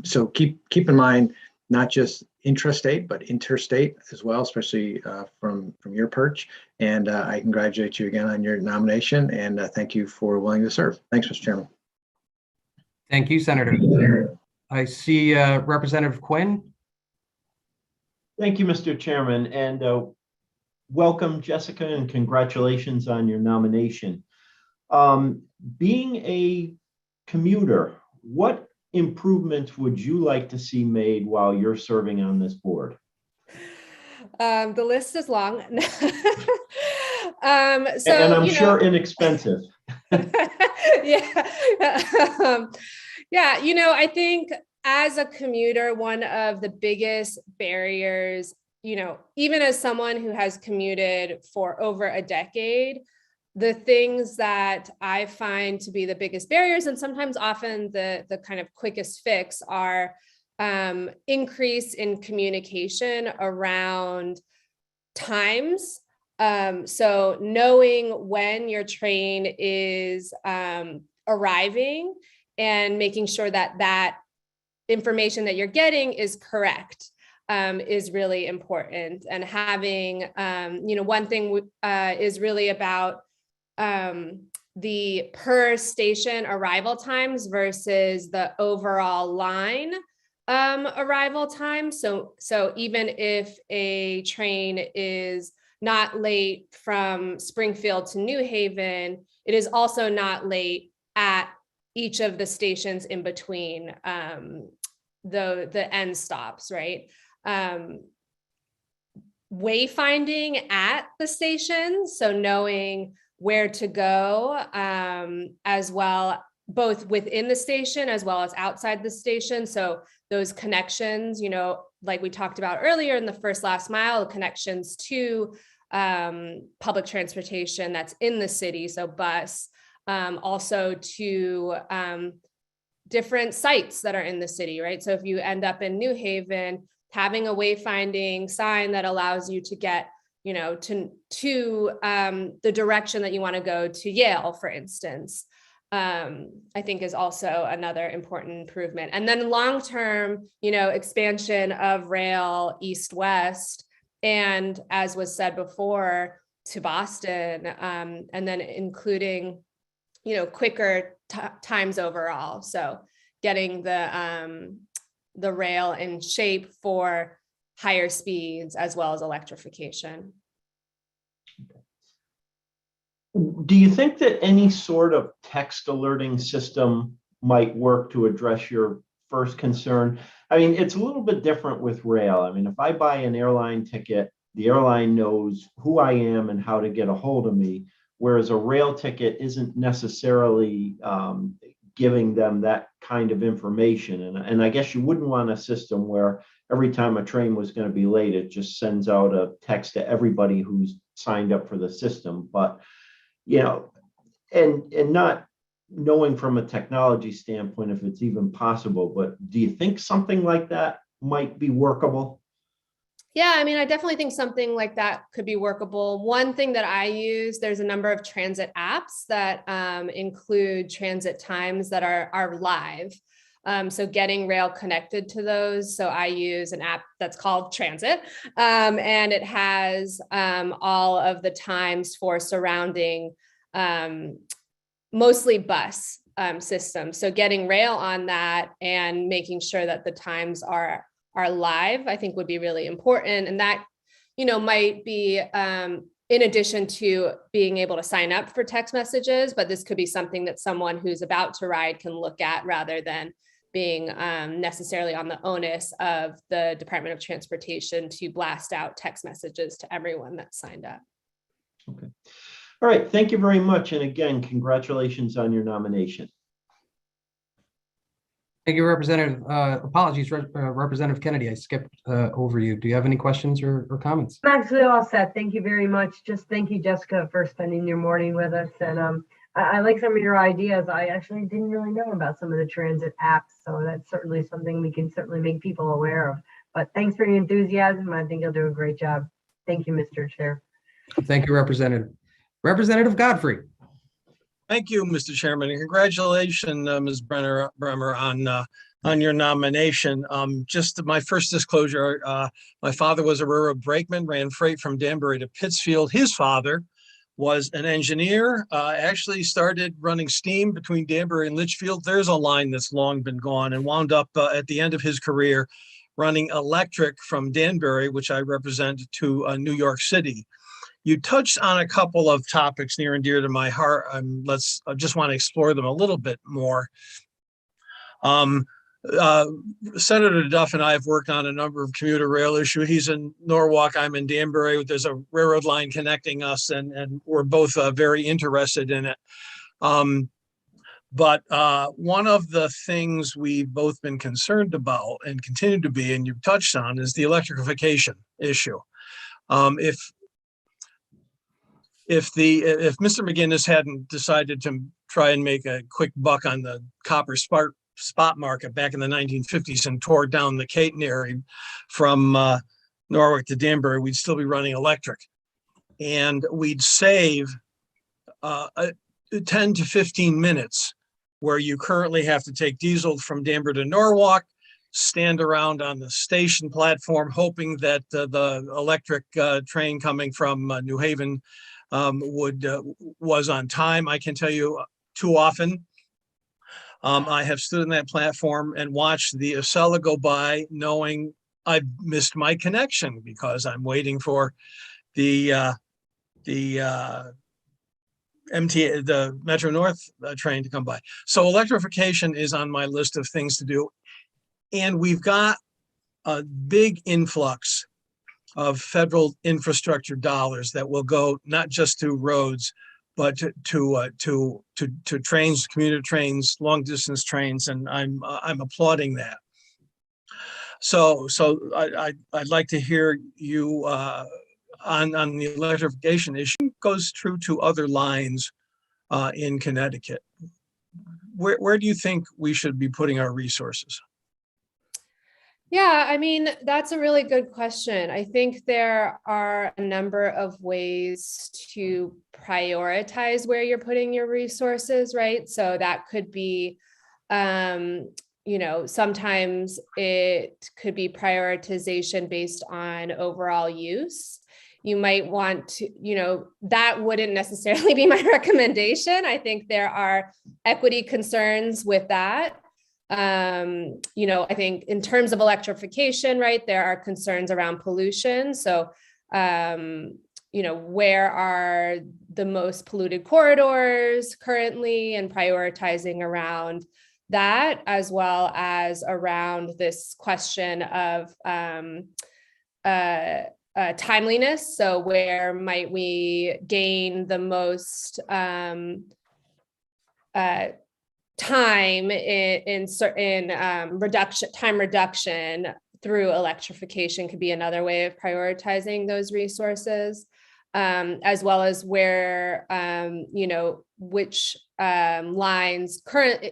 so keep in mind not just intrastate, but interstate as well, especially from your perch. And I congratulate you again on your nomination, and thank you for willing to serve. Thanks, Mr. Chairman. Thank you, Senator. I see Representative Quinn. Thank you, Mr. Chairman, and welcome, Jessica, and congratulations on your nomination. Being a commuter, what improvements would you like to see made while you're serving on this board? The list is long. And I'm sure inexpensive. Yeah, I think as a commuter, one of the biggest barriers, even as someone who has commuted for over a decade, the things that I find to be the biggest barriers, and sometimes often the kind of quickest fix, are increase in communication around times. So knowing when your train is arriving and making sure that information that you're getting is correct is really important. And having, one thing is really about the per station arrival times versus the overall line arrival time. So even if a train is not late from Springfield to New Haven, it is also not late at each of the stations in between the end stops, right? Wayfinding at the station, so knowing where to go as well, both within the station as well as outside the station. So those connections, like we talked about earlier in the first last mile, connections to public transportation that's in the city, so bus, also to different sites that are in the city, right? So if you end up in New Haven, having a wayfinding sign that allows you to get, to the direction that you want to go to Yale, for instance, I think is also another important improvement. And then long-term, expansion of rail east-west, and as was said before, to Boston, and then including, quicker times overall. So getting the rail in shape for higher speeds as well as electrification. Do you think that any sort of text alerting system might work to address your first concern? I mean, it's a little bit different with rail. I mean, if I buy an airline ticket, the airline knows who I am and how to get a hold of me, whereas a rail ticket isn't necessarily giving them that kind of information. And I guess you wouldn't want a system where every time a train was going to be late, it just sends out a text to everybody who's signed up for the system. But and not knowing from a technology standpoint if it's even possible, but do you think something like that might be workable? Yeah, I mean, I definitely think something like that could be workable. One thing that I use, there's a number of transit apps that include transit times that are live. So getting rail connected to those. So I use an app that's called Transit, and it has all of the times for surrounding mostly bus systems. So getting rail on that and making sure that the times are live, I think would be really important. And that, might be in addition to being able to sign up for text messages, but this could be something that someone who's about to ride can look at rather than being necessarily on the onus of the Department of Transportation to blast out text messages to everyone that's signed up. Okay. All right. Thank you very much. And again, congratulations on your nomination. Thank you, Representative. Apologies, Representative Kennedy, I skipped over you. Do you have any questions or comments? I'm actually all set. Thank you very much. Just thank you, Jessica, for spending your morning with us. And I like some of your ideas. I actually didn't really know about some of the transit apps. So that's certainly something we can certainly make people aware of. But thanks for your enthusiasm. I think you'll do a great job. Thank you, Mr. Chair. Thank you, Representative. Representative Godfrey. Thank you, Mr. Chairman, and congratulations, Ms. Bremer, on your nomination. Just my first disclosure, my father was a railroad brakeman, ran freight from Danbury to Pittsfield. His father was an engineer, actually started running steam between Danbury and Litchfield. There's a line that's long been gone, and wound up at the end of his career running electric from Danbury, which I represent, to New York City. You touched on a couple of topics near and dear to my heart. I just want to explore them a little bit more. Senator Duff and I have worked on a number of commuter rail issues. He's in Norwalk, I'm in Danbury. There's a railroad line connecting us, and we're both very interested in it. But one of the things we've both been concerned about and continue to be, and you've touched on, is the electrification issue. If Mr. McGinnis hadn't decided to try and make a quick buck on the copper spot market back in the 1950s and tore down the catenary from Norwalk to Danbury, we'd still be running electric, and we'd save 10 to 15 minutes where you currently have to take diesel from Danbury to Norwalk, stand around on the station platform hoping that the electric train coming from New Haven was on time. I can tell you too often I have stood on that platform and watched the Acela go by knowing I've missed my connection because I'm waiting for the MTA, the Metro North train to come by. So electrification is on my list of things to do. And we've got a big influx of federal infrastructure dollars that will go not just to roads, but to trains, commuter trains, long distance trains, and I'm applauding that. So I'd like to hear you on the electrification issue. It goes true to other lines in Connecticut. Where do you think we should be putting our resources? Yeah, I mean, that's a really good question. I think there are a number of ways to prioritize where you're putting your resources, right? So that could be, sometimes it could be prioritization based on overall use. You might want to, that wouldn't necessarily be my recommendation. I think there are equity concerns with that. I think in terms of electrification, right, there are concerns around pollution. So, where are the most polluted corridors currently, and prioritizing around that, as well as around this question of timeliness. So where might we gain the most time in time reduction through electrification could be another way of prioritizing those resources, as well as where, which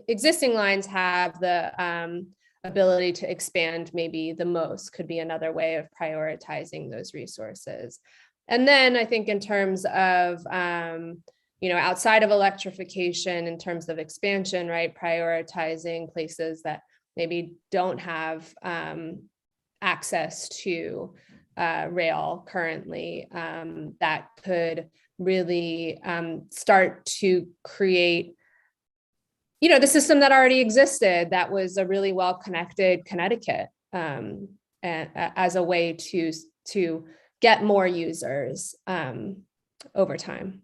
existing lines have the ability to expand maybe the most could be another way of prioritizing those resources. And then I think in terms of, outside of electrification, in terms of expansion, right, prioritizing places that maybe don't have access to rail currently, that could really start to create the system that already existed, that was a really well-connected Connecticut, and as a way to get more users over time.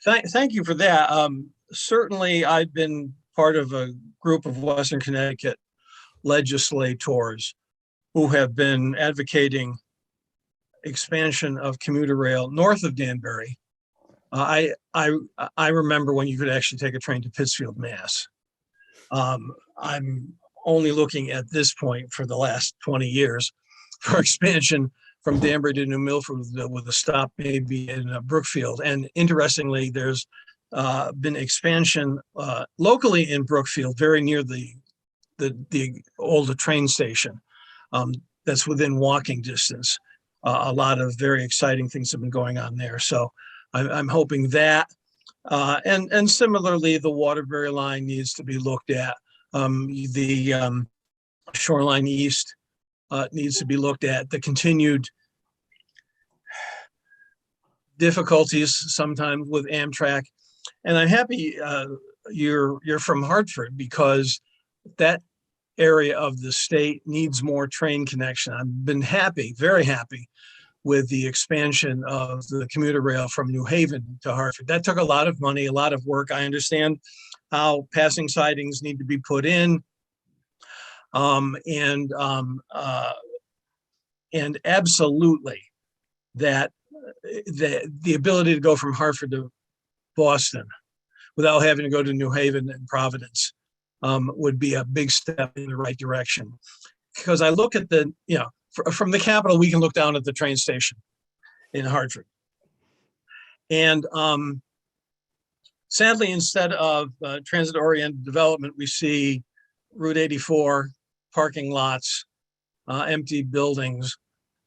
Thank you for that. Certainly, I've been part of a group of Western Connecticut legislators who have been advocating expansion of commuter rail north of Danbury. I remember when you could actually take a train to Pittsfield, Mass. I'm only looking at this point for the last 20 years for expansion from Danbury to New Milford with a stop maybe in Brookfield. And interestingly, there's been expansion locally in Brookfield, very near the old train station. That's within walking distance. A lot of very exciting things have been going on there. So I'm hoping that, and similarly, the Waterbury line needs to be looked at. The Shoreline East needs to be looked at. The continued difficulties sometimes with Amtrak, and I'm happy you're from Hartford, because that area of the state needs more train connection. I've been very happy with the expansion of the commuter rail from New Haven to Hartford. That took a lot of money, a lot of work. I understand how passing sidings need to be put in. And absolutely that the ability to go from Hartford to Boston without having to go to New Haven and Providence would be a big step in the right direction. Because I look at from the Capitol, we can look down at the train station in Hartford. And sadly, instead of transit-oriented development, we see Route 84, parking lots, empty buildings,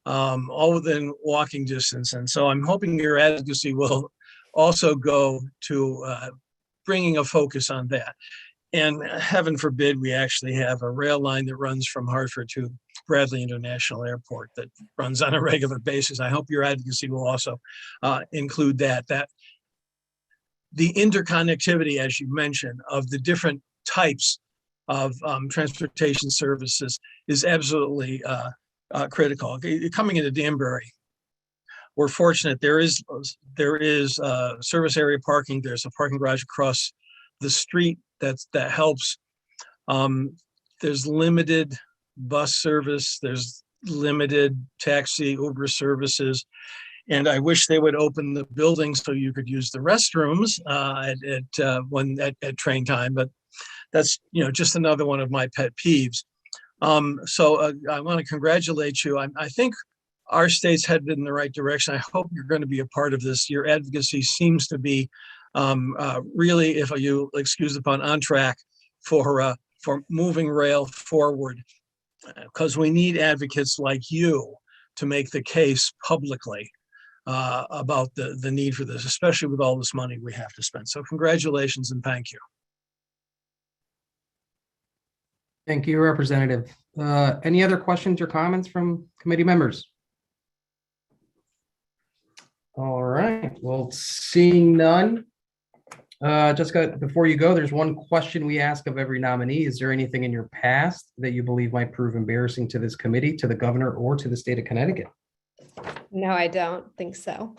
all within walking distance. And so I'm hoping your advocacy will also go to bringing a focus on that. And heaven forbid, we actually have a rail line that runs from Hartford to Bradley International Airport that runs on a regular basis. I hope your advocacy will also include that the interconnectivity, as you mentioned, of the different types of transportation services is absolutely critical. Coming into Danbury, we're fortunate. There is service area parking. There's a parking garage across the street that helps. There's limited bus service. There's limited taxi, Uber services. And I wish they would open the building so you could use the restrooms at train time. But that's just another one of my pet peeves. So I want to congratulate you. I think our state's headed in the right direction. I hope you're going to be a part of this. Your advocacy seems to be really, if you excuse the pun, on track for moving rail forward, because we need advocates like you to make the case publicly about the need for this, especially with all this money we have to spend. So congratulations and thank you. Thank you, Representative. Any other questions or comments from committee members? All right, well, seeing none. Jessica, before you go, there's one question we ask of every nominee. Is there anything in your past that you believe might prove embarrassing to this committee, to the governor, or to the state of Connecticut? No, I don't think so.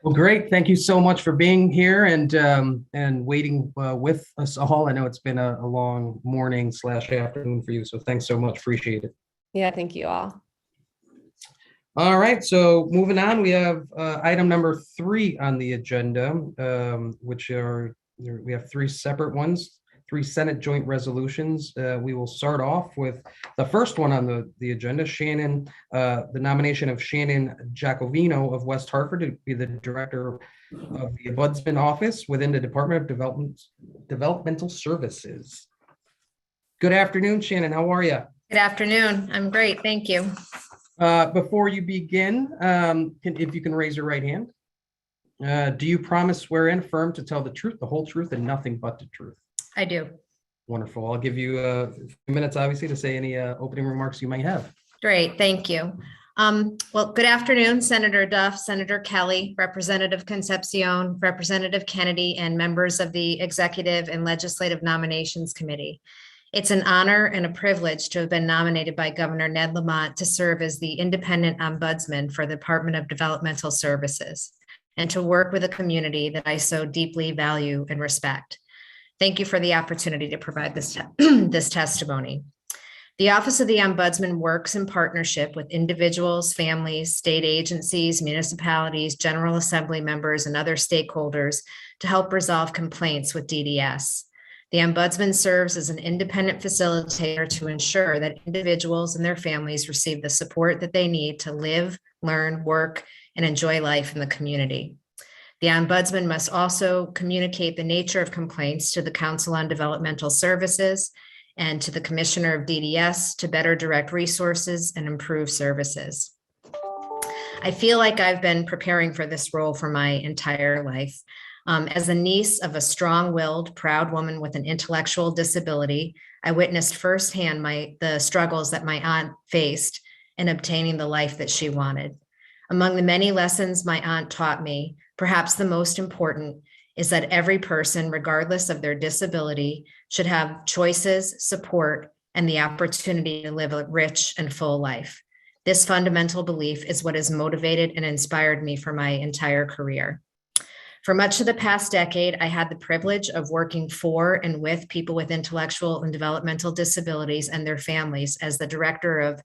Well, great. Thank you so much for being here and waiting with us all. I know it's been a long morning / afternoon for you, so thanks so much. Appreciate it. Yeah, thank you all. All right, so moving on, we have item number 3 on the agenda, which we have 3 separate ones, 3 Senate joint resolutions. We will start off with the first one on the agenda, the nomination of Shannon Giacovino of West Hartford to be the director of the Ombudsman Office within the Department of Developmental Services. Good afternoon, Shannon. How are you? Good afternoon. I'm great. Thank you. Before you begin, if you can raise your right hand. Do you promise, swear in, affirm to tell the truth, the whole truth, and nothing but the truth? I do. Wonderful. I'll give you a few minutes, obviously, to say any opening remarks you might have. Great. Thank you. Well, good afternoon, Senator Duff, Senator Kelly, Representative Concepcion, Representative Kennedy, and members of the Executive and Legislative Nominations Committee. It's an honor and a privilege to have been nominated by Governor Ned Lamont to serve as the independent ombudsman for the Department of Developmental Services and to work with a community that I so deeply value and respect. Thank you for the opportunity to provide this, this testimony. The Office of the Ombudsman works in partnership with individuals, families, state agencies, municipalities, General Assembly members, and other stakeholders to help resolve complaints with DDS. The Ombudsman serves as an independent facilitator to ensure that individuals and their families receive the support that they need to live, learn, work, and enjoy life in the community. The Ombudsman must also communicate the nature of complaints to the Council on Developmental Services and to the Commissioner of DDS to better direct resources and improve services. I feel like I've been preparing for this role for my entire life. As a niece of a strong-willed, proud woman with an intellectual disability, I witnessed firsthand the struggles that my aunt faced in obtaining the life that she wanted. Among the many lessons my aunt taught me, perhaps the most important is that every person, regardless of their disability, should have choices, support, and the opportunity to live a rich and full life. This fundamental belief is what has motivated and inspired me for my entire career. For much of the past decade, I had the privilege of working for and with people with intellectual and developmental disabilities and their families as the Director of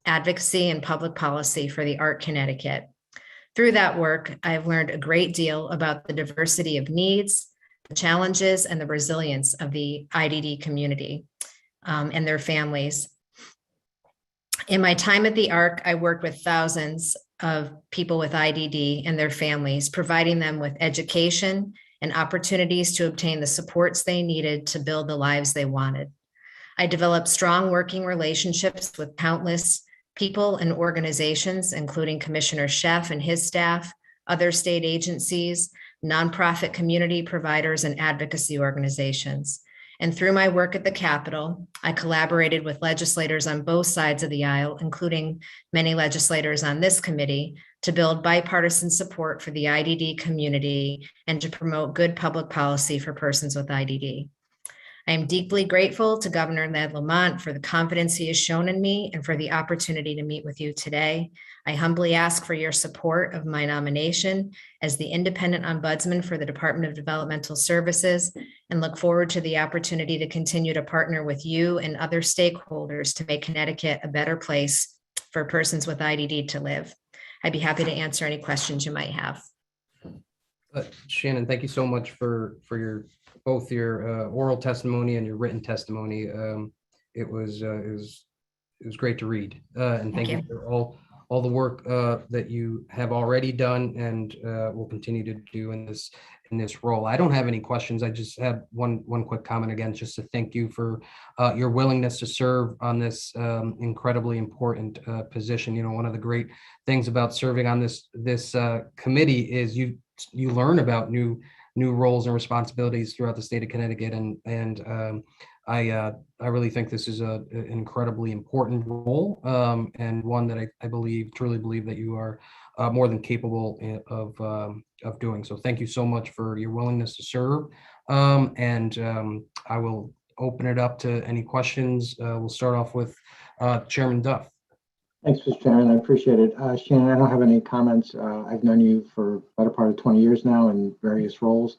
Advocacy and Public Policy for the ARC Connecticut. Through that work, I've learned a great deal about the diversity of needs, the challenges, and the resilience of the IDD community and their families. In my time at the ARC, I worked with thousands of people with IDD and their families, providing them with education and opportunities to obtain the supports they needed to build the lives they wanted. I developed strong working relationships with countless people and organizations, including Commissioner Sheff and his staff, other state agencies, nonprofit community providers, and advocacy organizations. And through my work at the Capitol, I collaborated with legislators on both sides of the aisle, including many legislators on this committee, to build bipartisan support for the IDD community and to promote good public policy for persons with IDD. I am deeply grateful to Governor Ned Lamont for the confidence he has shown in me and for the opportunity to meet with you today. I humbly ask for your support of my nomination as the independent ombudsman for the Department of Developmental Services and look forward to the opportunity to continue to partner with you and other stakeholders to make Connecticut a better place for persons with IDD to live. I'd be happy to answer any questions you might have. Shannon, thank you so much for both your oral testimony and your written testimony. It was great to read, and thank you for all the work that you have already done and will continue to do in this role. I don't have any questions. I just have one quick comment again, just to thank you for your willingness to serve on this incredibly important position. You know, one of the great things about serving on this committee is you learn about new roles and responsibilities throughout the state of Connecticut, and I really think this is an incredibly important role and one that I truly believe that you are more than capable of doing. So thank you so much for your willingness to serve, and I will open it up to any questions. We'll start off with Chairman Duff. Thanks, Mr. Chairman. I appreciate it. Shannon, I don't have any comments. I've known you for the better part of 20 years now in various roles.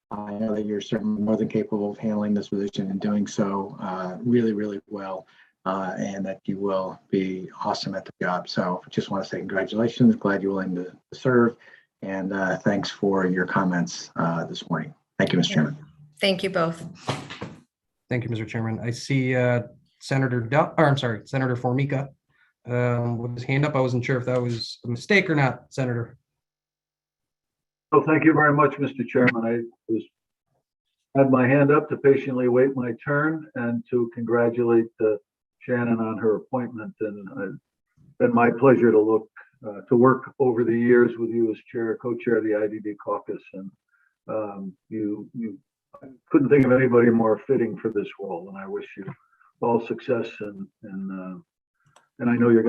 I know that you're certainly more than capable of handling this position and doing so really, really well, and that you will be awesome at the job. So just want to say congratulations. Glad you're willing to serve, and thanks for your comments this morning. Thank you, Mr. Chairman. Thank you both. Thank you, Mr. Chairman. I see Senator Formica with his hand up. I wasn't sure if that was a mistake or not, Senator. So thank you very much, Mr. Chairman. I was had my hand up to patiently wait my turn and to congratulate Shannon on her appointment. And it's been my pleasure to work over the years with you as co-chair of the IDD caucus. And you couldn't think of anybody more fitting for this role. And I wish you all success. And I know you're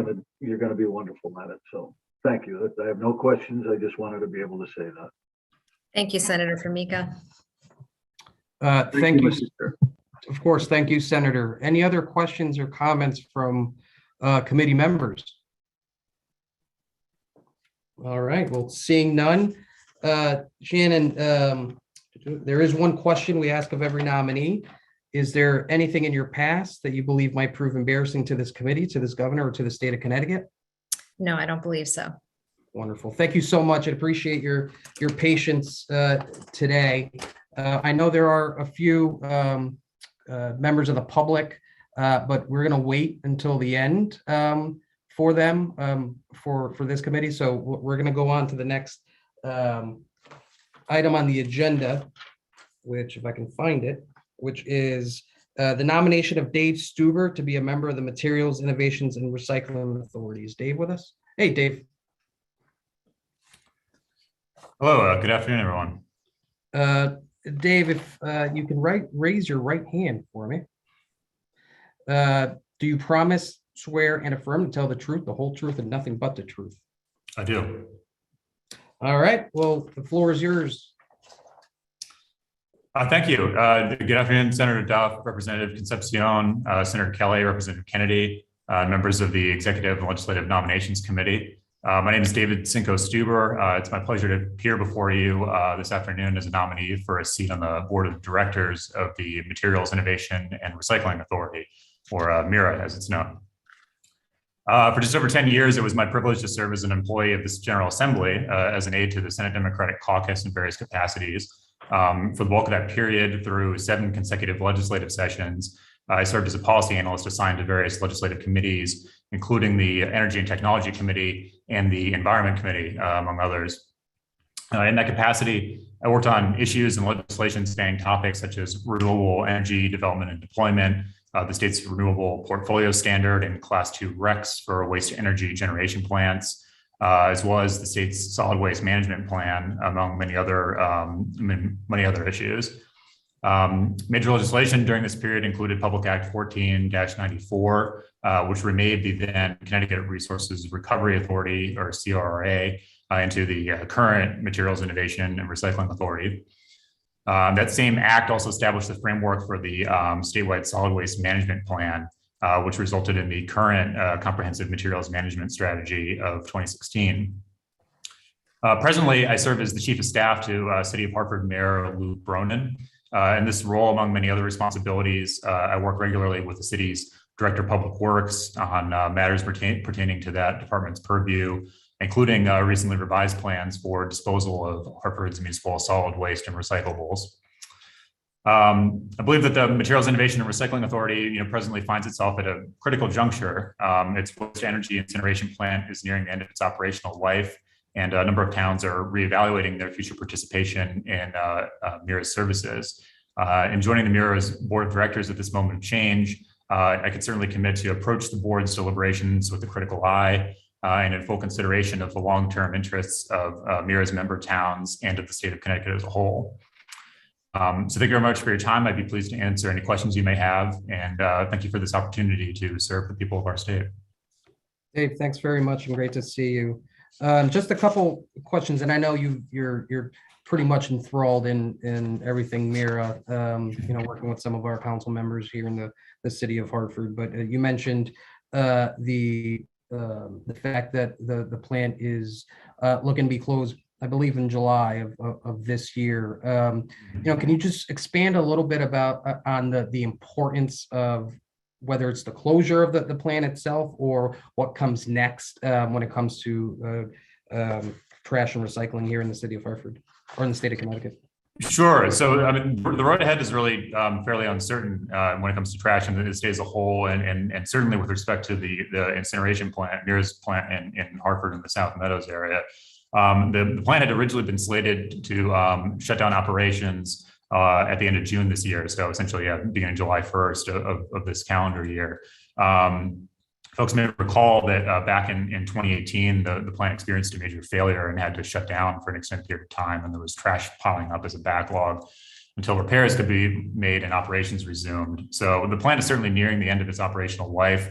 gonna be wonderful at it. So thank you. I have no questions. I just wanted to be able to say that. Thank you, Senator Formica. Thank you. Mr. Chair. Of course, thank you, Senator. Any other questions or comments from committee members? All right, well, seeing none. Shannon, there is one question we ask of every nominee. Is there anything in your past that you believe might prove embarrassing to this committee, to this governor, or to the state of Connecticut? No, I don't believe so. Wonderful. Thank you so much. I appreciate your patience today. I know there are a few members of the public, but we're going to wait until the end for them for this committee. So we're going to go on to the next item on the agenda, which, if I can find it, which is the nomination of Dave Stuber to be a member of the Materials, Innovations, and Recycling Authority. Is Dave with us? Hey, Dave. Hello, good afternoon, everyone. Dave, if you can raise your right hand for me. Do you promise, swear, and affirm to tell the truth, the whole truth, and nothing but the truth? I do. All right, well, the floor is yours. Thank you. Good afternoon, Senator Duff, Representative Concepcion, Senator Kelly, Representative Kennedy, members of the Executive and Legislative Nominations Committee. My name is David Cinco Stuber. It's my pleasure to appear before you this afternoon as a nominee for a seat on the Board of Directors of the Materials, Innovation, and Recycling Authority, or MIRA as it's known. For just over 10 years, it was my privilege to serve as an employee of this General Assembly as an aide to the Senate Democratic Caucus in various capacities. For the bulk of that period, through 7 consecutive legislative sessions, I served as a policy analyst assigned to various legislative committees, including the Energy and Technology Committee and the Environment Committee, among others. In that capacity, I worked on issues and legislation spanning topics such as renewable energy development and deployment, the state's renewable portfolio standard and Class 2 RECs for waste energy generation plants, as well as the state's solid waste management plan, among many other issues. Major legislation during this period included Public Act 14-94, which remade the then Connecticut Resources Recovery Authority, or CRA, into the current Materials, Innovation, and Recycling Authority. That same act also established the framework for the statewide solid waste management plan, which resulted in the current comprehensive materials management strategy of 2016. Presently, I serve as the Chief of Staff to City of Hartford Mayor Lou Bronin. In this role, among many other responsibilities, I work regularly with the city's Director of Public Works on matters pertaining to that department's purview, including recently revised plans for disposal of Hartford's municipal solid waste and recyclables. I believe that the Materials, Innovation, and Recycling Authority, presently finds itself at a critical juncture. Its waste energy incineration plant is nearing the end of its operational life, and a number of towns are reevaluating their future participation in MIRA's services. In joining the MIRA's board of directors at this moment of change, I could certainly commit to approach the board's deliberations with a critical eye and in full consideration of the long-term interests of MIRA's member towns and of the state of Connecticut as a whole. So thank you very much for your time. I'd be pleased to answer any questions you may have, and thank you for this opportunity to serve the people of our state. Dave, thanks very much and great to see you. Just a couple questions, and I know you're pretty much enthralled in everything MIRA, working with some of our council members here in the city of Hartford. But you mentioned the fact that the plant is looking to be closed, I believe, in July of this year. Can you just expand a little bit about on the importance of whether it's the closure of the plant itself or what comes next when it comes to trash and recycling here in the city of Hartford or in the state of Connecticut? Sure. So, the road ahead is really fairly uncertain when it comes to trash in the state as a whole, and certainly with respect to the incineration plant, MIRA's plant in Hartford in the South Meadows area. The plant had originally been slated to shut down operations at the end of June this year. So essentially, yeah, beginning July 1st of this calendar year. Folks may recall that back in 2018, the plant experienced a major failure and had to shut down for an extended period of time. And there was trash piling up as a backlog until repairs could be made and operations resumed. So the plant is certainly nearing the end of its operational life.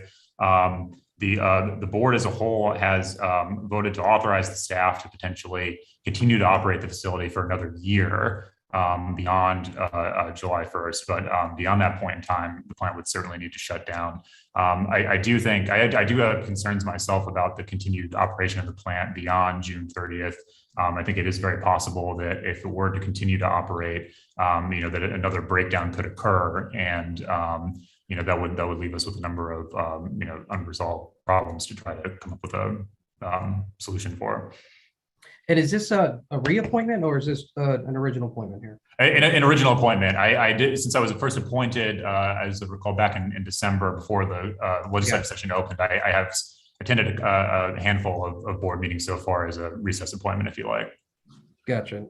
The board as a whole has voted to authorize the staff to potentially continue to operate the facility for another year beyond July 1st. But beyond that point in time, the plant would certainly need to shut down. I do have concerns myself about the continued operation of the plant beyond June 30th. I think it is very possible that if it were to continue to operate, that another breakdown could occur, and that would leave us with a number of unresolved problems to try to come up with a solution for. And is this a reappointment, or is this an original appointment here? An original appointment. I did, since I was first appointed, as I recall, back in December before the legislative session opened. I have attended a handful of board meetings so far as a recess appointment, if you like. Gotcha.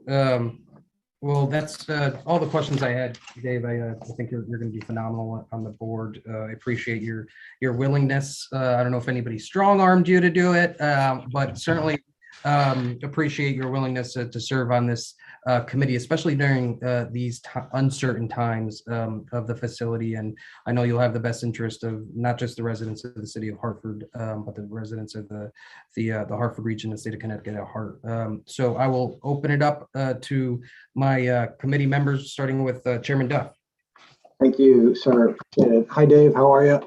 Well, that's all the questions I had, Dave. I think you're going to be phenomenal on the board. I appreciate your willingness. I don't know if anybody strong-armed you to do it, but certainly appreciate your willingness to serve on this committee, especially during these uncertain times of the facility. And I know you'll have the best interest of not just the residents of the city of Hartford, but the residents of the Hartford region, the state of Connecticut at heart. So I will open it up to my committee members, starting with Chairman Duff. Thank you, sir. Hi, Dave. How are you?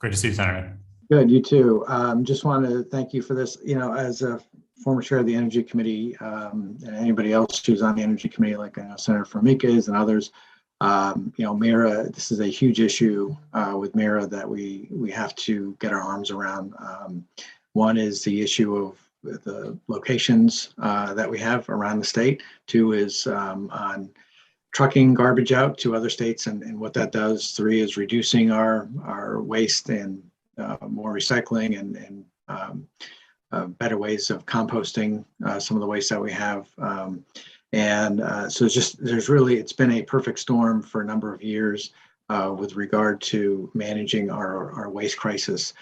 Great to see you, Senator. Good. You too. Just want to thank you for this. As a former chair of the Energy Committee, and anybody else who's on the Energy Committee, like Senator Formica is and others, MIRA, this is a huge issue with MIRA that we have to get our arms around. One is the issue of the locations that we have around the state. Two is on trucking garbage out to other states and what that does. Three is reducing our waste and more recycling and better ways of composting some of the waste that we have. So it's been a perfect storm for a number of years with regard to managing our waste crisis.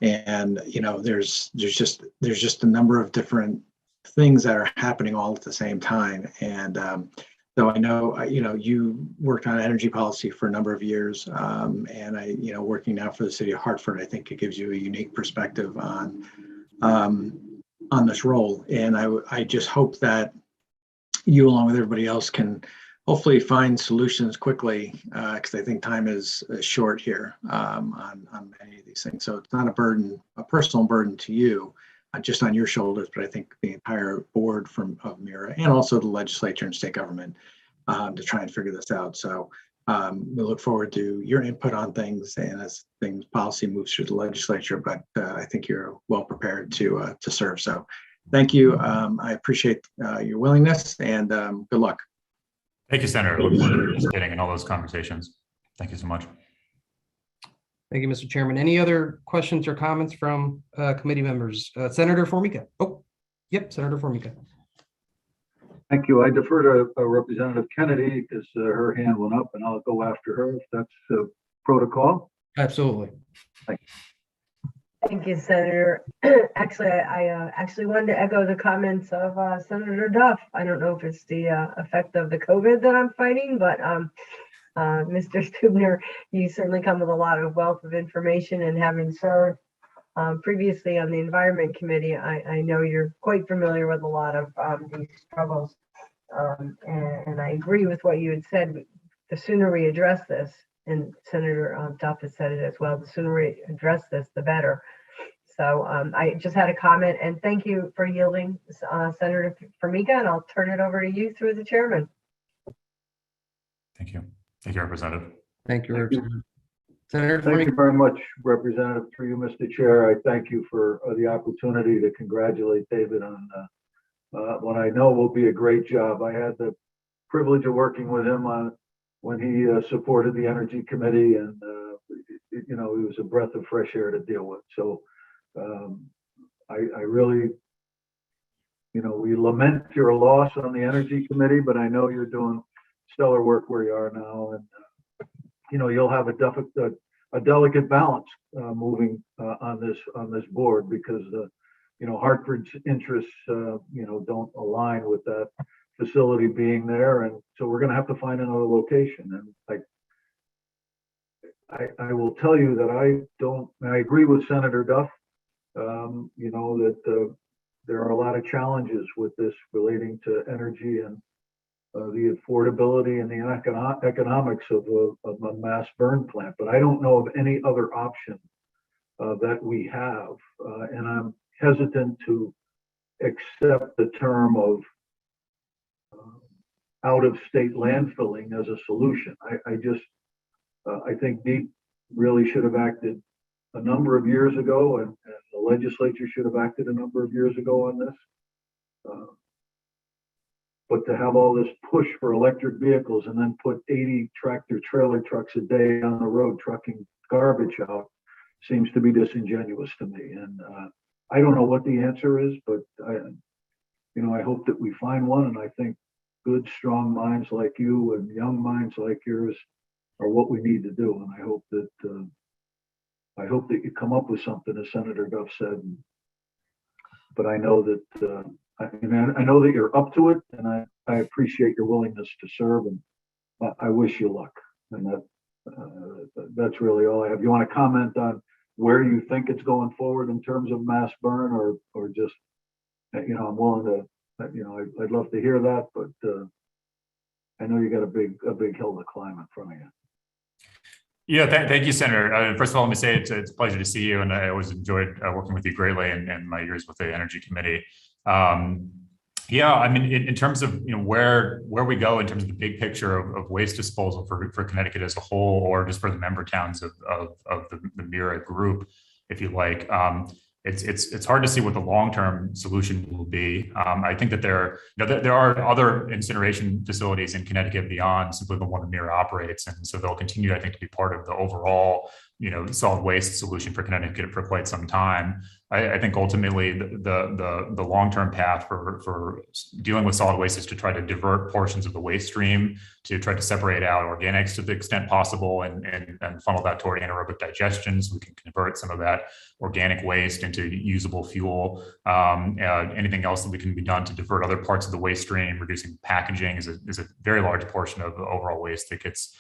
There's just a number of different things that are happening all at the same time. And so I know, you worked on energy policy for a number of years, and working now for the city of Hartford, I think it gives you a unique perspective on this role. And I just hope that you, along with everybody else, can hopefully find solutions quickly, because I think time is short here on many of these things. So it's not a personal burden to you, just on your shoulders, but I think the entire board of MIRA and also the legislature and state government to try and figure this out. So we look forward to your input on things and as policy moves through the legislature, but I think you're well prepared to serve. So thank you. I appreciate your willingness, and good luck. Thank you, Senator. Look forward to participating in all those conversations. Thank you so much. Thank you, Mr. Chairman. Any other questions or comments from committee members? Senator Formica. Oh, yep, Senator Formica. Thank you. I defer to Representative Kennedy because her hand went up, and I'll go after her if that's protocol. Absolutely. Thank you. Thank you, Senator. Actually, I actually wanted to echo the comments of Senator Duff. I don't know if it's the effect of the COVID that I'm fighting, but Mr. Stubner, you certainly come with a lot of wealth of information, and having served previously on the Environment Committee, I know you're quite familiar with a lot of these struggles. And I agree with what you had said. The sooner we address this, and Senator Duff has said it as well, the sooner we address this, the better. So I just had a comment, and thank you for yielding, Senator Formica, and I'll turn it over to you through the chairman. Thank you. Thank you, Representative. Thank you, Representative. Senator Thank you very much, Representative. Through you, Mr. Chair, I thank you for the opportunity to congratulate David on what I know will be a great job. I had the privilege of working with him when he supported the Energy Committee, and he was a breath of fresh air to deal with. So I really, we lament your loss on the Energy Committee, but I know you're doing stellar work where you are now, and you'll have a delicate balance moving on this board, because Hartford's interests don't align with that facility being there, and so we're going to have to find another location. And I will tell you that I agree with Senator Duff. That there are a lot of challenges with this relating to energy and the affordability and the economics of a mass burn plant. But I don't know of any other option that we have, and I'm hesitant to accept the term of out-of-state landfilling as a solution. I think DEEP really should have acted a number of years ago, and the legislature should have acted a number of years ago on this. But to have all this push for electric vehicles and then put 80 tractor trailer trucks a day on the road trucking garbage out seems to be disingenuous to me. And I don't know what the answer is, but I hope that we find one. And I think good, strong minds like you and young minds like yours are what we need to do. And I hope that you come up with something, as Senator Duff said. But I know that I know that you're up to it, and I appreciate your willingness to serve, and I wish you luck. And that's really all I have. You want to comment on where you think it's going forward in terms of mass burn, or just I'm willing to I'd love to hear that, but I know you got a big hill to climb in front of you. Yeah, thank you, Senator. First of all, let me say it's a pleasure to see you, and I always enjoyed working with you greatly in my years with the Energy Committee. Yeah, I mean, in terms of where we go in terms of the big picture of waste disposal for Connecticut as a whole, or just for the member towns of the MIRA group, if you like. It's hard to see what the long-term solution will be. I think that there are other incineration facilities in Connecticut beyond simply the one that MIRA operates, and so they'll continue, I think, to be part of the overall solid waste solution for Connecticut for quite some time. I think ultimately the long-term path for dealing with solid waste is to try to divert portions of the waste stream, to try to separate out organics to the extent possible, and funnel that toward anaerobic digestion, so we can convert some of that organic waste into usable fuel. Anything else that we can be done to divert other parts of the waste stream, reducing packaging is a very large portion of the overall waste that gets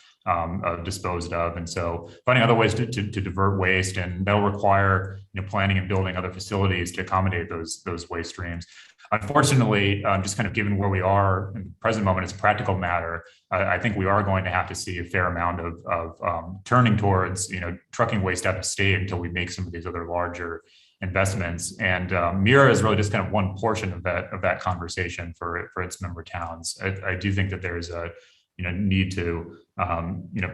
disposed of. And so finding other ways to divert waste, and that'll require planning and building other facilities to accommodate those waste streams. Unfortunately, just kind of given where we are in the present moment, it's a practical matter. I think we are going to have to see a fair amount of turning towards trucking waste out of state until we make some of these other larger investments. And MIRA is really just kind of one portion of that conversation for its member towns. I do think that there's a need to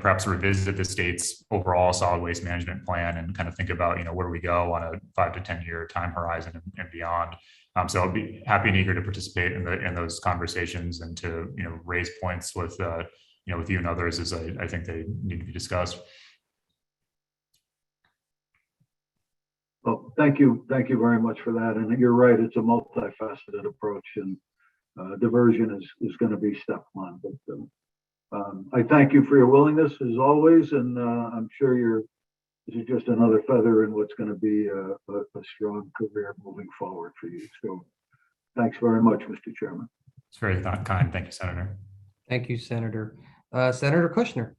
perhaps revisit the state's overall solid waste management plan and kind of think about where do we go on a 5 to 10 year time horizon and beyond. So I'll be happy and eager to participate in those conversations and to raise points with with you and others as I think they need to be discussed. Well, thank you very much for that. And you're right, it's a multifaceted approach, and diversion is going to be step one. But I thank you for your willingness as always, and I'm sure this is just another feather in what's going to be a strong career moving forward for you. So thanks very much, Mr. Chairman. It's very kind. Thank you, Senator. Thank you, Senator. Senator Kushner.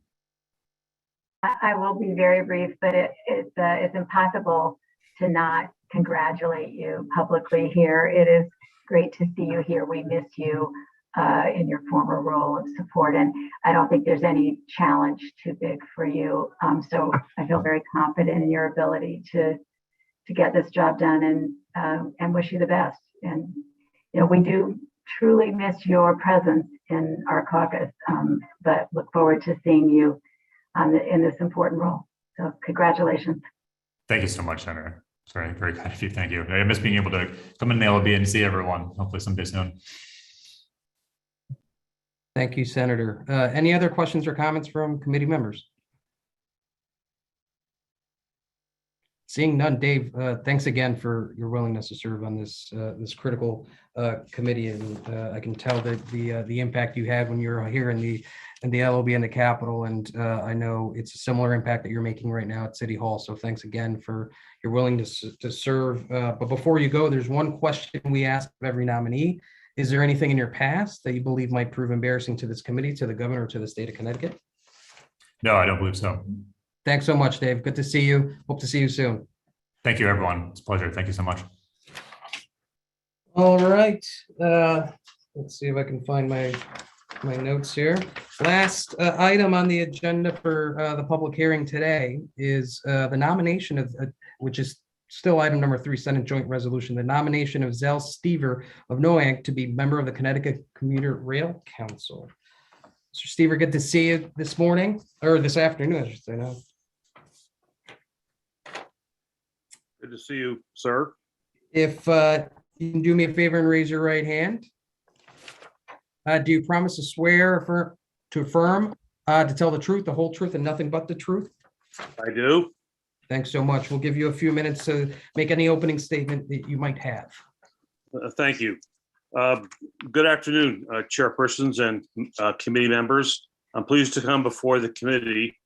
I will be very brief, but it's impossible to not congratulate you publicly here. It is great to see you here. We miss you in your former role of support, and I don't think there's any challenge too big for you. So I feel very confident in your ability to get this job done, and wish you the best. And we do truly miss your presence in our caucus, but look forward to seeing you in this important role. So congratulations. Thank you so much, Senator. It's very, very kind of you. Thank you. I miss being able to come in the LB and see everyone, hopefully someday soon. Thank you, Senator. Any other questions or comments from committee members? Seeing none, Dave, thanks again for your willingness to serve on this critical committee, and I can tell that the impact you had when you were here in the LOB and the Capitol, and I know it's a similar impact that you're making right now at City Hall. So thanks again for your willingness to serve. But before you go, there's one question we ask of every nominee. Is there anything in your past that you believe might prove embarrassing to this committee, to the governor, or to the state of Connecticut? No, I don't believe so. Thanks so much, Dave. Good to see you. Hope to see you soon. Thank you, everyone. It's a pleasure. Thank you so much. All right. Let's see if I can find my notes here. Last item on the agenda for the public hearing today is the nomination of, which is still item number 3, Senate Joint Resolution, the nomination of Zell Stever of Noank to be member of the Connecticut Commuter Rail Council. Mr. Stever, good to see you this morning, or this afternoon, I should say now. Good to see you, sir. If you can do me a favor and raise your right hand. Do you promise to swear to affirm to tell the truth, the whole truth, and nothing but the truth? I do. Thanks so much. We'll give you a few minutes to make any opening statement that you might have. Thank you. Good afternoon, chairpersons and committee members. I'm pleased to come before the committee.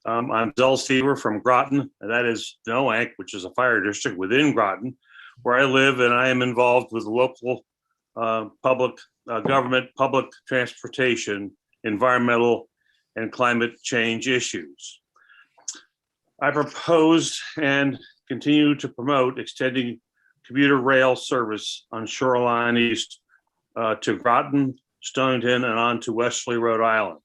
I'm Zell Stever from Groton, and that is Noank, which is a fire district within Groton, where I live, and I am involved with local public government, public transportation, environmental, and climate change issues. I propose and continue to promote extending commuter rail service on Shoreline East to Groton, Stonington, and on to Westerly, Rhode Island.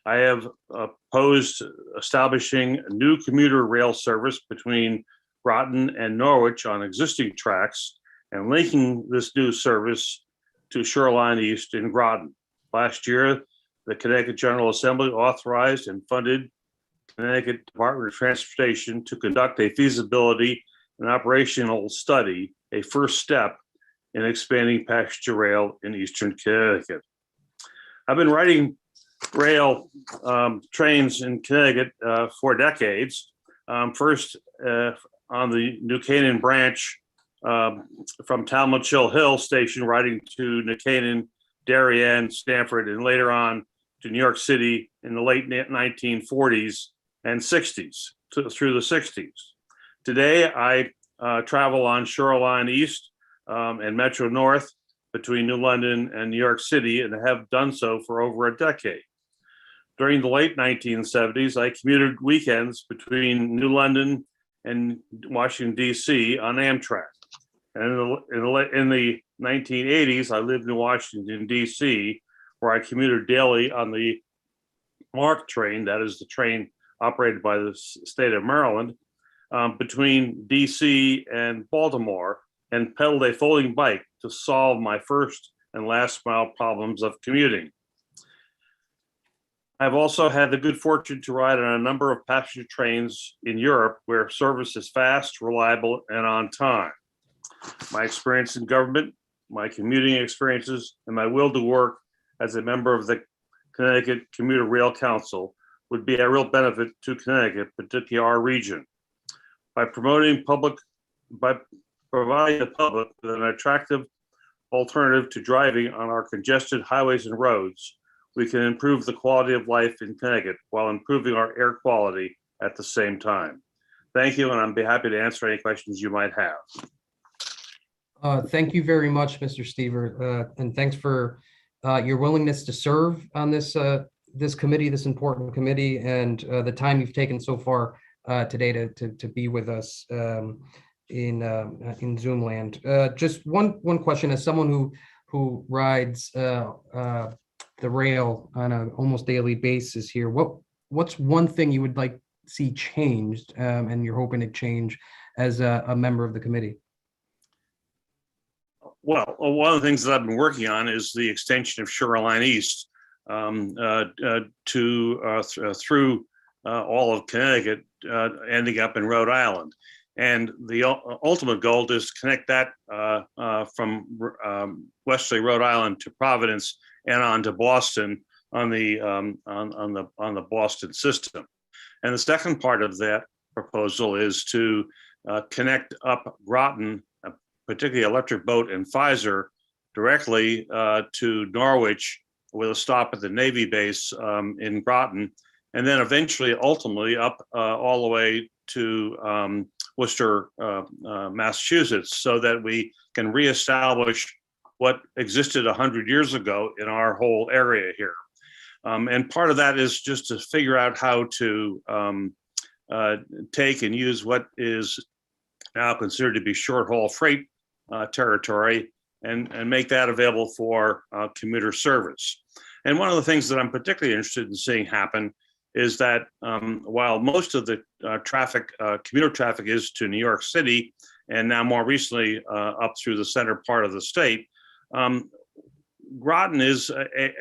I have opposed establishing a new commuter rail service between Groton and Norwich on existing tracks and linking this new service to Shoreline East in Groton. Last year, the Connecticut General Assembly authorized and funded Connecticut Department of Transportation to conduct a feasibility and operational study, a first step in expanding passenger rail in Eastern Connecticut. I've been riding rail trains in Connecticut for decades. First on the New Canaan branch from Talmadge Hill Station, riding to New Canaan, Darien, Stamford, and later on to New York City in the late 1940s and 60s, through the 60s. Today, I travel on Shoreline East and Metro North between New London and New York City, and have done so for over a decade. During the late 1970s, I commuted weekends between New London and Washington, D.C. on Amtrak. And in the 1980s, I lived in Washington, D.C., where I commuted daily on the MARC train, that is the train operated by the state of Maryland, between DC and Baltimore, and pedaled a folding bike to solve my first and last mile problems of commuting. I've also had the good fortune to ride on a number of passenger trains in Europe where service is fast, reliable, and on time. My experience in government, my commuting experiences, and my will to work as a member of the Connecticut Commuter Rail Council would be a real benefit to Connecticut, particularly our region. By providing the public with an attractive alternative to driving on our congested highways and roads, we can improve the quality of life in Connecticut while improving our air quality at the same time. Thank you, and I'd be happy to answer any questions you might have. Thank you very much, Mr. Stever, and thanks for your willingness to serve on this committee, this important committee, and the time you've taken so far today to be with us in Zoom land. Just one question: as someone who rides the rail on an almost daily basis here, what's one thing you would like to see changed, and you're hoping to change as a member of the committee? Well, one of the things that I've been working on is the extension of Shoreline East through all of Connecticut, ending up in Rhode Island. And the ultimate goal is to connect that from Westerly, Rhode Island to Providence and on to Boston on the Boston system. And the second part of that proposal is to connect up Groton, particularly Electric Boat and Pfizer, directly to Norwich with a stop at the Navy base in Groton, and then eventually, ultimately, up all the way to Worcester, Massachusetts, so that we can reestablish what existed 100 years ago in our whole area here. And part of that is just to figure out how to take and use what is now considered to be short-haul freight territory and make that available for commuter service. And one of the things that I'm particularly interested in seeing happen is that while most of the commuter traffic is to New York City, and now more recently up through the center part of the state, Groton is,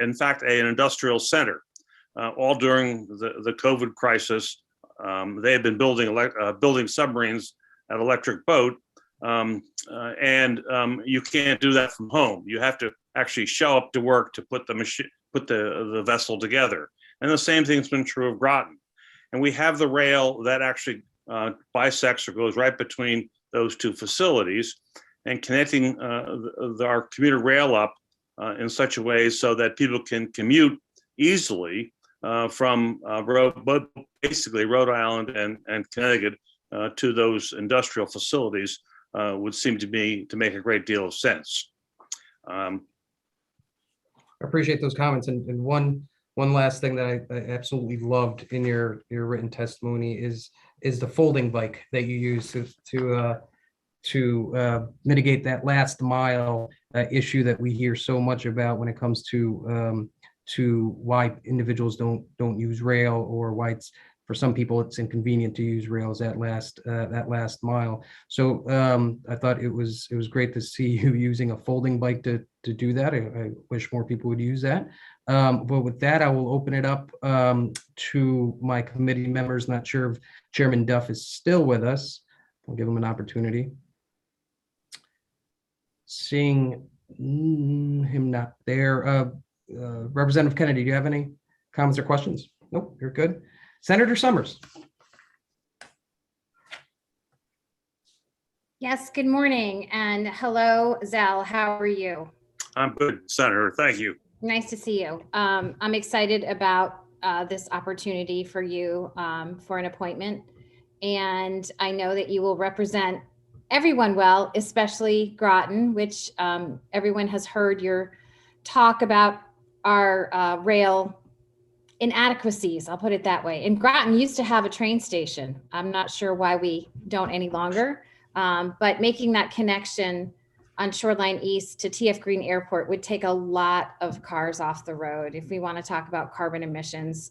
in fact, an industrial center. All during the COVID crisis, they have been building submarines at Electric Boat, and you can't do that from home. You have to actually show up to work to put the vessel together. And the same thing's been true of Groton. And we have the rail that actually bisects or goes right between those two facilities, and connecting our commuter rail up in such a way so that people can commute easily from basically Rhode Island and Connecticut to those industrial facilities would seem to me to make a great deal of sense. I appreciate those comments. And one last thing that I absolutely loved in your written testimony is the folding bike that you use to mitigate that last mile issue that we hear so much about when it comes to why individuals don't use rail, or why for some people it's inconvenient to use rails that last mile. So I thought it was great to see you using a folding bike to do that. I wish more people would use that. But with that, I will open it up to my committee members. Not sure if Chairman Duff is still with us. I'll give him an opportunity. Seeing him not there. Representative Kennedy, do you have any comments or questions? Nope, you're good. Senator Summers. Yes, good morning. And hello, Zal, how are you? I'm good, Senator. Thank you. Nice to see you. I'm excited about this opportunity for you for an appointment. And I know that you will represent everyone well, especially Groton, which everyone has heard your talk about our rail inadequacies, I'll put it that way. And Groton used to have a train station. I'm not sure why we don't any longer, but making that connection on Shoreline East to TF Green Airport would take a lot of cars off the road. If we want to talk about carbon emissions,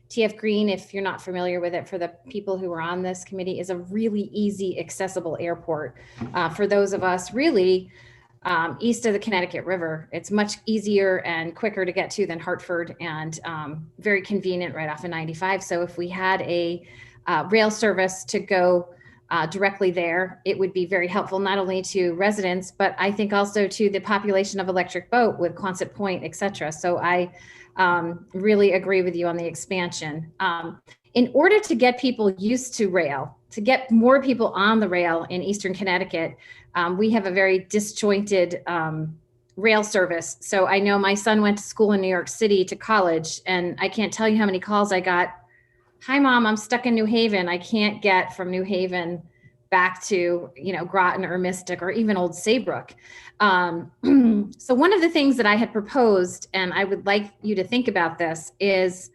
TF Green, if you're not familiar with it, for the people who are on this committee, is a really easy, accessible airport for those of us really east of the Connecticut River. It's much easier and quicker to get to than Hartford, and very convenient right off of 95. So if we had a rail service to go directly there, it would be very helpful, not only to residents, but I think also to the population of Electric Boat with Quonset Point, et cetera. So I really agree with you on the expansion. In order to get people used to rail, to get more people on the rail in Eastern Connecticut, we have a very disjointed rail service. So I know my son went to school in New York City to college, and I can't tell you how many calls I got. Hi, Mom, I'm stuck in New Haven. I can't get from New Haven back to, Groton or Mystic or even Old Saybrook. So one of the things that I had proposed, and I would like you to think about this, is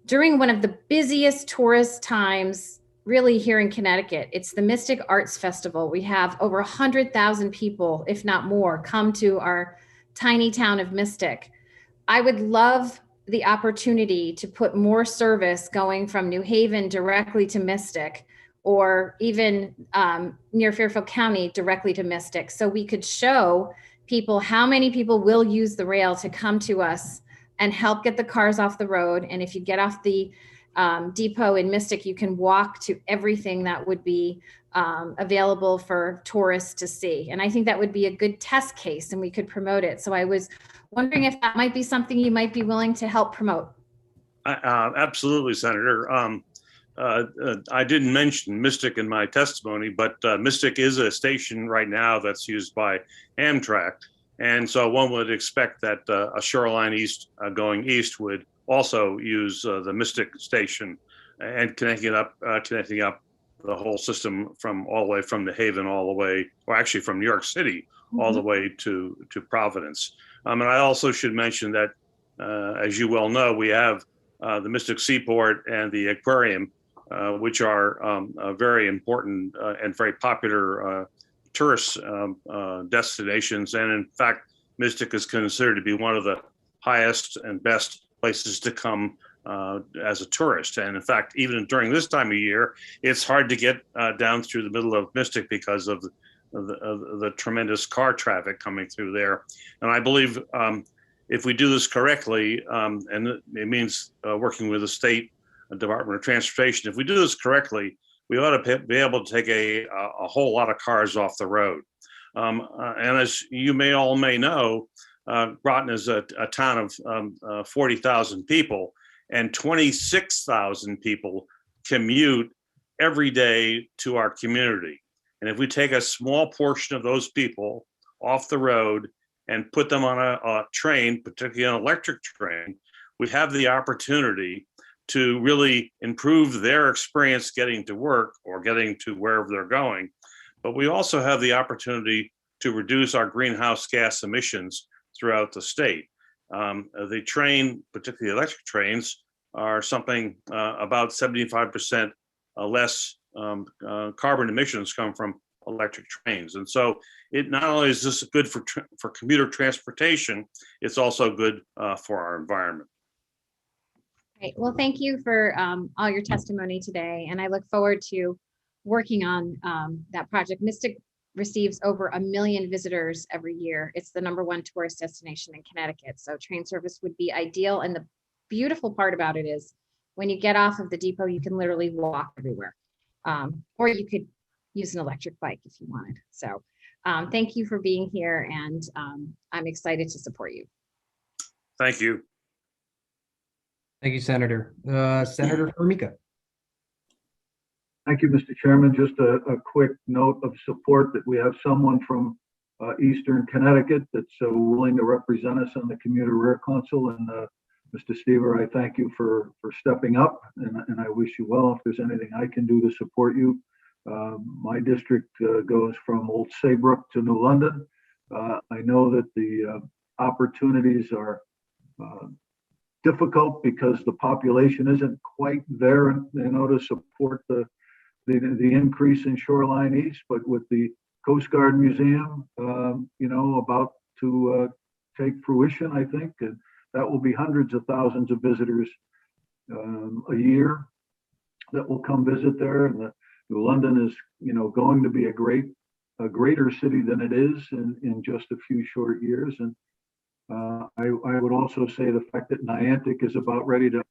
during one of the busiest tourist times really here in Connecticut, it's the Mystic Arts Festival. We have over 100,000 people, if not more, come to our tiny town of Mystic. I would love the opportunity to put more service going from New Haven directly to Mystic, or even near Fairfield County directly to Mystic, so we could show people how many people will use the rail to come to us and help get the cars off the road. And if you get off the depot in Mystic, you can walk to everything that would be available for tourists to see. And I think that would be a good test case, and we could promote it. So I was wondering if that might be something you might be willing to help promote. Absolutely, Senator. I didn't mention Mystic in my testimony, but Mystic is a station right now that's used by Amtrak. And so one would expect that a Shoreline East going east would also use the Mystic station and connecting up the whole system from all the way from the Haven all the way, or actually from New York City all the way to Providence. And I also should mention that, as you well know, we have the Mystic Seaport and the Aquarium, which are very important and very popular tourist destinations. And in fact, Mystic is considered to be one of the highest and best places to come as a tourist. And in fact, even during this time of year, it's hard to get down through the middle of Mystic because of the tremendous car traffic coming through there. And I believe if we do this correctly, and it means working with the state Department of Transportation, if we do this correctly, we ought to be able to take a whole lot of cars off the road. And as you may know, Groton is a town of 40,000 people, and 26,000 people commute every day to our community. And if we take a small portion of those people off the road and put them on a train, particularly an electric train, we have the opportunity to really improve their experience getting to work or getting to wherever they're going. But we also have the opportunity to reduce our greenhouse gas emissions throughout the state. The train, particularly electric trains, are something about 75% less carbon emissions come from electric trains. And so it not only is this good for commuter transportation, it's also good for our environment. Great. Well, thank you for all your testimony today, and I look forward to working on that project. Mystic receives over 1 million visitors every year. It's the #1 tourist destination in Connecticut, so train service would be ideal. And the beautiful part about it is when you get off of the depot, you can literally walk everywhere, or you could use an electric bike if you wanted. So thank you for being here, and I'm excited to support you. Thank you. Thank you, Senator. Senator Formica. Thank you, Mr. Chairman. Just a quick note of support that we have someone from Eastern Connecticut that's willing to represent us on the Commuter Rear Council. And Mr. Stever, I thank you for stepping up, and I wish you well. If there's anything I can do to support you. My district goes from Old Saybrook to New London. I know that the opportunities are difficult because the population isn't quite there, to support the increase in Shoreline East. But with the Coast Guard Museum, about to take fruition, I think, and that will be hundreds of thousands of visitors a year that will come visit there. And New London is, going to be a greater city than it is in just a few short years. And I would also say the fact that Niantic is about ready to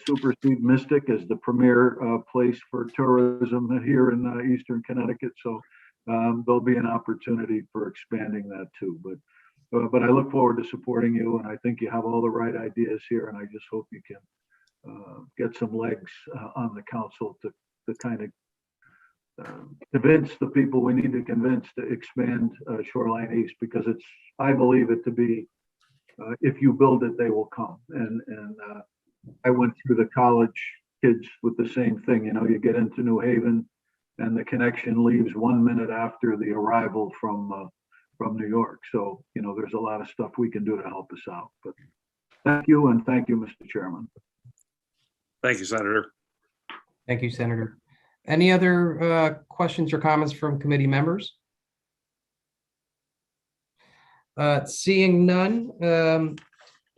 supersede Mystic as the premier place for tourism here in Eastern Connecticut. So there'll be an opportunity for expanding that too. But I look forward to supporting you, and I think you have all the right ideas here, and I just hope you can get some legs on the council to kind of convince the people we need to convince to expand Shoreline East, because I believe it to be, if you build it, they will come. And I went through the college kids with the same thing. You get into New Haven and the connection leaves 1 minute after the arrival from New York. So, there's a lot of stuff we can do to help us out. But thank you, and thank you, Mr. Chairman. Thank you, Senator. Thank you, Senator. Any other questions or comments from committee members? Seeing none, Mr.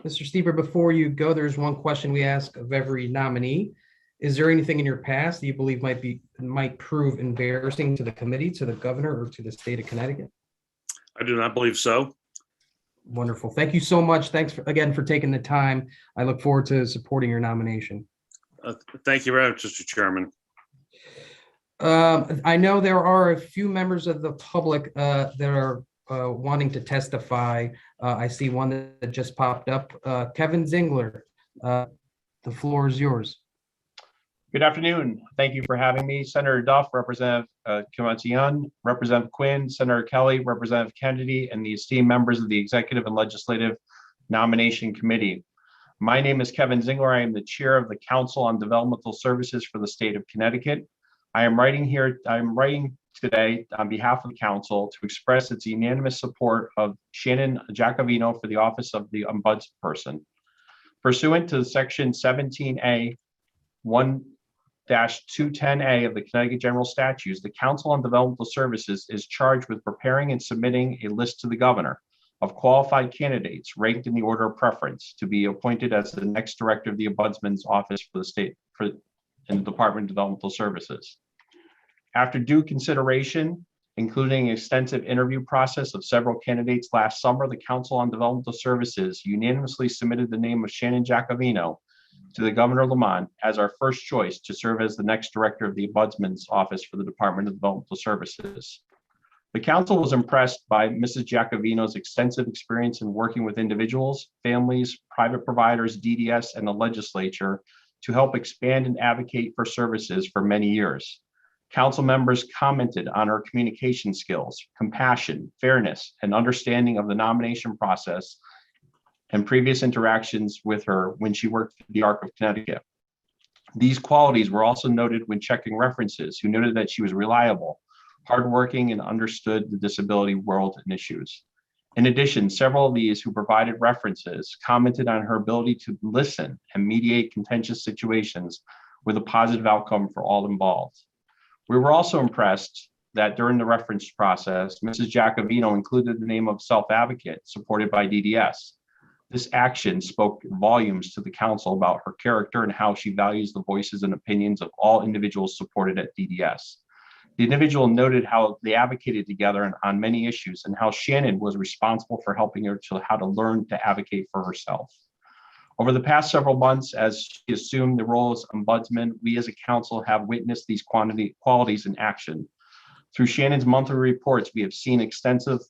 Stever, before you go, there's one question we ask of every nominee. Is there anything in your past that you believe might prove embarrassing to the committee, to the governor, or to the state of Connecticut? I do not believe so. Wonderful. Thank you so much. Thanks again for taking the time. I look forward to supporting your nomination. Thank you very much, Mr. Chairman. I know there are a few members of the public that are wanting to testify. I see one that just popped up. Kevin Zingler, the floor is yours. Good afternoon. Thank you for having me. Senator Duff, Representative Concepcion, Representative Quinn, Senator Kelly, Representative Kennedy, and the esteemed members of the Executive and Legislative Nomination Committee. My name is Kevin Zingler. I am the Chair of the Council on Developmental Services for the state of Connecticut. I'm writing today on behalf of the Council to express its unanimous support of Shannon Giacovino for the office of the Ombudsperson. Pursuant to Section 17A 1-210A of the Connecticut General Statutes, the Council on Developmental Services is charged with preparing and submitting a list to the governor of qualified candidates ranked in the order of preference to be appointed as the next director of the Ombudsman's office for the state in the Department of Developmental Services. After due consideration, including an extensive interview process of several candidates last summer, the Council on Developmental Services unanimously submitted the name of Shannon Giacovino to the Governor of Lamont as our first choice to serve as the next director of the Ombudsman's office for the Department of Developmental Services. The Council was impressed by Mrs. Giacovino's extensive experience in working with individuals, families, private providers, DDS, and the legislature to help expand and advocate for services for many years. Council members commented on her communication skills, compassion, fairness, and understanding of the nomination process and previous interactions with her when she worked for the ARC of Connecticut. These qualities were also noted when checking references, who noted that she was reliable, hardworking, and understood the disability world and issues. In addition, several of these who provided references commented on her ability to listen and mediate contentious situations with a positive outcome for all involved. We were also impressed that during the reference process, Mrs. Giacovino included the name of self-advocate supported by DDS. This action spoke volumes to the Council about her character and how she values the voices and opinions of all individuals supported at DDS. The individual noted how they advocated together on many issues and how Shannon was responsible for helping her to how to learn to advocate for herself. Over the past several months, as she assumed the role as Ombudsman, we as a council have witnessed these qualities in action. Through Shannon's monthly reports, we have seen the extensive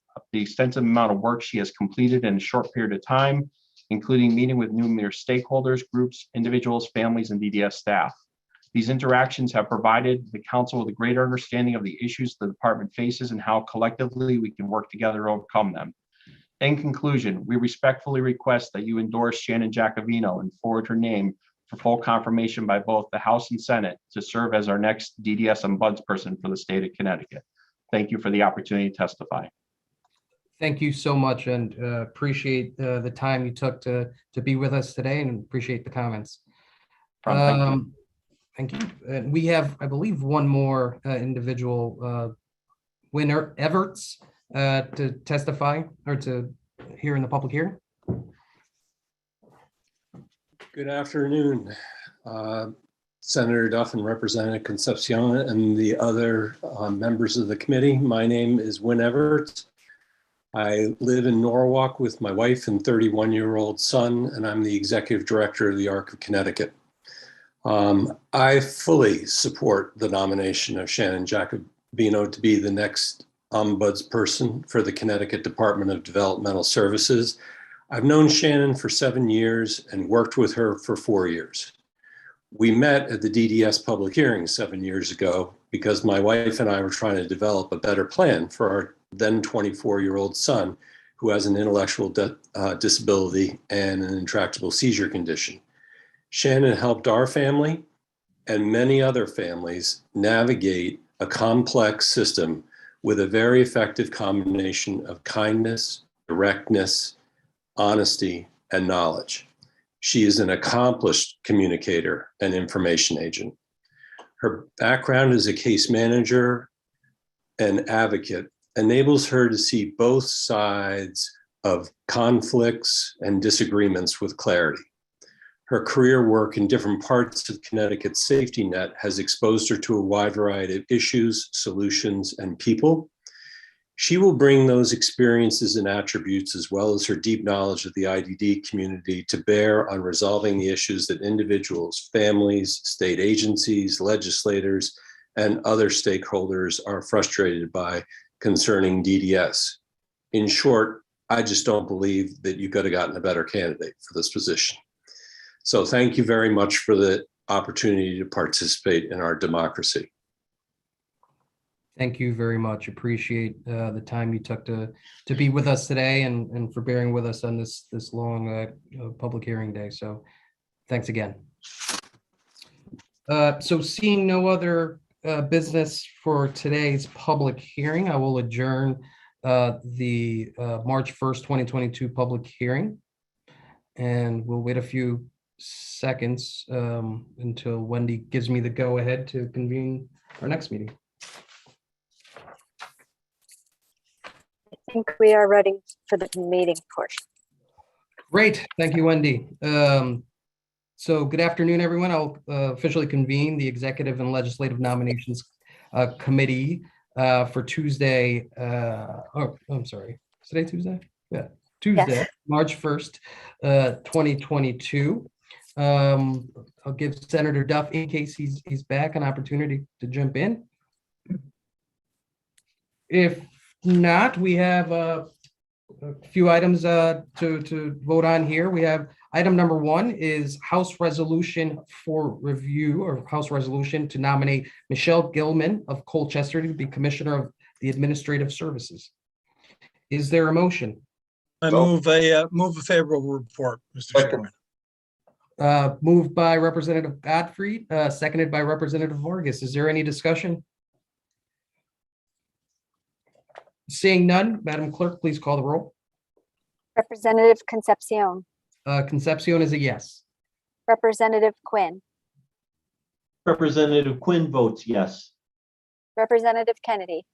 amount of work she has completed in a short period of time, including meeting with numerous stakeholders, groups, individuals, families, and DDS staff. These interactions have provided the council with a greater understanding of the issues the department faces and how collectively we can work together to overcome them. In conclusion, we respectfully request that you endorse Shannon Giacovino and forward her name for full confirmation by both the House and Senate to serve as our next DDS Ombudsperson for the state of Connecticut. Thank you for the opportunity to testify. Thank you so much, and appreciate the time you took to be with us today, and appreciate the comments. Thank you. And we have, I believe, one more individual, Winner Everts, to testify or to hear in the public hearing. Good afternoon, Senator Duff and Representative Concepcion and the other members of the committee. My name is Win Everts. I live in Norwalk with my wife and 31-year-old son, and I'm the executive director of the ARC of Connecticut. I fully support the nomination of Shannon Giacovino to be the next ombudsperson for the Connecticut Department of Developmental Services. I've known Shannon for 7 years and worked with her for 4 years. We met at the DDS public hearing 7 years ago because my wife and I were trying to develop a better plan for our then 24-year-old son who has an intellectual disability and an intractable seizure condition. Shannon helped our family and many other families navigate a complex system with a very effective combination of kindness, directness, honesty, and knowledge. She is an accomplished communicator and information agent. Her background as a case manager and advocate enables her to see both sides of conflicts and disagreements with clarity. Her career work in different parts of Connecticut's safety net has exposed her to a wide variety of issues, solutions, and people. She will bring those experiences and attributes, as well as her deep knowledge of the IDD community, to bear on resolving the issues that individuals, families, state agencies, legislators, and other stakeholders are frustrated by concerning DDS. In short, I just don't believe that you could have gotten a better candidate for this position. So thank you very much for the opportunity to participate in our democracy. Thank you very much. Appreciate the time you took to be with us today and for bearing with us on this long public hearing day. So thanks again. So seeing no other business for today's public hearing, I will adjourn the March 1st, 2022 public hearing. And we'll wait a few seconds until Wendy gives me the go ahead to convene our next meeting. I think we are ready for the meeting portion. Great. Thank you, Wendy. So good afternoon, everyone. I'll officially convene the Executive and Legislative Nominations Committee for Tuesday. Oh, I'm sorry. Is today Tuesday? Yeah, Tuesday, yes. March 1st, 2022. I'll give Senator Duff, in case he's back, an opportunity to jump in. If not, we have a few items to vote on here. We have item number 1 is House Resolution for review, or House Resolution to nominate Michelle Gilman of Colchester to be Commissioner of the Administrative Services. Is there a motion? I move a favorable report, Mr. Chairman. Moved by Representative Godfrey, seconded by Representative Vargas. Is there any discussion? Seeing none, Madam Clerk, please call the roll. Representative Concepcion. Concepcion is a yes. Representative Quinn. Representative Quinn votes yes. Representative Kennedy.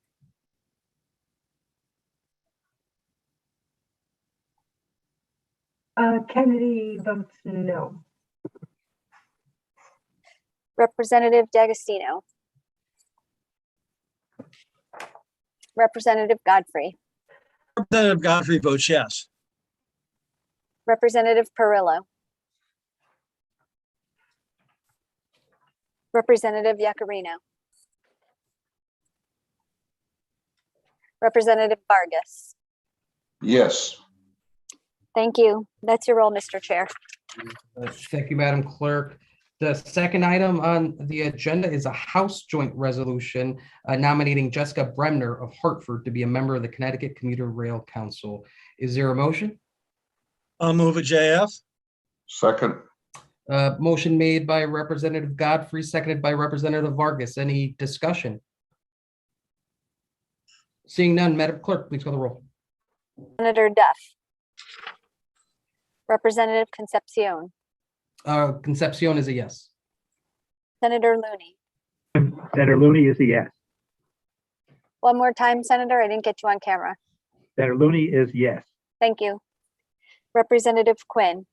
Kennedy votes no. Representative D'Agostino. Representative Godfrey. Representative Godfrey votes yes. Representative Perillo. Representative Yacarino. Representative Vargas. Yes. Thank you. That's your roll, Mr. Chair. Thank you, Madam Clerk. The second item on the agenda is a House joint resolution nominating Jessica Bremner of Hartford to be a member of the Connecticut Commuter Rail Council. Is there a motion? I'll move a JF. Second. Motion made by Representative Godfrey, seconded by Representative Vargas. Any discussion? Seeing none, Madam Clerk, please call the roll. Senator Duff. Representative Concepcion. Concepcion is a yes. Senator Looney. Senator Looney is a yes. One more time, Senator. I didn't get you on camera. Senator Looney is yes. Thank you. Representative Quinn.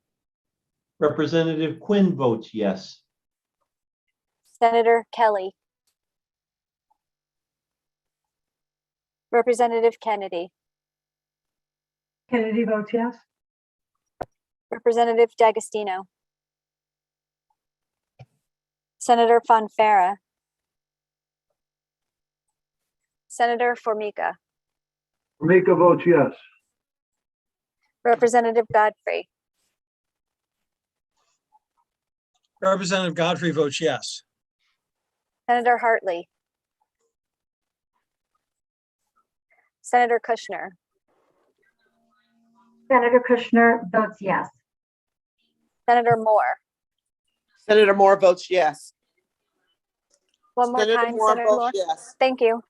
Representative Quinn votes yes. Senator Kelly. Representative Kennedy. Kennedy votes yes. Representative D'Agostino. Senator Fonfara. Senator Formica. Formica votes yes. Representative Godfrey. Representative Godfrey votes yes. Senator Hartley. Senator Kushner. Senator Kushner votes yes. Senator Moore. Senator Moore votes yes. One more Senator time, Moore Senator votes Moore. yes. Thank you.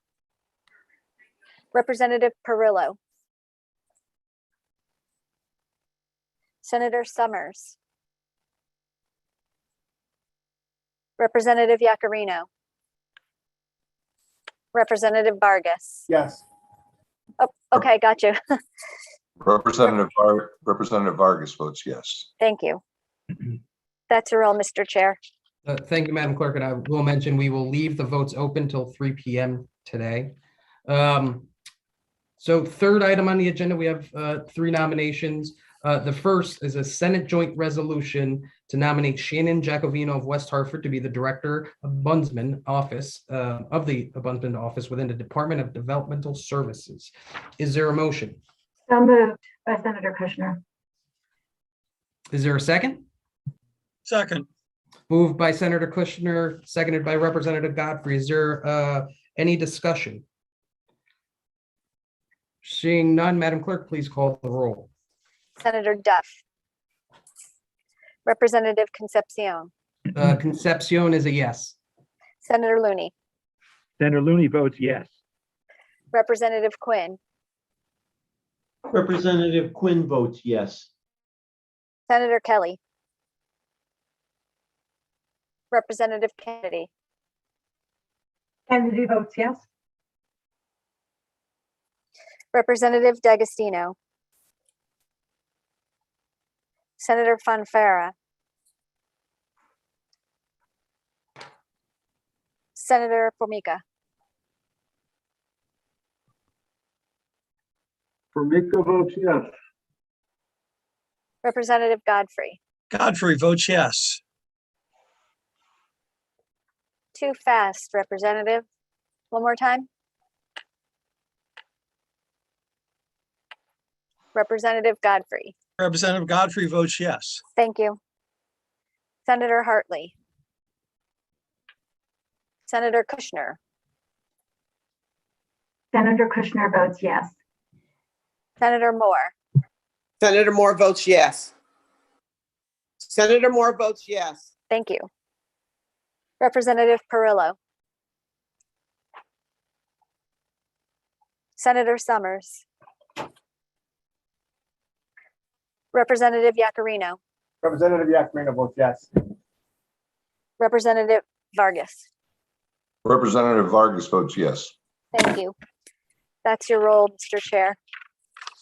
Representative Perillo. Senator Summers. Representative Yacarino. Representative Vargas. Yes. Oh, okay, got you. Representative Vargas votes yes. Thank you. That's your roll, Mr. Chair. Thank you, Madam Clerk. And I will mention we will leave the votes open till 3 p.m. today. So third item on the agenda, we have 3 nominations. The first is a Senate joint resolution to nominate Shannon Jacovino of West Hartford to be the Director of Ombudsman Office of the Ombudsman Office within the Department of Developmental Services. Is there a motion? So moved by Senator Kushner. Is there a second? Second. Moved by Senator Kushner, seconded by Representative Godfrey. Is there any discussion? Seeing none, Madam Clerk, please call the roll. Senator Duff. Representative Concepcion. Concepcion is a yes. Senator Looney. Senator Looney votes yes. Representative Quinn. Representative Quinn votes yes. Senator Kelly. Representative Kennedy. Kennedy votes yes. Representative D'Agostino. Senator Fonfara. Senator Formica. Formica votes yes. Representative Godfrey. Godfrey votes yes. Too fast, Representative. One more time. Representative Godfrey. Representative Godfrey votes yes. Thank you. Senator Hartley. Senator Kushner. Senator Kushner votes yes. Senator Moore. Senator Moore votes yes. Senator Moore votes yes. Thank you. Representative Perillo. Senator Summers. Representative Yacarino. Representative Yakarina votes yes. Representative Vargas. Representative Vargas votes yes. Thank you. That's your role, Mr. Chair.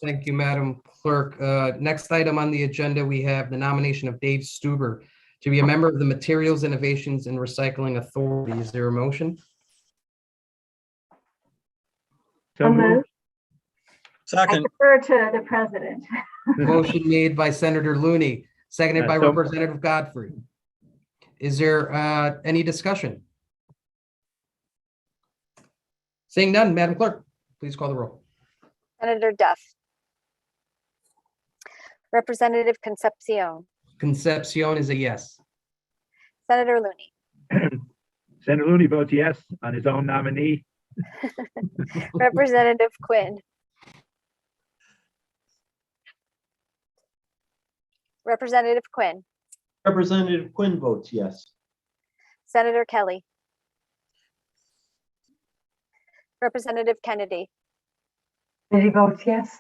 Thank you, Madam Clerk. Next item on the agenda, we have the nomination of Dave Stuber to be a member of the Materials Innovations and Recycling Authority. Is there a motion? So moved. I Second, defer to the president. Motion made by Senator Looney, seconded by So- Representative Godfrey. Is there any discussion? Seeing none, Madam Clerk, please call the roll. Senator Duff. Representative Concepcion. Concepcion is a yes. Senator Looney. Senator Looney votes yes on his own nominee. Representative Quinn. Representative Quinn. Representative Quinn votes yes. Senator Kelly. Representative Kennedy. Kennedy votes yes.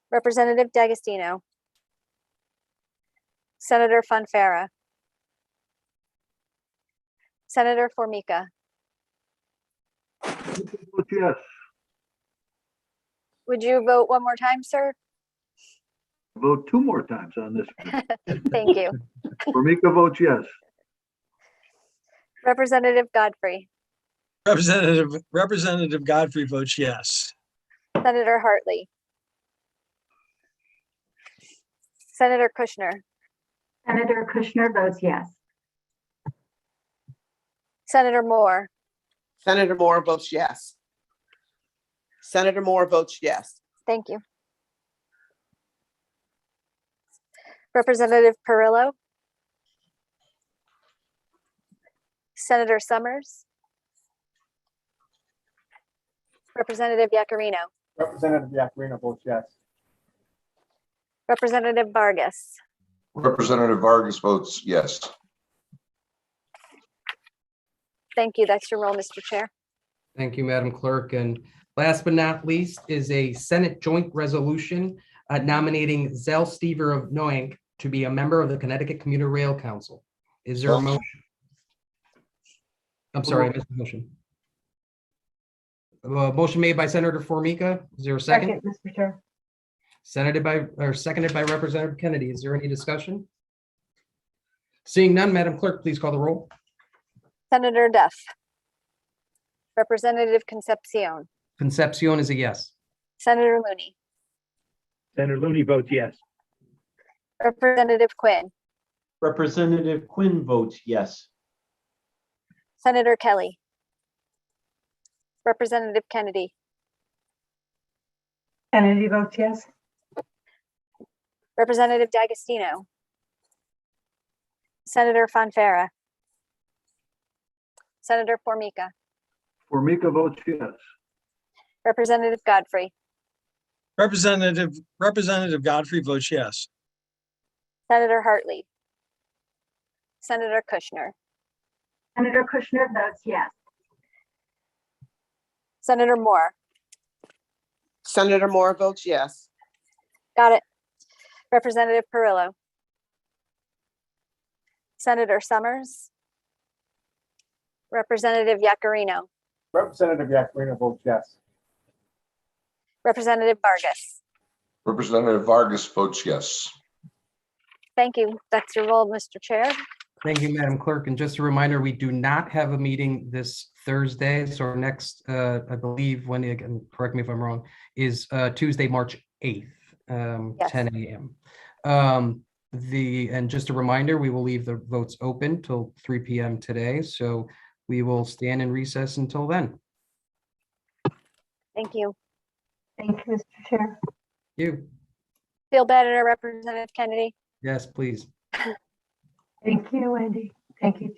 Representative D'Agostino. Senator Fonfara. Senator Formica. Votes yes. Would you vote one more time, sir? Vote two more times on this one. Thank you. Formica votes yes. Representative Godfrey. Representative Godfrey votes yes. Senator Hartley. Senator Kushner. Senator Kushner votes yes. Senator Moore. Senator Moore votes yes. Senator Moore votes yes. Thank you. Representative Perillo. Senator Summers. Representative Yacarino. Representative Yakarina votes yes. Representative Vargas. Representative Vargas votes yes. Thank you. That's your role, Mr. Chair. Thank you, Madam Clerk. And last but not least is a Senate joint resolution nominating Zell Stever of Noank to be a member of the Connecticut Commuter Rail Council. Is there a motion? I'm sorry, I missed the motion. Motion made by Senator Formica. Is there a second? Second, Mr. Chair. Seconded by Representative Kennedy. Is there any discussion? Seeing none, Madam Clerk, please call the roll. Senator Duff. Representative Concepcion. Concepcion is a yes. Senator Looney. Senator Looney votes yes. Representative Quinn. Representative Quinn votes yes. Senator Kelly. Representative Kennedy. Kennedy votes yes. Representative D'Agostino. Senator Fonfara. Senator Formica. Formica votes yes. Representative Godfrey. Representative Godfrey votes yes. Senator Hartley. Senator Kushner. Senator Kushner votes yes. Senator Moore. Senator Moore votes yes. Got it. Representative Perillo. Senator Summers. Representative Yacarino. Representative Yacarino votes yes. Representative Vargas. Representative Vargas votes yes. Thank you. That's your role, Mr. Chair. Thank you, Madam Clerk. And just a reminder, we do not have a meeting this Thursday. So our next, I believe, Wendy, again, correct me if I'm wrong, is Tuesday, March 8th, Yes. 10 a.m. And just a reminder, we will leave the votes open till 3 p.m. today. So we will stand in recess until then. Thank you. Thank you, Mr. Chair. You. Feel better, Representative Kennedy. Yes, please. Thank you, Wendy. Thank you.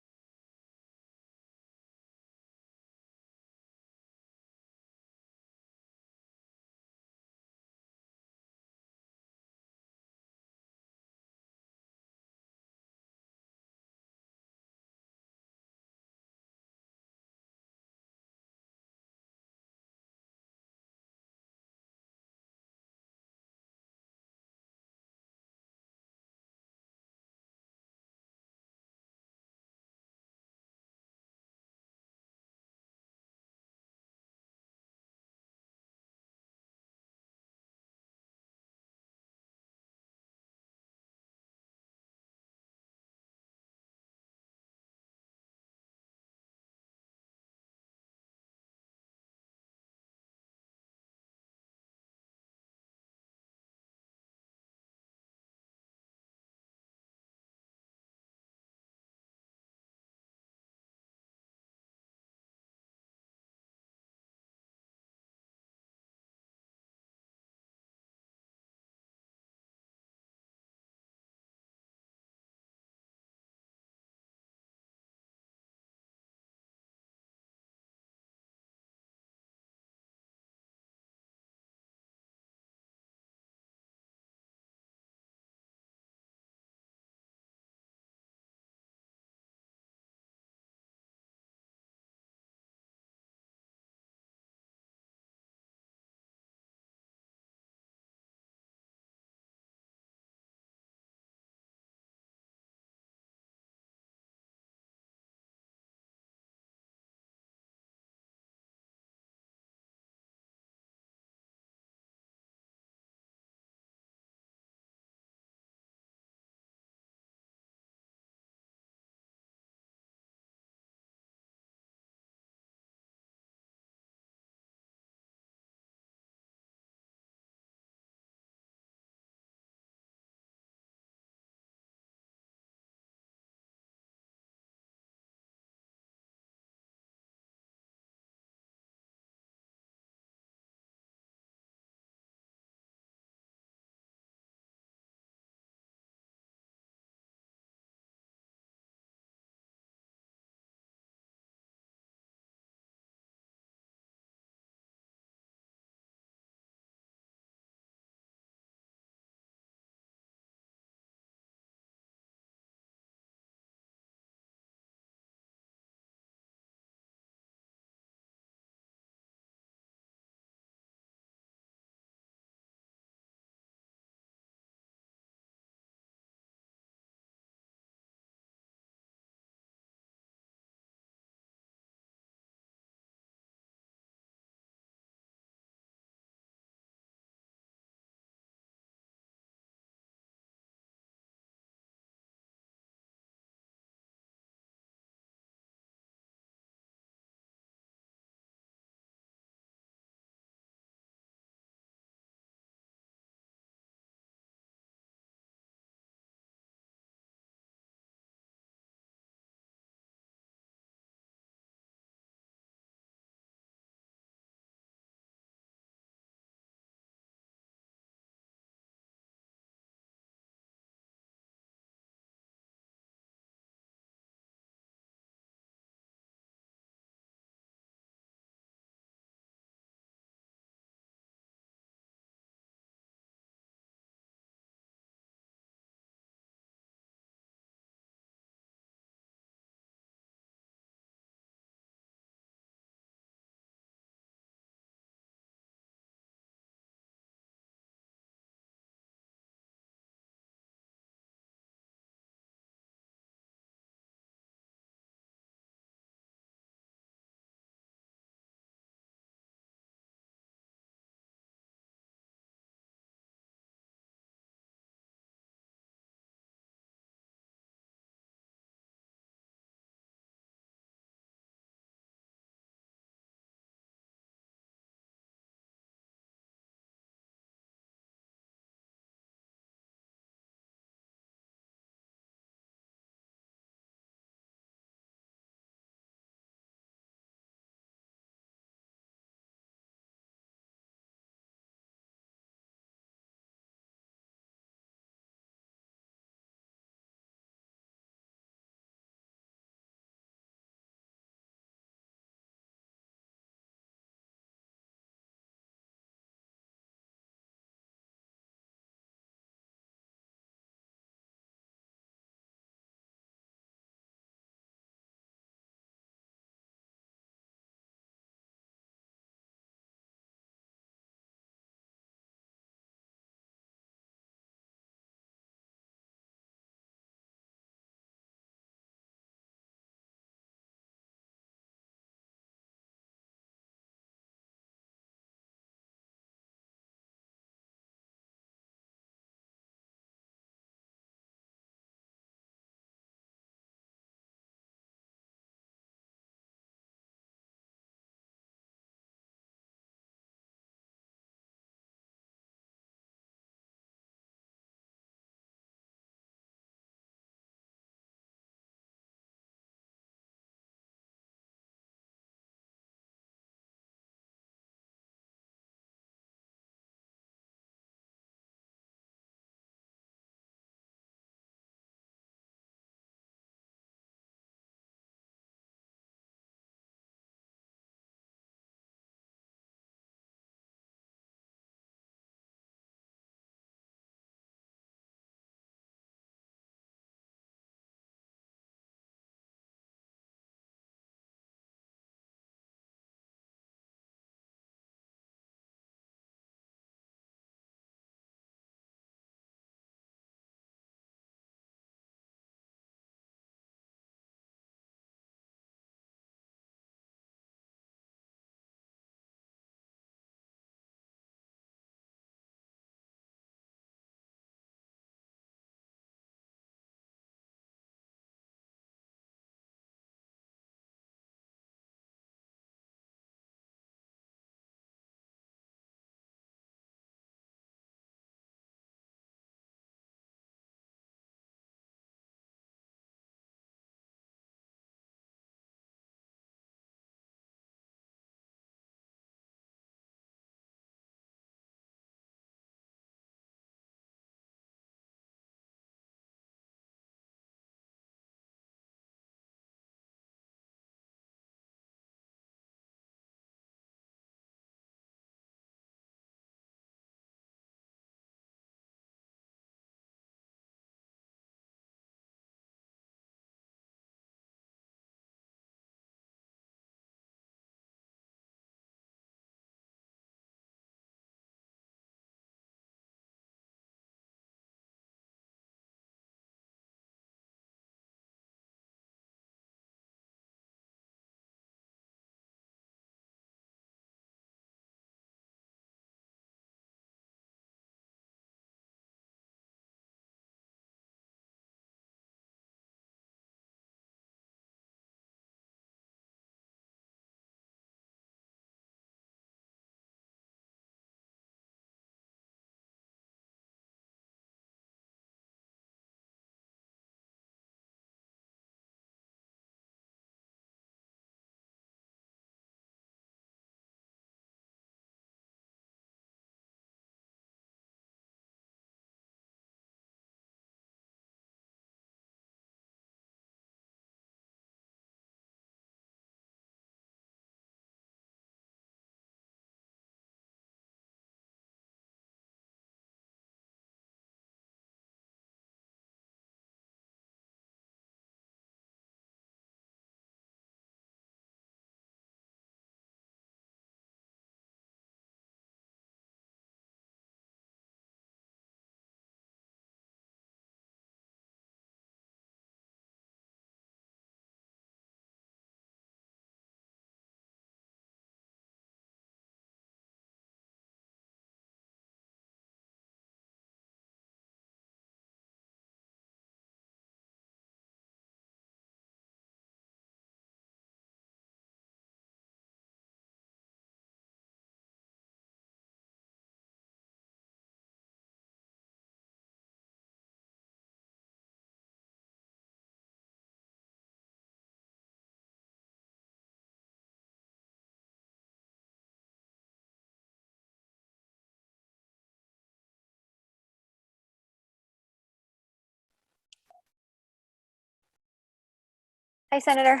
Hi, Senator.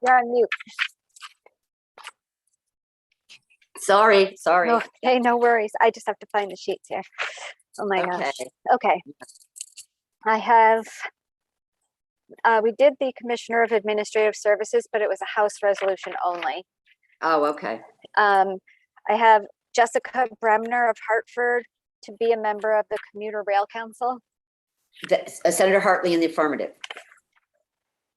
You're on mute. Sorry. No, hey, no worries. I just have to find the sheets here. Oh my gosh. Okay. I have, we did the Commissioner of Administrative Services, but it was a House resolution only. Oh, okay. I have Jessica Bremner of Hartford to be a member of the Commuter Rail Council. Senator Hartley in the affirmative.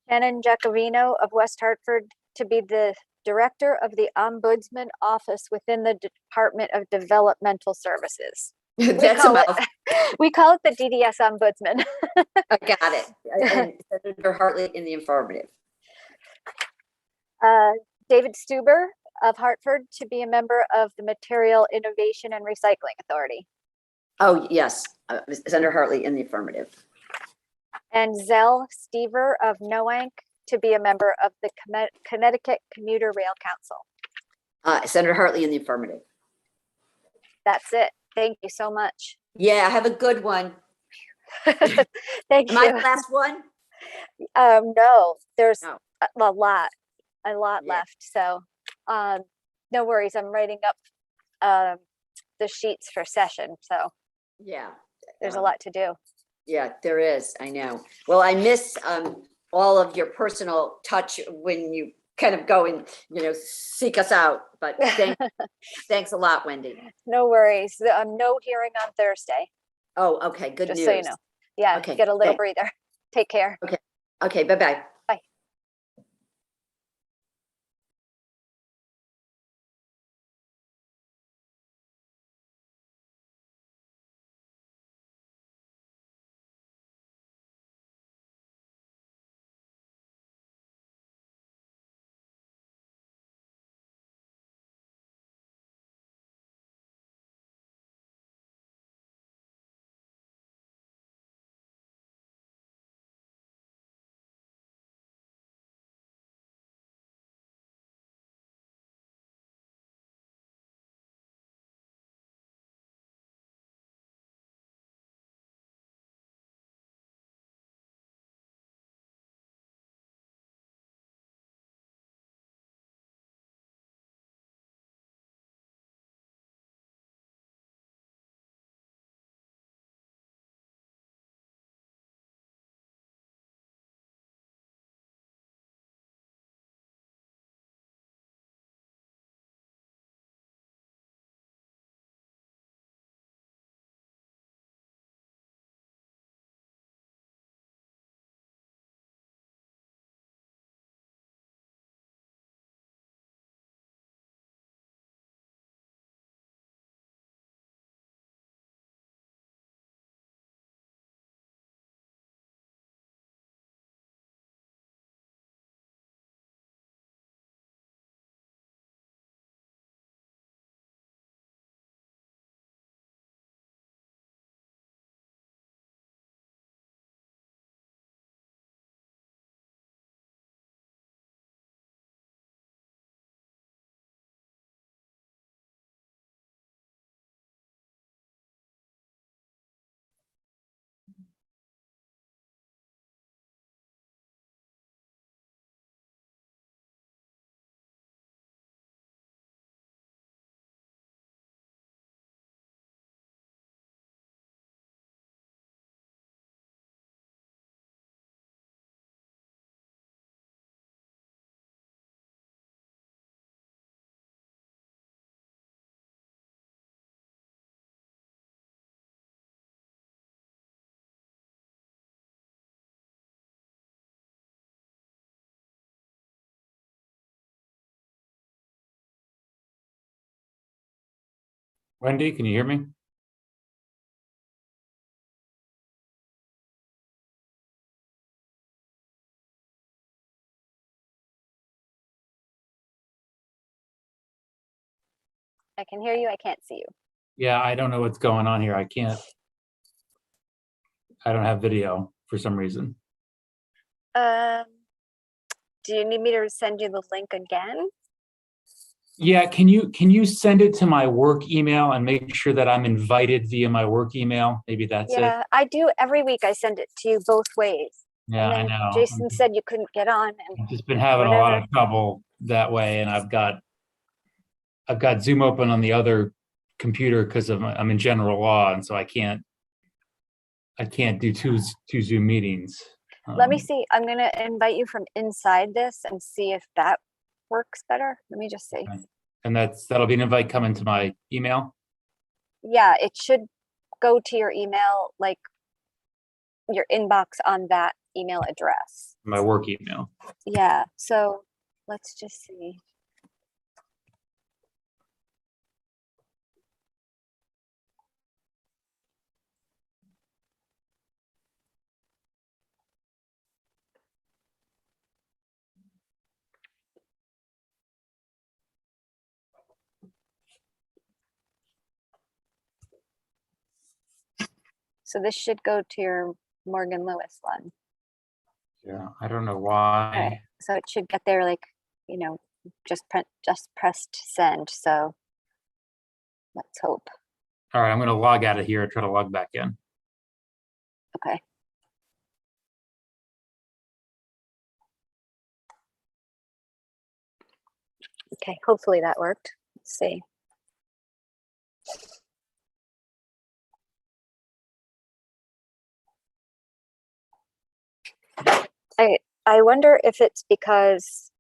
Shannon Giacovino of West Hartford to be the Director of the Ombudsman Office within the Department of Developmental Services. That's a mouthful. We call it the DDS Ombudsman. I got it. And Senator Hartley in the affirmative. David Stuber of Hartford to be a member of the Material Innovation and Recycling Authority. Oh, yes. Senator Hartley in the affirmative. And Zell Stever of Noank to be a member of the Connecticut Commuter Rail Council. Senator Hartley in the affirmative. That's it. Thank you so much. Yeah, have a good one. Thank you. Am I the last one? No, there's a lot left. So no worries. I'm writing up the sheets for session. So yeah, there's a lot to do. Yeah, there is. I know. Well, I miss all of your personal touch when you kind of go and, seek us out. But thanks a lot, Wendy. No worries. No hearing on Thursday. Oh, okay. Good Just news. so you know. Yeah, Okay, get a little thanks. breather. Take care. Okay. Okay. Bye-bye. Bye. Wendy, can you hear me? I can hear you. I can't see you. Yeah, I don't know what's going on here. I don't have video for some reason. Do you need me to send you the link again? Yeah, can you send it to my work email and make sure that I'm invited via my work email? Maybe that's it. Yeah, I do every week. I send it to you both ways. Yeah, I then know. Jason said you couldn't get on and I've just been having a lot whatever. of trouble that way, and I've got Zoom open on the other computer because I'm in general law, and so I can't do two Zoom meetings. Let me see. I'm gonna invite you from inside this and see if that works better. Let me just see. And that'll be an invite coming to my email. Yeah, it should go to your email, like your inbox on that email address. My work email. Yeah, so let's just see. So this should go to your Morgan Lewis one. Yeah, I don't know All why. right, so it should get there like, you know, just pressed send. So let's hope. All right, I'm going to log out of here and try to log back in. Okay. Okay, hopefully that worked. Let's see. I wonder if it's because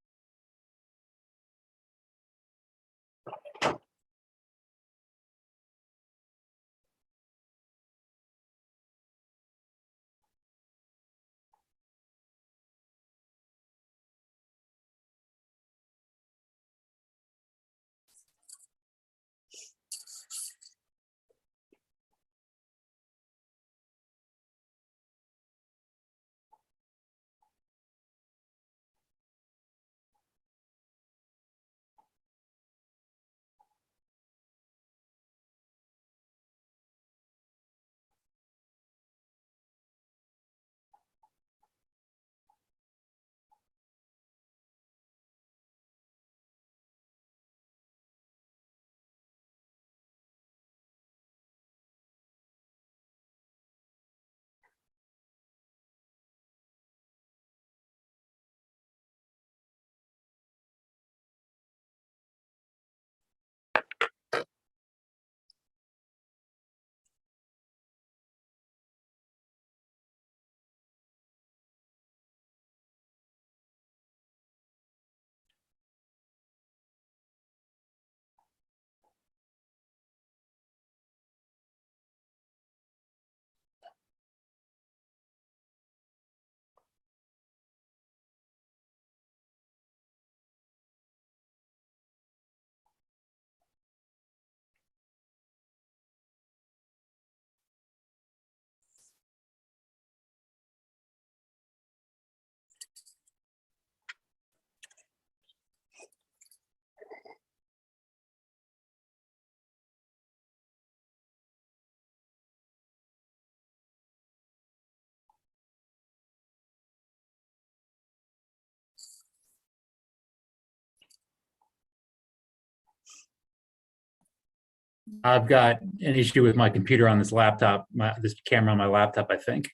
I've got an issue with my computer on this laptop, this camera on my laptop, I think.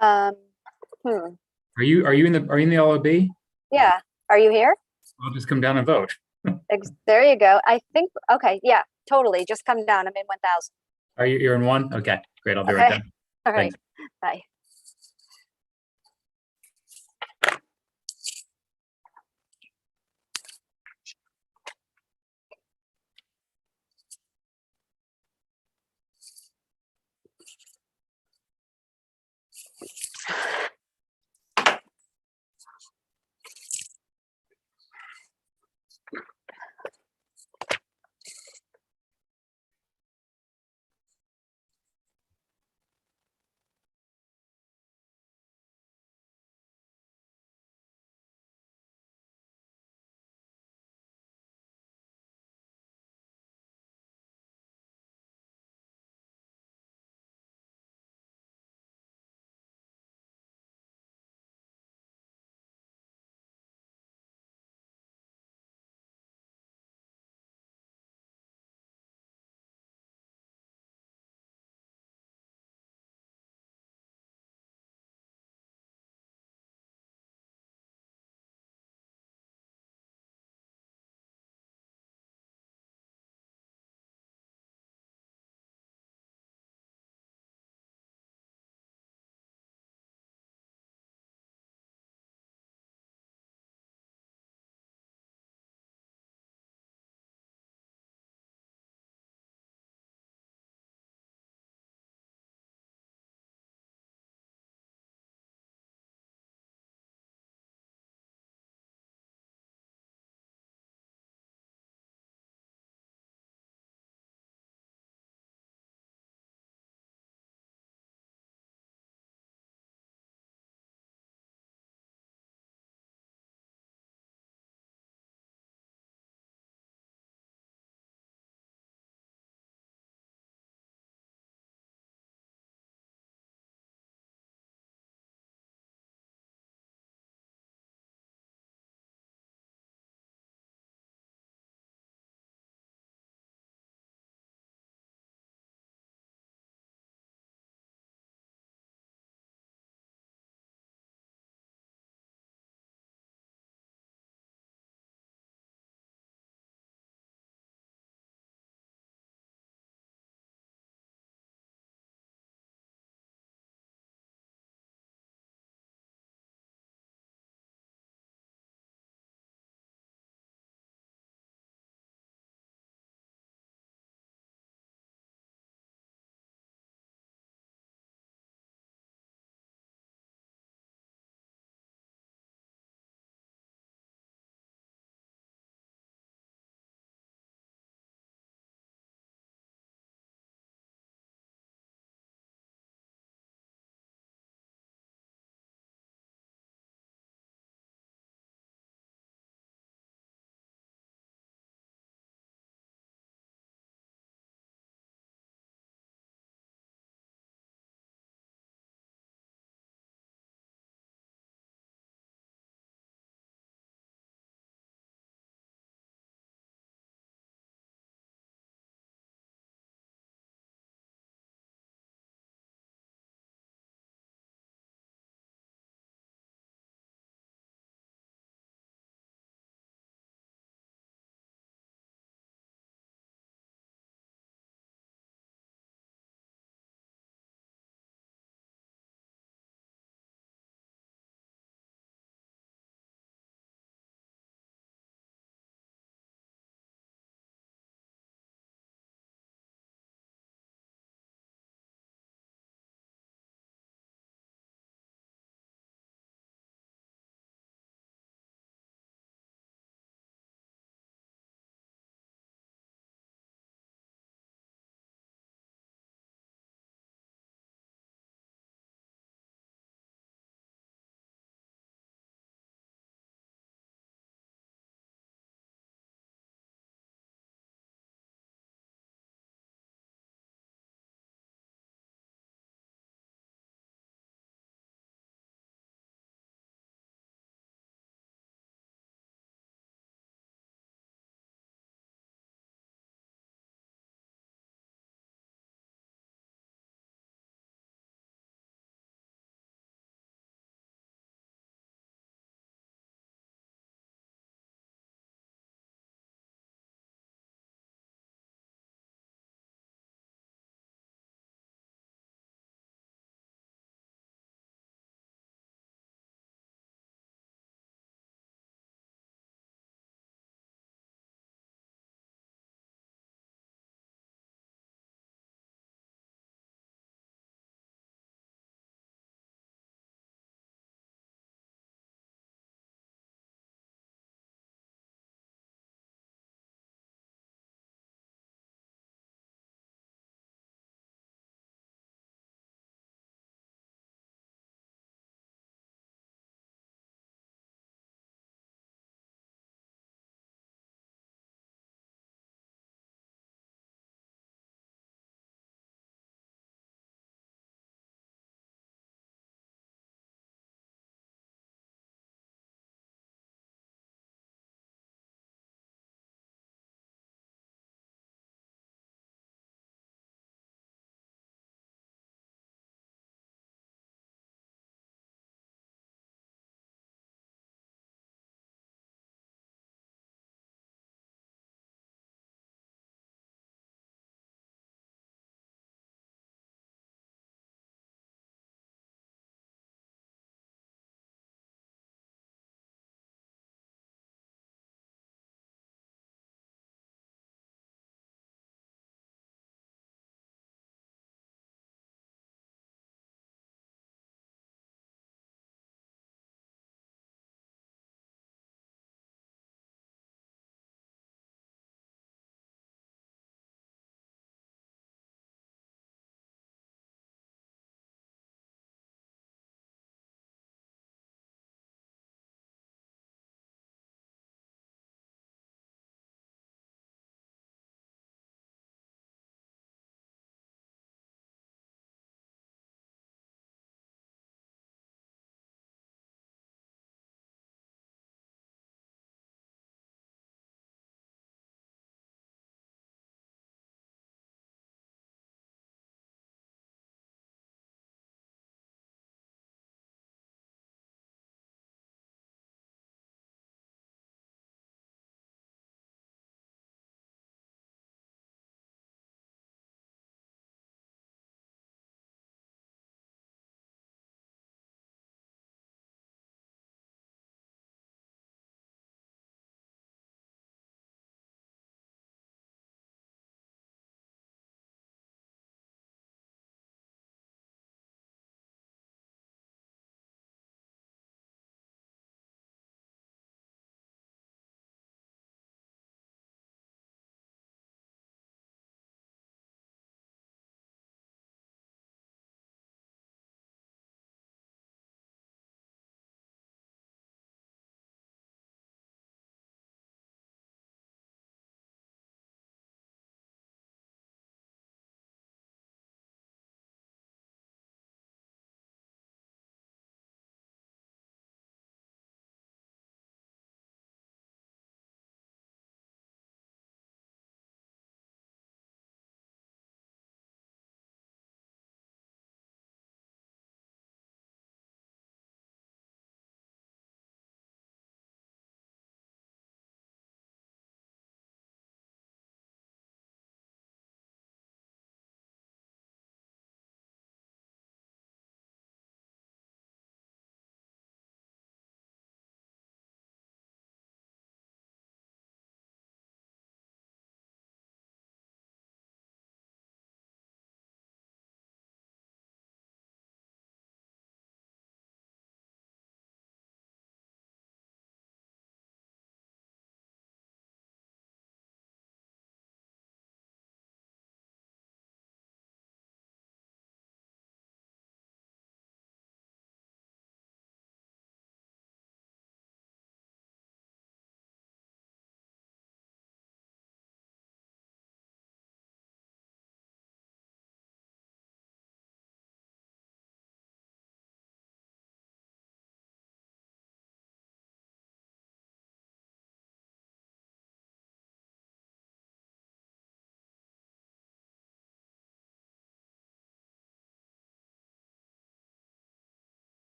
hmm. Are you in the LOB? Yeah. Are you here? I'll just come down and vote. There you go. I think, okay, yeah, totally. Just come down. I'm in 1000. You're in one? Okay, great. I'll be right Okay. down. All right. Thanks. Bye.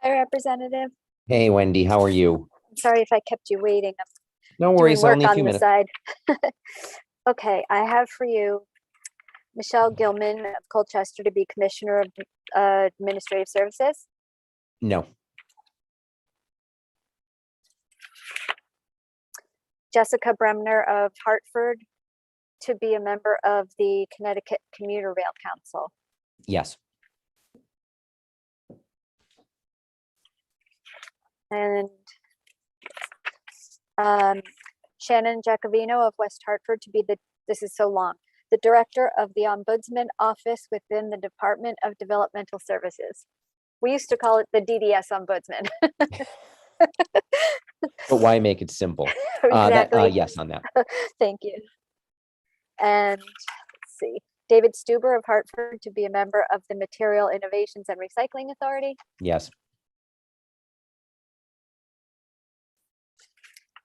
Hi, Representative. Hey, Wendy, how are you? I'm sorry if I kept you waiting. I'm No doing worries, work only a on few the minutes. side. Okay, I have for you Michelle Gilman of Colchester to be Commissioner of Administrative Services. No, Jessica Bremner of Hartford to be a member of the Connecticut Commuter Rail Council. yes, And Shannon Jacovino of West Hartford to be this is so long, the Director of the Ombudsman Office within the Department of Developmental Services. We used to call it the DDS Ombudsman. but why make it simple? Exactly. Yes on that. Thank you. And let's see, David Stuber of Hartford to be a member of the Material Innovations and Recycling Authority. Yes,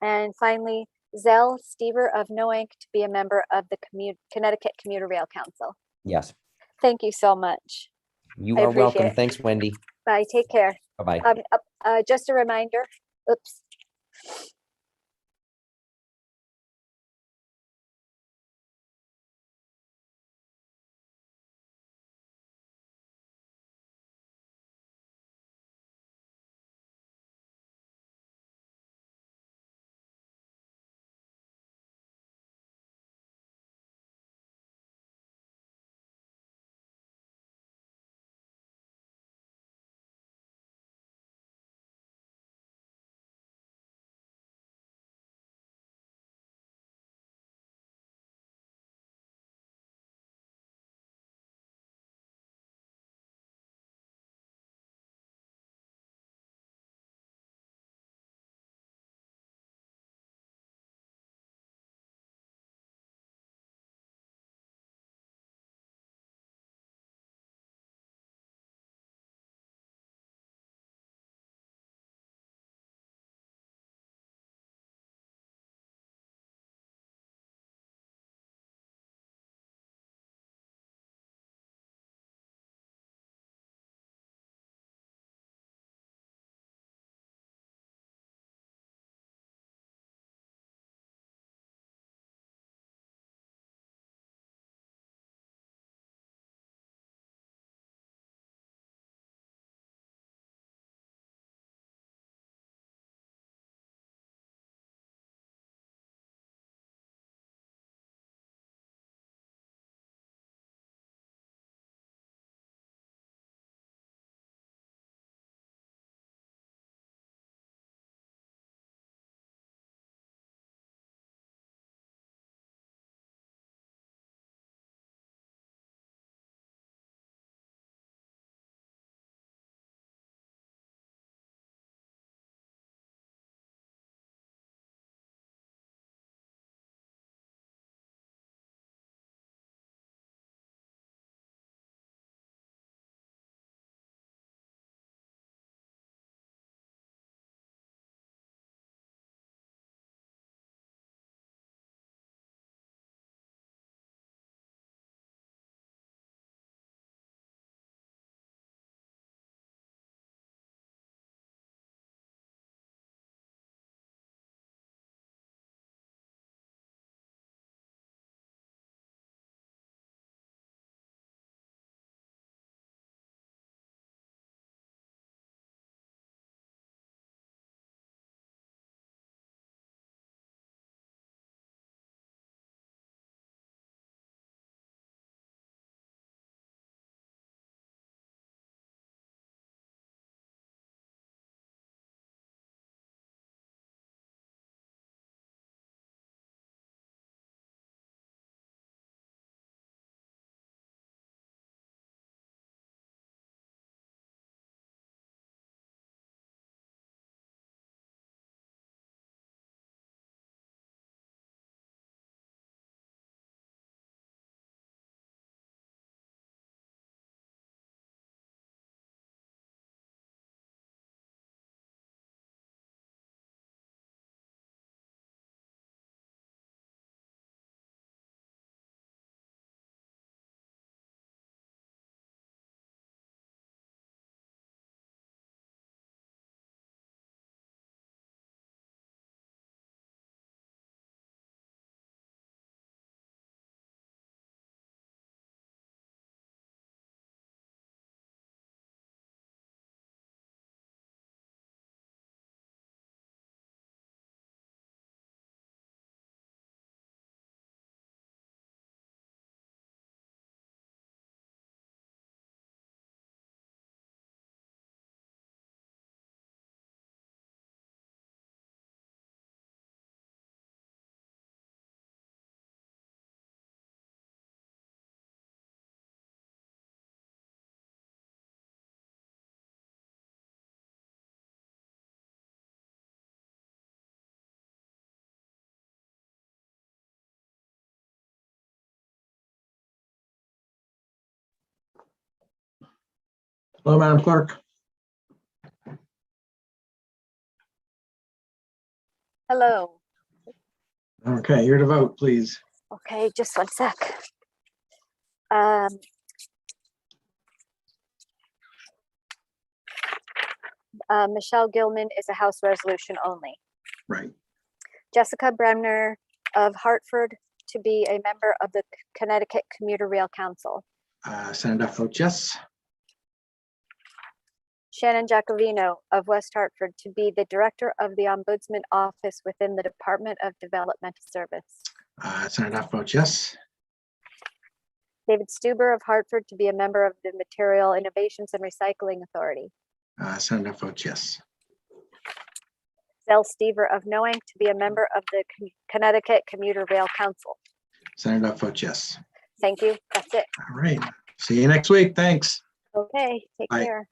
And finally, Zell Stever of Noank to be a member of the Connecticut Commuter Rail Council. yes. Thank you so much. You I are appreciate welcome. it. Thanks, Wendy. Bye, take care. Bye-bye. Just a reminder, oops. Hello, Madam Clerk. Hello. Okay, here to vote, please. Okay, just one sec. Michelle Gilman is a House resolution only. Right. Jessica Bremner of Hartford to be a member of the Connecticut Commuter Rail Council. Senator Duff votes yes. Shannon Giacovino of West Hartford to be the Director of the Ombudsman Office within the Department of Developmental Service. Senator Duff votes yes. David Stuber of Hartford to be a member of the Material Innovations and Recycling Authority. Senator Duff votes yes. Zell Stever of Knowing to be a member of the Connecticut Commuter Rail Council. Senator Duff votes yes. Thank you. That's it. All right. See you next week. Thanks. Okay, take Bye. care.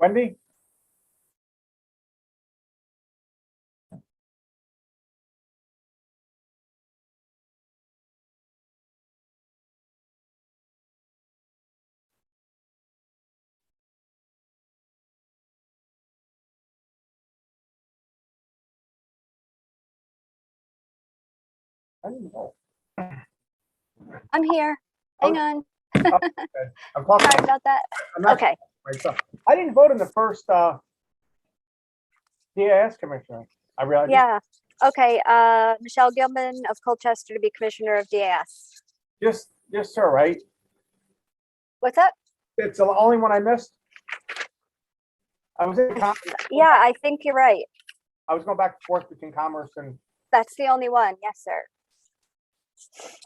Wendy? I didn't know. I'm here. Hang on. Okay. I'm talking. Sorry about that. I'm not- Okay. Right, so I didn't vote in the first DAS commissioner. I realized. Yeah. Okay. Michelle Gilman of Colchester to be Commissioner of DAS. Yes, sir, right? What's up? It's the only one I missed. I was in Yeah, I think you're right. I was going back and forth between commerce and, That's the only one. Yes, sir.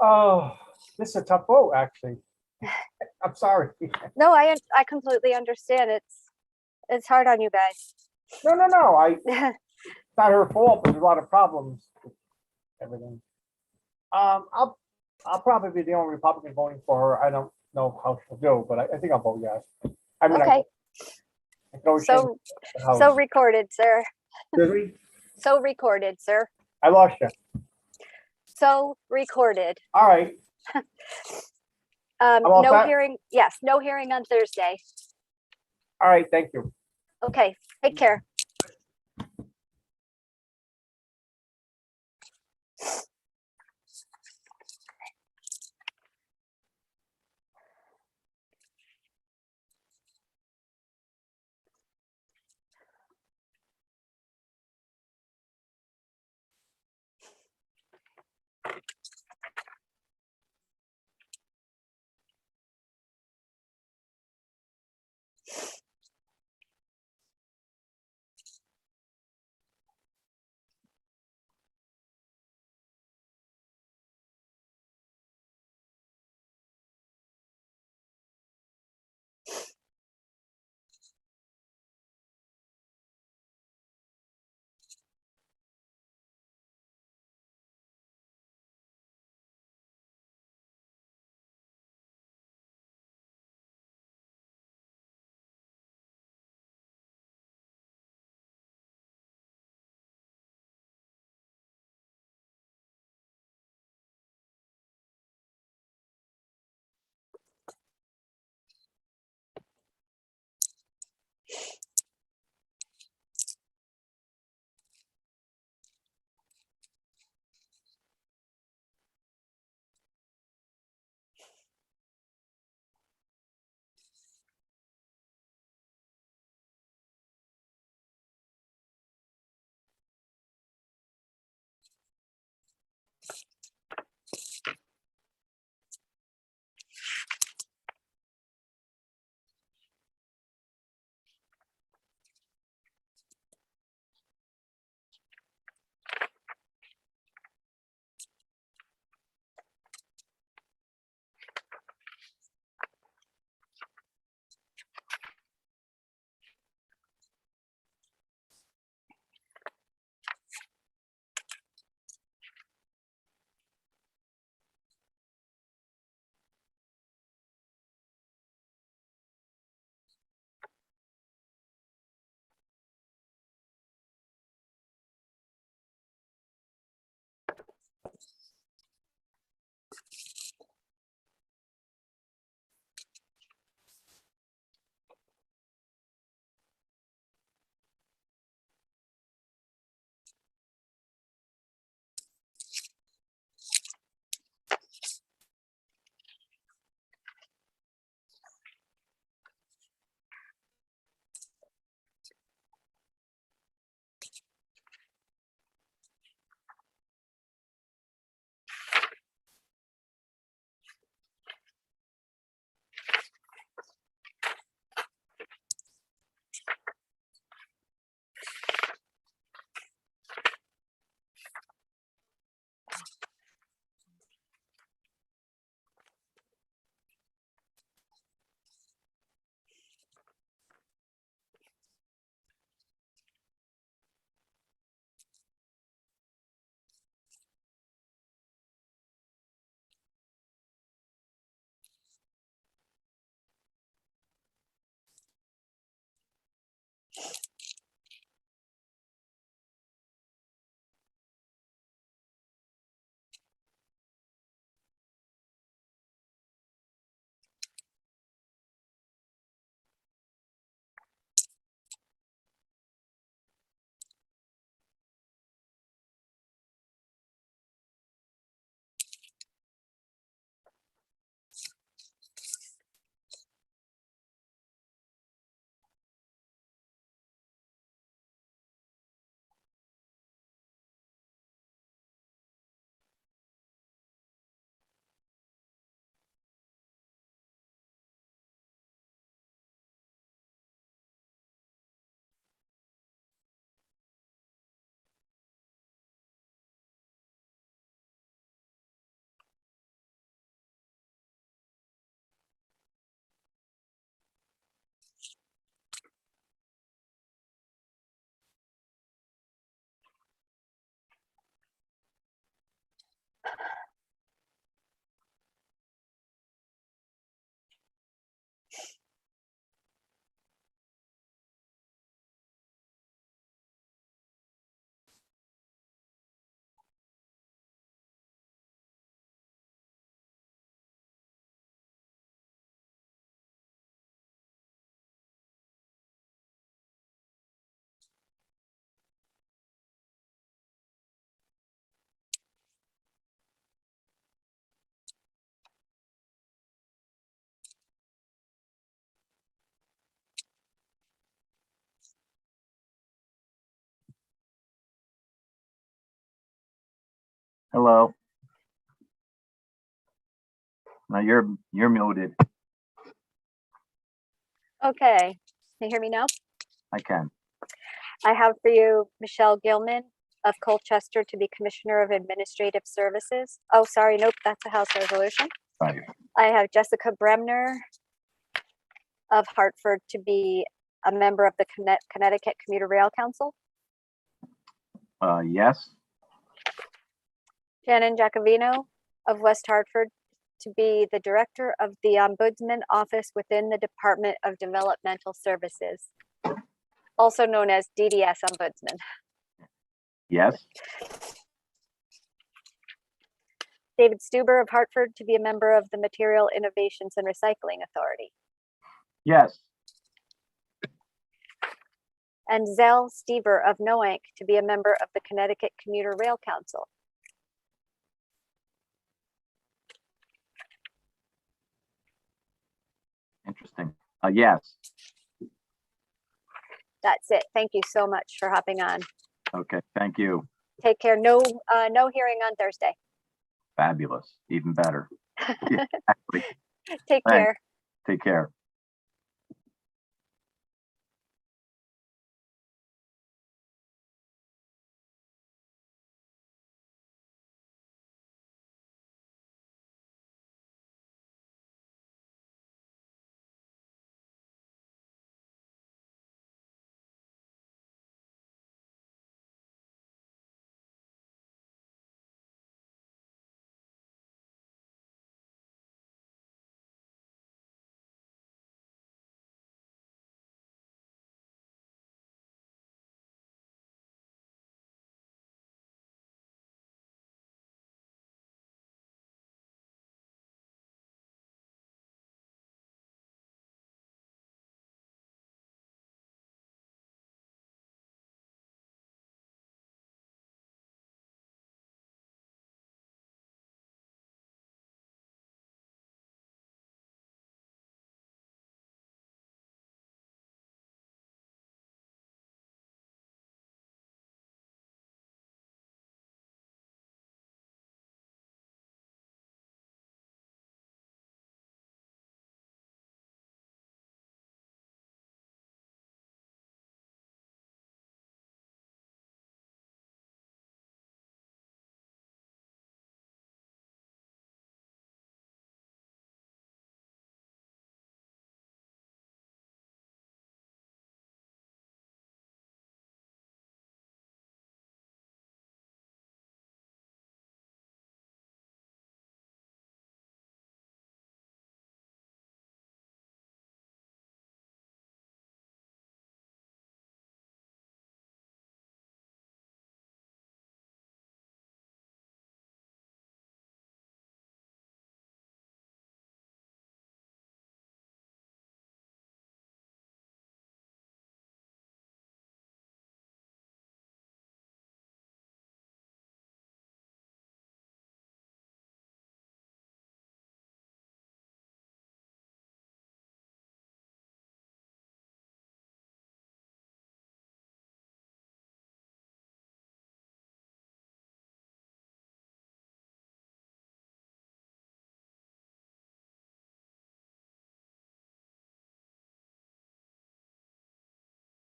oh, this is a tough vote, actually. I'm sorry. No, I completely understand. It's hard on you guys. No. It's not her fault, but there's a lot of problems with everything. I'll probably be the only Republican voting for her. I don't know how she'll do, but I think I'll vote yes. I mean, Okay. I can always So change the house. so recorded, sir. Excuse me? So recorded, sir. I lost you. So recorded. All right. all No set? hearing. Yes, no hearing on Thursday. All right. Thank you. Okay. Take care. Hello. Now you're muted. Okay, can you hear me now? I can. I have for you Michelle Gilman of Colchester to be Commissioner of Administrative Services. Oh, sorry, nope, that's a House resolution. Right. I have Jessica Bremner of Hartford to be a member of the Connecticut Commuter Rail Council. Yes. Shannon Giacovino of West Hartford to be the Director of the Ombudsman Office within the Department of Developmental Services, also known as DDS Ombudsman. Yes. David Stuber of Hartford to be a member of the Material Innovations and Recycling Authority. Yes. And Zell Stever of Noank to be a member of the Connecticut Commuter Rail Council. Interesting. Yes. That's it. Thank you so much for hopping on. Okay. Thank you. Take care. No hearing on Thursday. Fabulous. Even better. Yeah, exactly. Take Thanks. care. Take care.